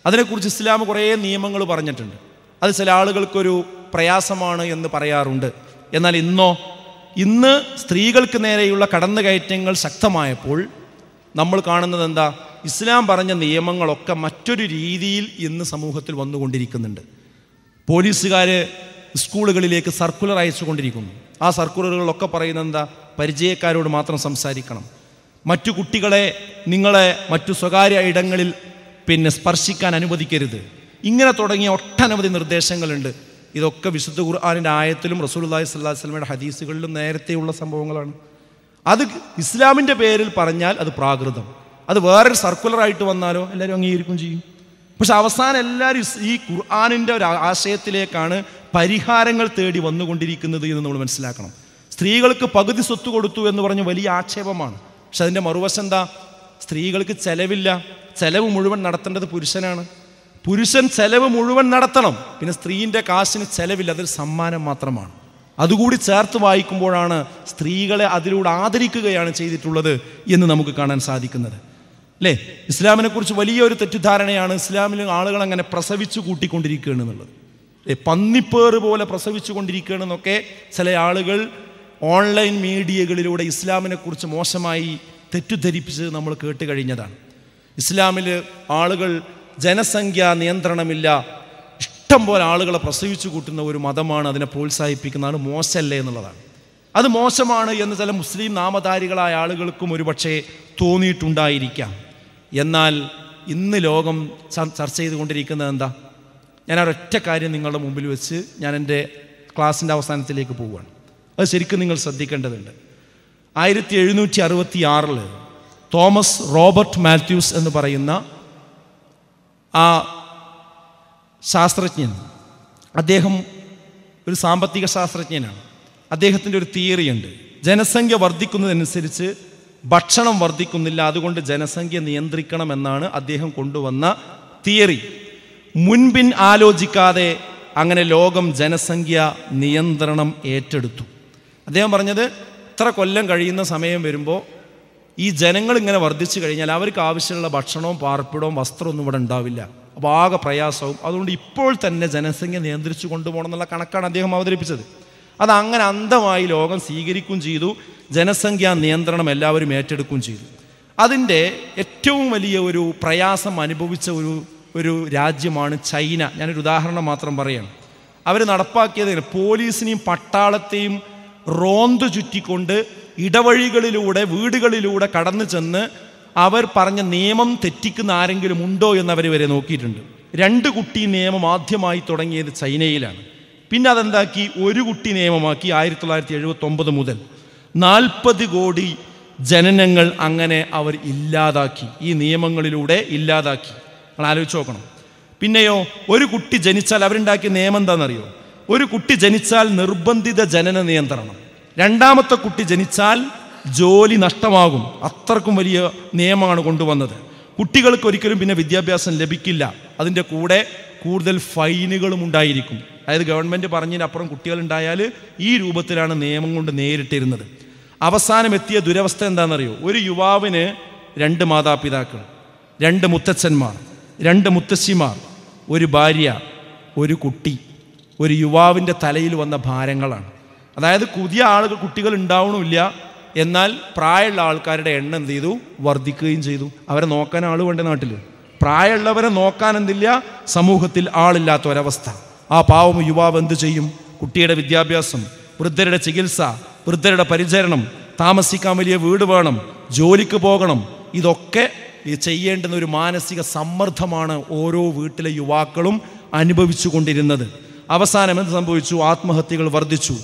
അതിനെക്കുറിച്ച് ഇസ്ലാം കുറേ നിയമങ്ങൾ പറഞ്ഞിട്ടുണ്ട്. അത് ചില ആളുകൾക്കൊരു പ്രയാസമാണ് എന്ന് പറയാറുണ്ട്. എന്നാൽ ഇന്ന് സ്ത്രീകൾക്ക് നേരെയുള്ള കടന്നുകയറ്റങ്ങൾ ശക്തമായപ്പോൾ നമ്മൾ കാണുന്നത് എന്താ? ഇസ്ലാം പറഞ്ഞ നിയമങ്ങളൊക്കെ മറ്റൊരു രീതിയിൽ ഇന്ന് സമൂഹത്തിൽ വന്നുകൊണ്ടിരിക്കുന്നുണ്ട്. പോലീസുകാർ സ്കൂളുകളിലേക്ക് സർക്കുലർ അയച്ചു കൊണ്ടിരിക്കുന്നു. ആ സർക്കുലറുകളിലൊക്കെ പറയുന്നത് എന്താ? പരിചയക്കാരോട് മാത്രം സംസാരിക്കണം, മറ്റു കുട്ടികളെ നിങ്ങളെ മറ്റു സ്വകാര്യ ഇടങ്ങളിൽ സ്പർശിക്കാൻ അനുവദിക്കരുത്. ഇങ്ങനെ തുടങ്ങിയ ഒട്ടനവധി നിർദ്ദേശങ്ങളുണ്ട്. ഇതൊക്കെ വിശുദ്ധ ഖുർആനിൻ്റെ ആയത്തിലും റസൂലുള്ളാഹി സ്വല്ലല്ലാഹു അലൈഹി വസല്ലമയുടെ ഹദീസുകളിലും നേരത്തെയുള്ള സംഭവങ്ങളാണ്. അത് ഇസ്ലാമിൻ്റെ പേരിൽ പറഞ്ഞാൽ അത് പ്രാകൃതം. അത് വേറൊരു സർക്കുലറായിട്ട് വന്നാലോ എല്ലാവരും അംഗീകരിക്കും ചെയ്യും. പക്ഷെ അവസാനം എല്ലാവരും ഈ ഖുർആനിൻ്റെ ഒരു ആശയത്തിലേക്കാണ് പരിഹാരങ്ങൾ തേടി വന്നുകൊണ്ടിരിക്കുന്നത് എന്ന് നമ്മൾ മനസ്സിലാക്കണം. സ്ത്രീകൾക്ക് പകുതി സ്വത്ത് കൊടുത്തു എന്ന് പറഞ്ഞ് വലിയ ആക്ഷേപമാണ്. പക്ഷെ അതിൻ്റെ മറുവശം എന്താ? സ്ത്രീകൾക്ക് ചെലവില്ല, ചെലവ് മുഴുവൻ നടത്തേണ്ടത് പുരുഷനാണ്. പുരുഷൻ ചെലവ് മുഴുവൻ നടത്തണം. പിന്നെ സ്ത്രീൻ്റെ കാശിന് ചെലവില്ല, അതൊരു സമ്മാനം മാത്രമാണ്. അതുകൂടി ചേർത്ത് വായിക്കുമ്പോഴാണ് സ്ത്രീകളെ അതിലൂടെ ആദരിക്കുകയാണ് ചെയ്തിട്ടുള്ളത് എന്ന് നമുക്ക് കാണാൻ സാധിക്കുന്നത്. അല്ലേ? ഇസ്ലാമിനെ കുറിച്ച് വലിയൊരു തെറ്റിദ്ധാരണയാണ് ഇസ്ലാമിൽ ആളുകൾ അങ്ങനെ പ്രസവിച്ചു കൂട്ടിക്കൊണ്ടിരിക്കുകയാണ് എന്നുള്ളത്. പന്നിപ്പേറ് പോലെ പ്രസവിച്ചു കൊണ്ടിരിക്കുകയാണെന്നൊക്കെ ചില ആളുകൾ ഓൺലൈൻ മീഡിയകളിലൂടെ ഇസ്ലാമിനെ കുറിച്ച് മോശമായി തെറ്റിദ്ധരിപ്പിച്ച് നമ്മൾ കേട്ട് കഴിഞ്ഞതാണ്. ഇസ്ലാമിൽ ആളുകൾ ജനസംഖ്യ നിയന്ത്രണമില്ല, ഇഷ്ടം പോലെ ആളുകളെ പ്രസവിച്ചു കൂട്ടുന്ന ഒരു മതമാണ്, അതിനെ പ്രോത്സാഹിപ്പിക്കുന്നതാണ്, മോശമല്ലേ എന്നുള്ളതാണ്. അത് മോശമാണ് എന്ന് ചില മുസ്ലിം നാമധാരികളായ ആളുകൾക്കും ഒരുപക്ഷെ തോന്നിയിട്ടുണ്ടായിരിക്കാം. എന്നാൽ ഇന്ന് ലോകം ചർച്ച ചെയ്തുകൊണ്ടിരിക്കുന്നത് എന്താ? ഞാൻ ഒരൊറ്റ കാര്യം നിങ്ങളുടെ മുമ്പിൽ വെച്ച് ഞാൻ എൻ്റെ ക്ലാസ്സിൻ്റെ അവസാനത്തിലേക്ക് പോവുകയാണ്. അത് ശരിക്കും നിങ്ങൾ ശ്രദ്ധിക്കേണ്ടതുണ്ട്. 1766 തോമസ് റോബർട്ട് മാത്യൂസ് എന്ന് പറയുന്ന ആ ശാസ്ത്രജ്ഞൻ, അദ്ദേഹം ഒരു സാമ്പത്തിക ശാസ്ത്രജ്ഞനാണ്. അദ്ദേഹത്തിൻ്റെ ഒരു തിയറിയുണ്ട്. ജനസംഖ്യ വർദ്ധിക്കുന്നതനുസരിച്ച് ഭക്ഷണം വർദ്ധിക്കുന്നില്ല, അതുകൊണ്ട് ജനസംഖ്യ നിയന്ത്രിക്കണമെന്നാണ് അദ്ദേഹം കൊണ്ടുവന്ന തിയറി. മുൻപിൻ ആലോചിക്കാതെ അങ്ങനെ ലോകം ജനസംഖ്യ നിയന്ത്രണം ഏറ്റെടുത്തു. അദ്ദേഹം പറഞ്ഞത്, ഇത്ര കൊല്ലം കഴിയുന്ന സമയം വരുമ്പോൾ ഈ ജനങ്ങൾ ഇങ്ങനെ വർദ്ധിച്ചു കഴിഞ്ഞാൽ അവർക്ക് ആവശ്യമുള്ള ഭക്ഷണവും പാർപ്പിടവും വസ്ത്രമൊന്നും ഇവിടെ ഉണ്ടാവില്ല, അപ്പോൾ ആകെ പ്രയാസവും. അതുകൊണ്ട് ഇപ്പോൾ തന്നെ ജനസംഖ്യ നിയന്ത്രിച്ചു കൊണ്ടുപോകണം എന്നുള്ള കണക്കാണ് അദ്ദേഹം അവതരിപ്പിച്ചത്. അത് അങ്ങനെ അന്ധമായി ലോകം സ്വീകരിക്കുകയും ചെയ്തു. ജനസംഖ്യാ നിയന്ത്രണം എല്ലാവരും ഏറ്റെടുക്കുകയും ചെയ്തു. അതിൻ്റെ ഏറ്റവും വലിയ ഒരു പ്രയാസം അനുഭവിച്ച ഒരു രാജ്യമാണ് ചൈന. ഞാനൊരു ഉദാഹരണം മാത്രം പറയണം. അവർ നടപ്പാക്കിയത് പോലീസിനെയും പട്ടാളത്തെയും റോന്ത് ചുറ്റിക്കൊണ്ട് ഇടവഴികളിലൂടെ വീടുകളിലൂടെ കടന്നു ചെന്ന് അവർ പറഞ്ഞ നിയമം തെറ്റിക്കുന്ന ആരെങ്കിലും ഉണ്ടോ എന്നവർ വരെ നോക്കിയിട്ടുണ്ട്. 2 കുട്ടി നിയമം ആദ്യമായി തുടങ്ങിയത് ചൈനയിലാണ്. പിന്നെ അതെന്താക്കി, 1 കുട്ടി നിയമമാക്കി. 1979 മുതൽ 40 കോടി ജനനങ്ങൾ അങ്ങനെ അവർ ഇല്ലാതാക്കി, ഈ നിയമങ്ങളിലൂടെ ഇല്ലാതാക്കി. നിങ്ങൾ ആലോചിച്ച് നോക്കണം. പിന്നെയോ 1 കുട്ടി ജനിച്ചാൽ അവരുണ്ടാക്കിയ നിയമം എന്താണെന്നറിയോ? 1 കുട്ടി ജനിച്ചാൽ നിർബന്ധിത ജനന നിയന്ത്രണം, 2ാമത്തെ കുട്ടി ജനിച്ചാൽ ജോലി നഷ്ടമാകും. അത്രക്കും വലിയ നിയമമാണ് കൊണ്ടുവന്നത്. കുട്ടികൾക്ക് ഒരിക്കലും പിന്നെ വിദ്യാഭ്യാസം ലഭിക്കില്ല. അതിൻ്റെ കൂടെ കൂടുതൽ ഫൈനുകളും ഉണ്ടായിരിക്കും. അതായത് ഗവൺമെൻറ് പറഞ്ഞതിനപ്പുറം കുട്ടികളുണ്ടായാൽ ഈ രൂപത്തിലാണ് നിയമം കൊണ്ട് നേരിട്ടിരുന്നത്. അവസാനം എത്തിയ ദുരവസ്ഥ എന്താണെന്നറിയോ? ഒരു യുവാവിന് 2 മാതാപിതാക്കൾ, 2 മുത്തച്ഛന്മാർ, 2 മുത്തശ്ശിമാർ, 1 ഭാര്യ, 1 കുട്ടി. ഒരു യുവാവിൻ്റെ തലയിൽ വന്ന ഭാരങ്ങളാണ്. അതായത് പുതിയ കുട്ടികൾ ഉണ്ടാവണമില്ല, എന്നാൽ പ്രായമുള്ള ആൾക്കാരുടെ എണ്ണം എന്ത് ചെയ്തു? വർദ്ധിക്കുകയും ചെയ്തു. അവരെ നോക്കാൻ ആൾ വേണ്ട നാട്ടിൽ. പ്രായമുള്ളവരെ നോക്കാൻ എന്തില്ല, സമൂഹത്തിൽ ആളില്ലാത്ത ഒരവസ്ഥ. ആ പാവം യുവാവ് എന്ത് ചെയ്യും? കുട്ടിയുടെ വിദ്യാഭ്യാസം, വൃദ്ധരുടെ ചികിത്സ, വൃദ്ധരുടെ പരിചരണം, താമസിക്കാൻ വലിയ വീട് വേണം, ജോലിക്ക് പോകണം, ഇതൊക്കെ ചെയ്യേണ്ടുന്ന ഒരു മാനസിക സമ്മർദ്ദമാണ് ഓരോ വീട്ടിലെ യുവാക്കളും അനുഭവിച്ചു കൊണ്ടിരുന്നത്. അവസാനം എന്ത് സംഭവിച്ചു? ആത്മഹത്യകൾ വർദ്ധിച്ചു,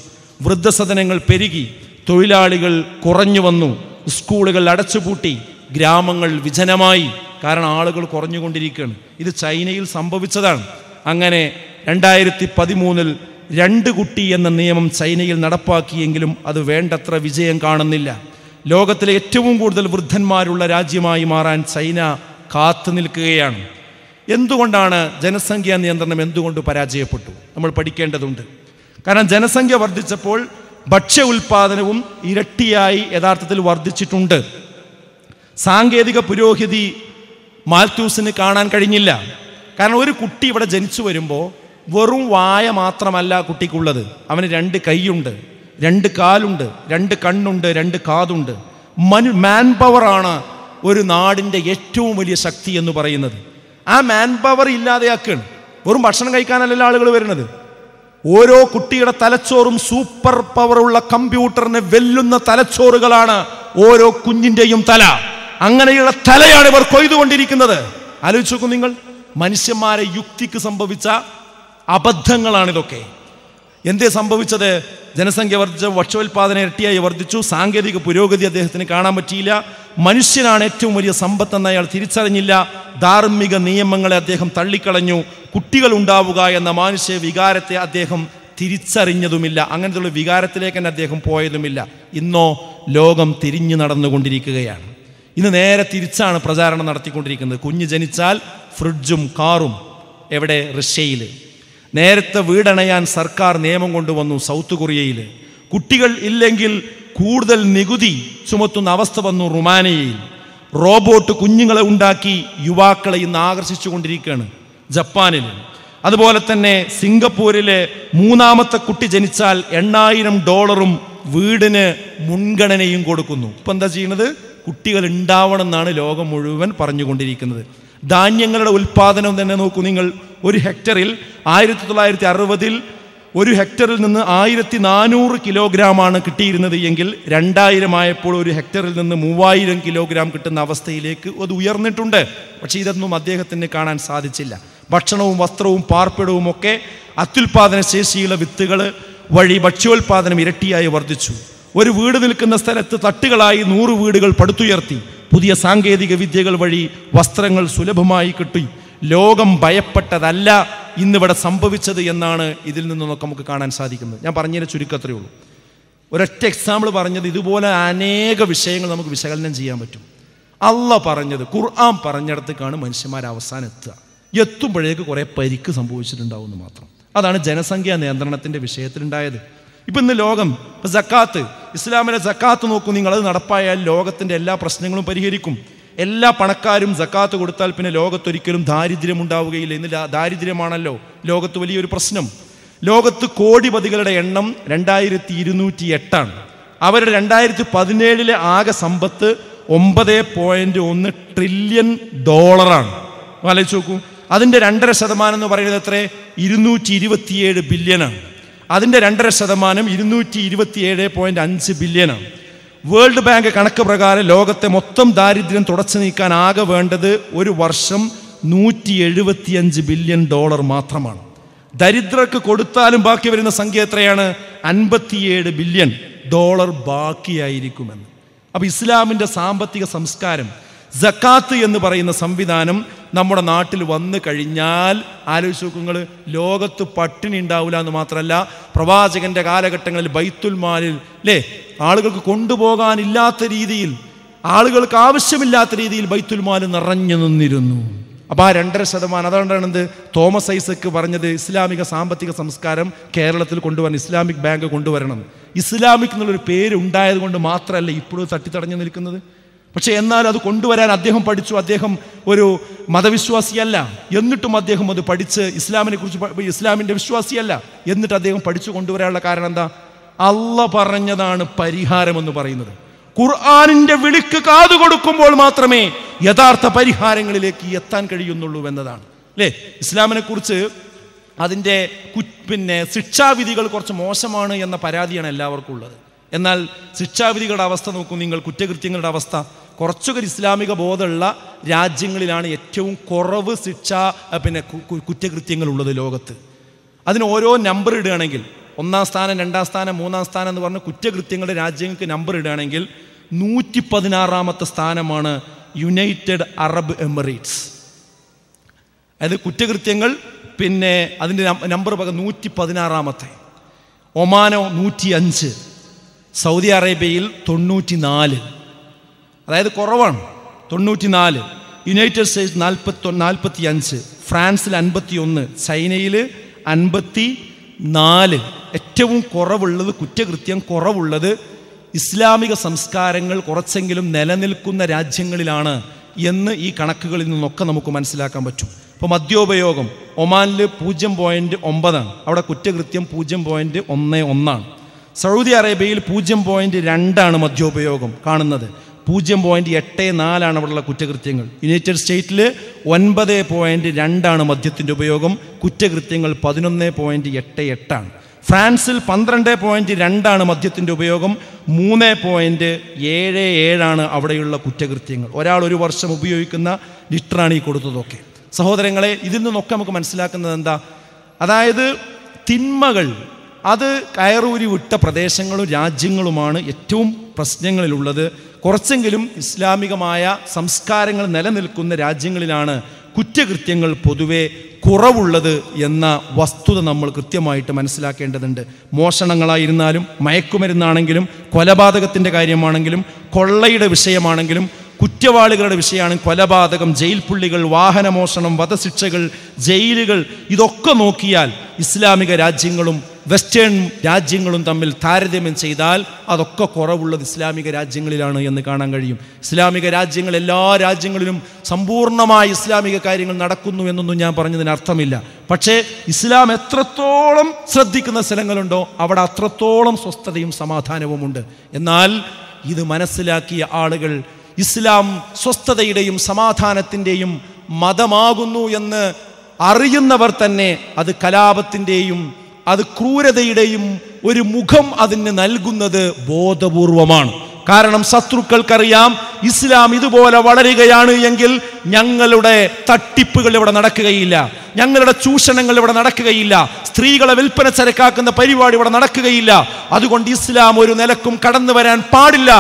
വൃദ്ധസദനങ്ങൾ പെരുകി, തൊഴിലാളികൾ കുറഞ്ഞു വന്നു, സ്കൂളുകൾ അടച്ചുപൂട്ടി, ഗ്രാമങ്ങൾ വിജനമായി. കാരണം ആളുകൾ കുറഞ്ഞുകൊണ്ടിരിക്കുകയാണ്. ഇത് ചൈനയിൽ സംഭവിച്ചതാണ്. അങ്ങനെ 2013 2 കുട്ടി എന്ന നിയമം ചൈനയിൽ നടപ്പാക്കിയെങ്കിലും അത് വേണ്ടത്ര വിജയം കാണുന്നില്ല. ലോകത്തിലെ ഏറ്റവും കൂടുതൽ വൃദ്ധന്മാരുള്ള രാജ്യമായി മാറാൻ ചൈന കാത്തു നിൽക്കുകയാണ്. എന്തുകൊണ്ടാണ് ജനസംഖ്യാ നിയന്ത്രണം എന്തുകൊണ്ട് പരാജയപ്പെട്ടു? നമ്മൾ പഠിക്കേണ്ടതുണ്ട്. കാരണം ജനസംഖ്യ വർദ്ധിച്ചപ്പോൾ ഭക്ഷ്യ ഉൽപാദനവും ഇരട്ടിയായി യഥാർത്ഥത്തിൽ വർദ്ധിച്ചിട്ടുണ്ട്. സാങ്കേതിക പുരോഗതി മാൽത്തൂസിന് കാണാൻ കഴിഞ്ഞില്ല. കാരണം ഒരു കുട്ടി ഇവിടെ ജനിച്ചു വരുമ്പോൾ വെറും വായ മാത്രമല്ല കുട്ടിക്കുള്ളത്. അവന് 2 കൈയുണ്ട്, 2 കാലുണ്ട്, 2 കണ്ണുണ്ട്, 2 കാതുണ്ട്. മാൻ പവറാണ് ഒരു നാടിൻ്റെ ഏറ്റവും വലിയ ശക്തി എന്ന് പറയുന്നത്. ആ മാൻ പവർ ഇല്ലാതെയാക്കുകയാണ്. വെറും ഭക്ഷണം കഴിക്കാനല്ല ആളുകൾ വരുന്നത്. ഓരോ കുട്ടിയുടെ തലച്ചോറും സൂപ്പർ പവറുള്ള കമ്പ്യൂട്ടറിനെ വെല്ലുന്ന തലച്ചോറുകളാണ് ഓരോ കുഞ്ഞിൻ്റെയും തല. അങ്ങനെയുള്ള തലയാണ് ഇവർ കൊയ്തുകൊണ്ടിരിക്കുന്നത്. ആലോചിച്ച് നോക്കൂ നിങ്ങൾ, മനുഷ്യന്മാരെ യുക്തിക്ക് സംഭവിച്ച അബദ്ധങ്ങളാണിതൊക്കെ. എന്തേ സംഭവിച്ചത്? ജനസംഖ്യ വർദ്ധിച്ചു, ഭക്ഷ്യോൽപാദനം ഇരട്ടിയായി വർദ്ധിച്ചു, സാങ്കേതിക പുരോഗതി അദ്ദേഹത്തിന് കാണാൻ പറ്റിയില്ല. മനുഷ്യനാണ് ഏറ്റവും വലിയ സമ്പത്തെന്ന് അയാൾ തിരിച്ചറിഞ്ഞില്ല. ധാർമ്മിക നിയമങ്ങളെ അദ്ദേഹം തള്ളിക്കളഞ്ഞു. കുട്ടികൾ ഉണ്ടാവുക എന്ന മാനുഷ്യ വികാരത്തെ അദ്ദേഹം തിരിച്ചറിഞ്ഞതുമില്ല. അങ്ങനത്തെയുള്ള വികാരത്തിലേക്ക് തന്നെ അദ്ദേഹം പോയതുമില്ല. ഇന്നോ ലോകം തിരിഞ്ഞു നടന്നുകൊണ്ടിരിക്കുകയാണ്. ഇന്ന് നേരെ തിരിച്ചാണ് പ്രചാരണം നടത്തിക്കൊണ്ടിരിക്കുന്നത്. കുഞ്ഞ് ജനിച്ചാൽ ഫ്രിഡ്ജും കാറും. എവിടെ? റഷ്യയിൽ. നേരത്തെ വീടണയാൻ സർക്കാർ നിയമം കൊണ്ടുവന്നു സൗത്ത് കൊറിയയിൽ. കുട്ടികൾ ഇല്ലെങ്കിൽ കൂടുതൽ നികുതി ചുമത്തുന്ന അവസ്ഥ വന്നു റുമാനിയയിൽ. റോബോട്ട് കുഞ്ഞുങ്ങളെ ഉണ്ടാക്കി യുവാക്കളെ ഇന്ന് ആകർഷിച്ചു കൊണ്ടിരിക്കുകയാണ് ജപ്പാനിൽ. അതുപോലെ തന്നെ സിംഗപ്പൂരിലെ മൂന്നാമത്തെ കുട്ടി ജനിച്ചാൽ $8000 വീടിന് മുൻഗണനയും കൊടുക്കുന്നു. ഇപ്പം എന്താ ചെയ്യുന്നത്? കുട്ടികൾ ഉണ്ടാവണം എന്നാണ് ലോകം മുഴുവൻ പറഞ്ഞുകൊണ്ടിരിക്കുന്നത്. ധാന്യങ്ങളുടെ ഉൽപ്പാദനം തന്നെ നോക്കൂ നിങ്ങൾ. ഒരു ഹെക്ടറിൽ 1960 ഒരു ഹെക്ടറിൽ നിന്ന് 1400 കിലോഗ്രാമാണ് കിട്ടിയിരുന്നത് എങ്കിൽ 2000 ആയപ്പോൾ ഒരു ഹെക്ടറിൽ നിന്ന് 3000 കിലോഗ്രാം കിട്ടുന്ന അവസ്ഥയിലേക്ക് അത് ഉയർന്നിട്ടുണ്ട്. പക്ഷേ ഇതൊന്നും അദ്ദേഹത്തിന് കാണാൻ സാധിച്ചില്ല. ഭക്ഷണവും വസ്ത്രവും പാർപ്പിടവും ഒക്കെ അത്യുൽപാദന ശേഷിയുള്ള വിത്തുകൾ വഴി ഭക്ഷ്യോൽപാദനം ഇരട്ടിയായി വർദ്ധിച്ചു. ഒരു വീട് നിൽക്കുന്ന സ്ഥലത്ത് തട്ടുകളായി 100 വീടുകൾ പടുത്തുയർത്തി. പുതിയ സാങ്കേതിക വിദ്യകൾ വഴി വസ്ത്രങ്ങൾ സുലഭമായി കിട്ടി. ലോകം ഭയപ്പെട്ടതല്ല ഇന്നിവിടെ സംഭവിച്ചത് എന്നാണ് ഇതിൽ നിന്നൊക്കെ നമുക്ക് കാണാൻ സാധിക്കുന്നത്. ഞാൻ പറഞ്ഞതിന് ചുരുക്കത്രേ ഉള്ളൂ. ഒരൊറ്റ എക്സാമ്പിൾ പറഞ്ഞത്, ഇതുപോലെ അനേക വിഷയങ്ങൾ നമുക്ക് വിശകലനം ചെയ്യാൻ പറ്റും. അള്ളാഹ് പറഞ്ഞത്, ഖുർആൻ പറഞ്ഞിടത്തേക്കാണ് മനുഷ്യന്മാർ അവസാനം എത്തുമ്പോഴേക്ക് കുറേ പരിക്ക് സംഭവിച്ചിട്ടുണ്ടാവും എന്ന് മാത്രം. അതാണ് ജനസംഖ്യാ നിയന്ത്രണത്തിൻ്റെ വിഷയത്തിലുണ്ടായത്. ഇപ്പം ഇന്ന് ലോകം സക്കാത്ത്, ഇസ്ലാമിലെ സക്കാത്ത് നോക്കൂ നിങ്ങൾ. അത് നടപ്പായാൽ ലോകത്തിൻ്റെ എല്ലാ പ്രശ്നങ്ങളും പരിഹരിക്കും. എല്ലാ പണക്കാരും സക്കാത്ത് കൊടുത്താൽ പിന്നെ ലോകത്തൊരിക്കലും ദാരിദ്ര്യം ഉണ്ടാവുകയില്ല. ഇന്ന് ദാരിദ്ര്യമാണല്ലോ ലോകത്ത് വലിയൊരു പ്രശ്നം. ലോകത്ത് കോടിപതികളുടെ എണ്ണം 2208 അവരുടെ 2017 ആകെ സമ്പത്ത് $9.1 ട്രില്യൺ. ആലോചിച്ച് നോക്കൂ. അതിൻ്റെ 2.5% എന്ന് പറയുന്നത് എത്ര? 227 ബില്യനാണ്. അതിൻ്റെ 2.5% 227.5 ബില്യനാണ്. വേൾഡ് ബാങ്ക് കണക്ക് പ്രകാരം ലോകത്തെ മൊത്തം ദാരിദ്ര്യം തുടച്ചു നീക്കാൻ ആകെ വേണ്ടത് ഒരു വർഷം $175 ബില്യൺ മാത്രമാണ്. ദരിദ്രർക്ക് കൊടുത്താലും ബാക്കി വരുന്ന സംഖ്യ എത്രയാണ്? $57 ബില്യൺ ബാക്കിയായിരിക്കുമെന്ന്. അപ്പോൾ ഇസ്ലാമിൻ്റെ സാമ്പത്തിക സംസ്കാരം, സക്കാത്ത് എന്ന് പറയുന്ന സംവിധാനം നമ്മുടെ നാട്ടിൽ വന്നു കഴിഞ്ഞാൽ ആലോചിച്ച് നോക്കുങ്ങൾ, ലോകത്ത് പട്ടിണി ഉണ്ടാവില്ല എന്ന് മാത്രമല്ല, പ്രവാചകന്റെ കാലഘട്ടങ്ങളിൽ ബൈത്തുൽ മാലിൽ ആളുകൾക്ക് കൊണ്ടുപോകാനില്ലാത്ത രീതിയിൽ, ആളുകൾക്ക് ആവശ്യമില്ലാത്ത രീതിയിൽ ബൈത്തുൽ മാൽ നിറഞ്ഞു നിന്നിരുന്നു. അപ്പോൾ ആ 2.5%, അതുകൊണ്ടാണ് എന്ത് തോമസ് ഐസക്ക് പറഞ്ഞത്, ഇസ്ലാമിക സാമ്പത്തിക സംസ്കാരം കേരളത്തിൽ കൊണ്ടുവരണം, ഇസ്ലാമിക് ബാങ്ക് കൊണ്ടുവരണം. ഇസ്ലാമിക് എന്നുള്ളൊരു പേര് ഉണ്ടായത് കൊണ്ട് മാത്രമല്ല ഇപ്പോഴും തട്ടിത്തടഞ്ഞു നിൽക്കുന്നത്. പക്ഷെ എന്നാൽ അത് കൊണ്ടുവരാൻ അദ്ദേഹം പഠിച്ചു. അദ്ദേഹം ഒരു മതവിശ്വാസിയല്ല, എന്നിട്ടും അദ്ദേഹം അത് പഠിച്ച് ഇസ്ലാമിനെ കുറിച്ച്, ഇസ്ലാമിൻ്റെ വിശ്വാസിയല്ല, എന്നിട്ട് അദ്ദേഹം പഠിച്ചു കൊണ്ടുവരാനുള്ള കാരണം എന്താ? അള്ളാഹ് പറഞ്ഞതാണ് പരിഹാരമെന്ന് പറയുന്നത്. ഖുർആനിൻ്റെ വിളിക്ക് കാതുകൊടുക്കുമ്പോൾ മാത്രമേ യഥാർത്ഥ പരിഹാരങ്ങളിലേക്ക് എത്താൻ കഴിയുന്നുള്ളൂ എന്നതാണ്. ഇസ്ലാമിനെ കുറിച്ച് അതിൻ്റെ ശിക്ഷാവിധികൾ കുറച്ച് മോശമാണ് എന്ന പരാതിയാണ് എല്ലാവർക്കും ഉള്ളത്. എന്നാൽ ശിക്ഷാവിധികളുടെ അവസ്ഥ നോക്കൂ നിങ്ങൾ, കുറ്റകൃത്യങ്ങളുടെ അവസ്ഥ. കുറച്ചൊക്കെ ഇസ്ലാമിക ബോധമുള്ള രാജ്യങ്ങളിലാണ് ഏറ്റവും കുറവ് കുറ്റകൃത്യങ്ങളുള്ളത് ലോകത്ത്. അതിന് ഓരോ നമ്പർ ഇടുകയാണെങ്കിൽ 1ാം സ്ഥാനം, 2ാം സ്ഥാനം, 3ാം സ്ഥാനം എന്ന് പറഞ്ഞ് കുറ്റകൃത്യങ്ങളുടെ രാജ്യങ്ങൾക്ക് നമ്പർ ഇടുകയാണെങ്കിൽ 116ാമത്തെ സ്ഥാനമാണ് യുണൈറ്റഡ് അറബ് എമിറേറ്റ്സ്. അതായത് കുറ്റകൃത്യങ്ങൾ അതിൻ്റെ നമ്പർ 116ാമത്തെ. ഒമാനോ 105, സൗദി അറേബ്യയിൽ 94, അതായത് കുറവാണ് 94. യുണൈറ്റഡ് സ്റ്റേറ്റ്സ് 45, ഫ്രാൻസിൽ 51, ചൈനയിൽ 54. ഏറ്റവും കുറവുള്ളത്, കുറ്റകൃത്യം കുറവുള്ളത് ഇസ്ലാമിക സംസ്കാരങ്ങൾ കുറച്ചെങ്കിലും നിലനിൽക്കുന്ന രാജ്യങ്ങളിലാണ് എന്ന് ഈ കണക്കുകളിൽ നിന്നൊക്കെ നമുക്ക് മനസ്സിലാക്കാൻ പറ്റും. ഇപ്പോൾ മദ്യോപയോഗം ഒമാനിൽ 0.9, അവിടെ കുറ്റകൃത്യം 0.11. സൗദി അറേബ്യയിൽ 0.2 മദ്യോപയോഗം കാണുന്നത്. 0.84 അവിടെയുള്ള കുറ്റകൃത്യങ്ങൾ. യുണൈറ്റഡ് സ്റ്റേറ്റിൽ 9.2 മദ്യത്തിൻ്റെ ഉപയോഗം, കുറ്റകൃത്യങ്ങൾ 11.88. ഫ്രാൻസിൽ 12.2 മദ്യത്തിൻ്റെ ഉപയോഗം, 3.77 അവിടെയുള്ള കുറ്റകൃത്യങ്ങൾ. ഒരാൾ ഒരു വർഷം ഉപയോഗിക്കുന്ന ലിറ്ററാണ് ഈ കൊടുത്തതൊക്കെ. സഹോദരങ്ങളെ, ഇതിൽ നിന്നൊക്കെ നമുക്ക് മനസ്സിലാക്കുന്നത് എന്താ? അതായത് തിന്മകൾ അത് കയറൂരി വിട്ട പ്രദേശങ്ങളും രാജ്യങ്ങളുമാണ് ഏറ്റവും പ്രശ്നങ്ങളിലുള്ളത്. കുറച്ചെങ്കിലും ഇസ്ലാമികമായ സംസ്കാരങ്ങൾ നിലനിൽക്കുന്ന രാജ്യങ്ങളിലാണ് കുറ്റകൃത്യങ്ങൾ പൊതുവെ കുറവുള്ളത് എന്ന വസ്തുത നമ്മൾ കൃത്യമായിട്ട് മനസ്സിലാക്കേണ്ടതുണ്ട്. മോഷണങ്ങളായിരുന്നാലും, മയക്കുമരുന്നാണെങ്കിലും, കൊലപാതകത്തിൻ്റെ കാര്യമാണെങ്കിലും, കൊള്ളയുടെ വിഷയമാണെങ്കിലും, കുറ്റവാളികളുടെ വിഷയമാണ് കൊലപാതകം, ജയിൽ പുള്ളികൾ, വാഹനമോഷണം, വധശിക്ഷകൾ, ജയിലുകൾ, ഇതൊക്കെ നോക്കിയാൽ ഇസ്ലാമിക രാജ്യങ്ങളും വെസ്റ്റേൺ രാജ്യങ്ങളും തമ്മിൽ താരതമ്യം ചെയ്താൽ അതൊക്കെ കുറവുള്ളത് ഇസ്ലാമിക രാജ്യങ്ങളിലാണ് എന്ന് കാണാൻ കഴിയും. ഇസ്ലാമിക രാജ്യങ്ങൾ, എല്ലാ രാജ്യങ്ങളിലും സമ്പൂർണ്ണമായി ഇസ്ലാമിക കാര്യങ്ങൾ നടക്കുന്നു എന്നൊന്നും ഞാൻ പറഞ്ഞതിന് അർത്ഥമില്ല. പക്ഷേ ഇസ്ലാം എത്രത്തോളം ശ്രദ്ധിക്കുന്ന സ്ഥലങ്ങളുണ്ടോ അവിടെ അത്രത്തോളം സ്വസ്ഥതയും സമാധാനവുമുണ്ട്. എന്നാൽ ഇത് മനസ്സിലാക്കിയ ആളുകൾ ഇസ്ലാം സ്വസ്ഥതയുടെയും സമാധാനത്തിൻ്റെയും മതമാകുന്നു എന്ന് അറിയുന്നവർ തന്നെ അത് കലാപത്തിൻ്റെയും അത് ക്രൂരതയുടെയും ഒരു മുഖം അതിന് നൽകുന്നത് ബോധപൂർവമാണ്. കാരണം ശത്രുക്കൾക്കറിയാം ഇസ്ലാം ഇതുപോലെ വളരുകയാണ് എങ്കിൽ ഞങ്ങളുടെ തട്ടിപ്പുകൾ ഇവിടെ നടക്കുകയില്ല, ഞങ്ങളുടെ ചൂഷണങ്ങൾ ഇവിടെ നടക്കുകയില്ല, സ്ത്രീകളെ വിൽപ്പന ചരക്കാക്കുന്ന പരിപാടി ഇവിടെ നടക്കുകയില്ല. അതുകൊണ്ട് ഇസ്ലാം ഒരു നിലക്കും കടന്നു വരാൻ പാടില്ല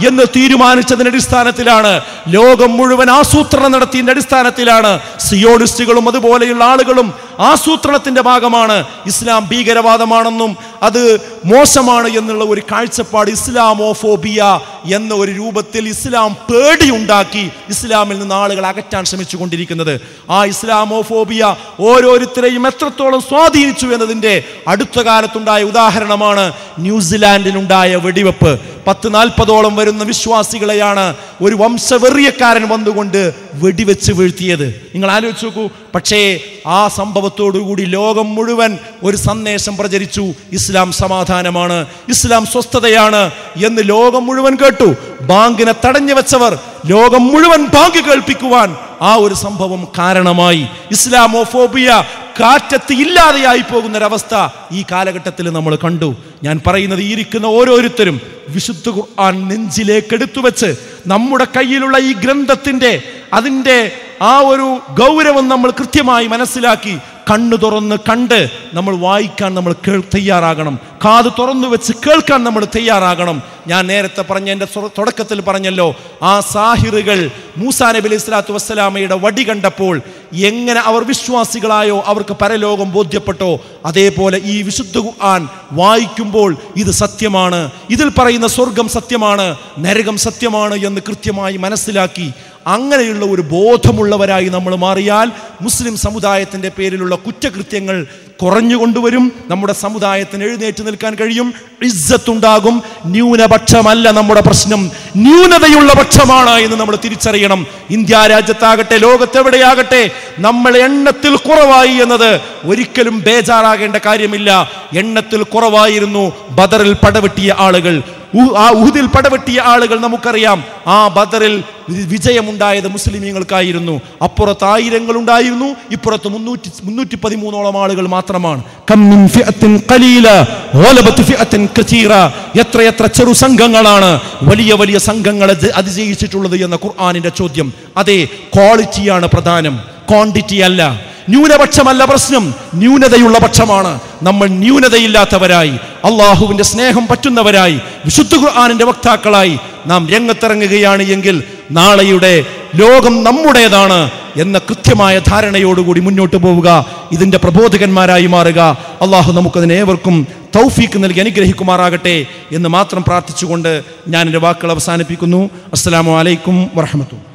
എന്ന് തീരുമാനിച്ചതിന്റെ അടിസ്ഥാനത്തിലാണ്, ലോകം മുഴുവൻ ആസൂത്രണം നടത്തിയതിന്റെ അടിസ്ഥാനത്തിലാണ് സിയോണിസ്റ്റുകളും അതുപോലെയുള്ള ആളുകളും ആസൂത്രണത്തിന്റെ ഭാഗമാണ് ഇസ്ലാം ഭീകരവാദമാണെന്നും അത് മോശമാണ് എന്നുള്ള ഒരു കാഴ്ചപ്പാട്, ഇസ്ലാമോഫോബിയ എന്ന ഒരു രൂപത്തിൽ ഇസ്ലാം പേടിയുണ്ടാക്കി ഇസ്ലാമിൽ നിന്ന് ആളുകൾ അകറ്റാൻ ശ്രമിച്ചു കൊണ്ടിരിക്കുന്നത്. ആ ഇസ്ലാമോഫോബിയ ഓരോരുത്തരെയും എത്രത്തോളം സ്വാധീനിച്ചു എന്നതിൻ്റെ അടുത്ത കാലത്തുണ്ടായ ഉദാഹരണമാണ് ന്യൂസിലാൻഡിലുണ്ടായ വെടിവെപ്പ്. 10-40 വരുന്ന വിശ്വാസികളെയാണ് ഒരു വംശവെറിയക്കാരൻ വന്നുകൊണ്ട് വെടിവെച്ച് വീഴ്ത്തിയത്. നിങ്ങൾ ആലോചിച്ച് നോക്കൂ. പക്ഷേ ആ സംഭവത്തോടുകൂടി ലോകം മുഴുവൻ ഒരു സന്ദേശം പ്രചരിച്ചു, ഇസ്ലാം സമാധാനമാണ്, ഇസ്ലാം സ്വസ്ഥതയാണ് എന്ന് ലോകം മുഴുവൻ കേട്ടു. ബാങ്കിനെ തടഞ്ഞു വെച്ചവർ ലോകം മുഴുവൻ ബാങ്ക് കേൾപ്പിക്കുവാൻ ആ ഒരു സംഭവം കാരണമായി. ഇസ്ലാമോഫോബിയ കാറ്റത്ത് ഇല്ലാതെയായി പോകുന്നൊരവസ്ഥ ഈ കാലഘട്ടത്തിൽ നമ്മൾ കണ്ടു. ഞാൻ പറയുന്നത്, ഈ ഇരിക്കുന്ന ഓരോരുത്തരും വിശുദ്ധ ഖുർആൻ നെഞ്ചിലേക്ക് എടുത്തു വെച്ച് നമ്മുടെ കയ്യിലുള്ള ഈ ഗ്രന്ഥത്തിൻ്റെ അതിൻ്റെ ആ ഒരു ഗൗരവം നമ്മൾ കൃത്യമായി മനസ്സിലാക്കി കണ്ണു തുറന്ന് കണ്ട് നമ്മൾ വായിക്കാൻ നമ്മൾ തയ്യാറാകണം. കാത് തുറന്നു വെച്ച് കേൾക്കാൻ നമ്മൾ തയ്യാറാകണം. ഞാൻ നേരത്തെ പറഞ്ഞ എൻ്റെ തുടക്കത്തിൽ പറഞ്ഞല്ലോ, ആ സാഹിറുകൾ മൂസാ നബി അലൈഹി സ്വലാത്തു വസ്സലാമയുടെ വടി കണ്ടപ്പോൾ എങ്ങനെ അവർ വിശ്വാസികളായോ അവർക്ക് പരലോകം ബോധ്യപ്പെട്ടോ, അതേപോലെ ഈ വിശുദ്ധ ഖുർആൻ വായിക്കുമ്പോൾ ഇത് സത്യമാണ്, ഇതിൽ പറയുന്ന സ്വർഗം സത്യമാണ്, നരകം സത്യമാണ് എന്ന് കൃത്യമായി മനസ്സിലാക്കി അങ്ങനെയുള്ള ഒരു ബോധമുള്ളവരായി നമ്മൾ മാറിയാൽ മുസ്ലിം സമുദായത്തിൻ്റെ പേരിലുള്ള കുറ്റകൃത്യങ്ങൾ കുറഞ്ഞുകൊണ്ടുവരും. നമ്മുടെ സമുദായത്തിന് എഴുന്നേറ്റ് നിൽക്കാൻ കഴിയും, ഇസ്സത്തുണ്ടാകും. ന്യൂനപക്ഷമല്ല നമ്മുടെ പ്രശ്നം, ന്യൂനതയുള്ള പക്ഷമാണ് എന്ന് നമ്മൾ തിരിച്ചറിയണം. ഇന്ത്യ രാജ്യത്താകട്ടെ ലോകത്തെവിടെയാകട്ടെ നമ്മൾ എണ്ണത്തിൽ കുറവായി എന്നത് ഒരിക്കലും ബേജാറാകേണ്ട കാര്യമില്ല. എണ്ണത്തിൽ കുറവായിരുന്നു ബദറിൽ പടവെട്ടിയ ആളുകൾ, ആ ഉഹുദിൽ പടവെട്ടിയ ആളുകൾ. നമുക്കറിയാം ആ ബദറിൽ വിജയമുണ്ടായത് മുസ്ലിമീങ്ങൾക്കായിരുന്നു. അപ്പുറത്ത് 1000 ഉണ്ടായിരുന്നു, ഇപ്പുറത്ത് 313 ആളുകൾ മാത്രമാണ്. എത്രയെത്ര ചെറു സംഘങ്ങളാണ് വലിയ വലിയ സംഘങ്ങളെ അതിജയിച്ചിട്ടുള്ളത് എന്ന ഖുർആനിന്റെ ചോദ്യം. അതെ, ക്വാളിറ്റിയാണ് പ്രധാനം, ക്വാണ്ടിറ്റി അല്ല. ന്യൂനപക്ഷമല്ല പ്രശ്നം, ന്യൂനതയുള്ള പക്ഷമാണ്. നമ്മൾ ന്യൂനതയില്ലാത്തവരായി, അള്ളാഹുവിന്റെ സ്നേഹം പറ്റുന്നവരായി, വിശുദ്ധ ഖുർആനിന്റെ വക്താക്കളായി നാം രംഗത്തിറങ്ങുകയാണ് എങ്കിൽ നാളെയുടെ ലോകം നമ്മുടേതാണ് എന്ന കൃത്യമായ ധാരണയോടുകൂടി മുന്നോട്ട് പോവുക, ഇതിന്റെ പ്രബോധകന്മാരായി മാറുക. അള്ളാഹു നമുക്കതിനേവർക്കും തൗഫീക്ക് നൽകി അനുഗ്രഹിക്കുമാറാകട്ടെ എന്ന് മാത്രം പ്രാർത്ഥിച്ചുകൊണ്ട് ഞാൻ എൻ്റെ വാക്കുകൾ അവസാനിപ്പിക്കുന്നു. അസ്സലാമു അലൈക്കും വറഹ്മത്തുള്ളാഹി.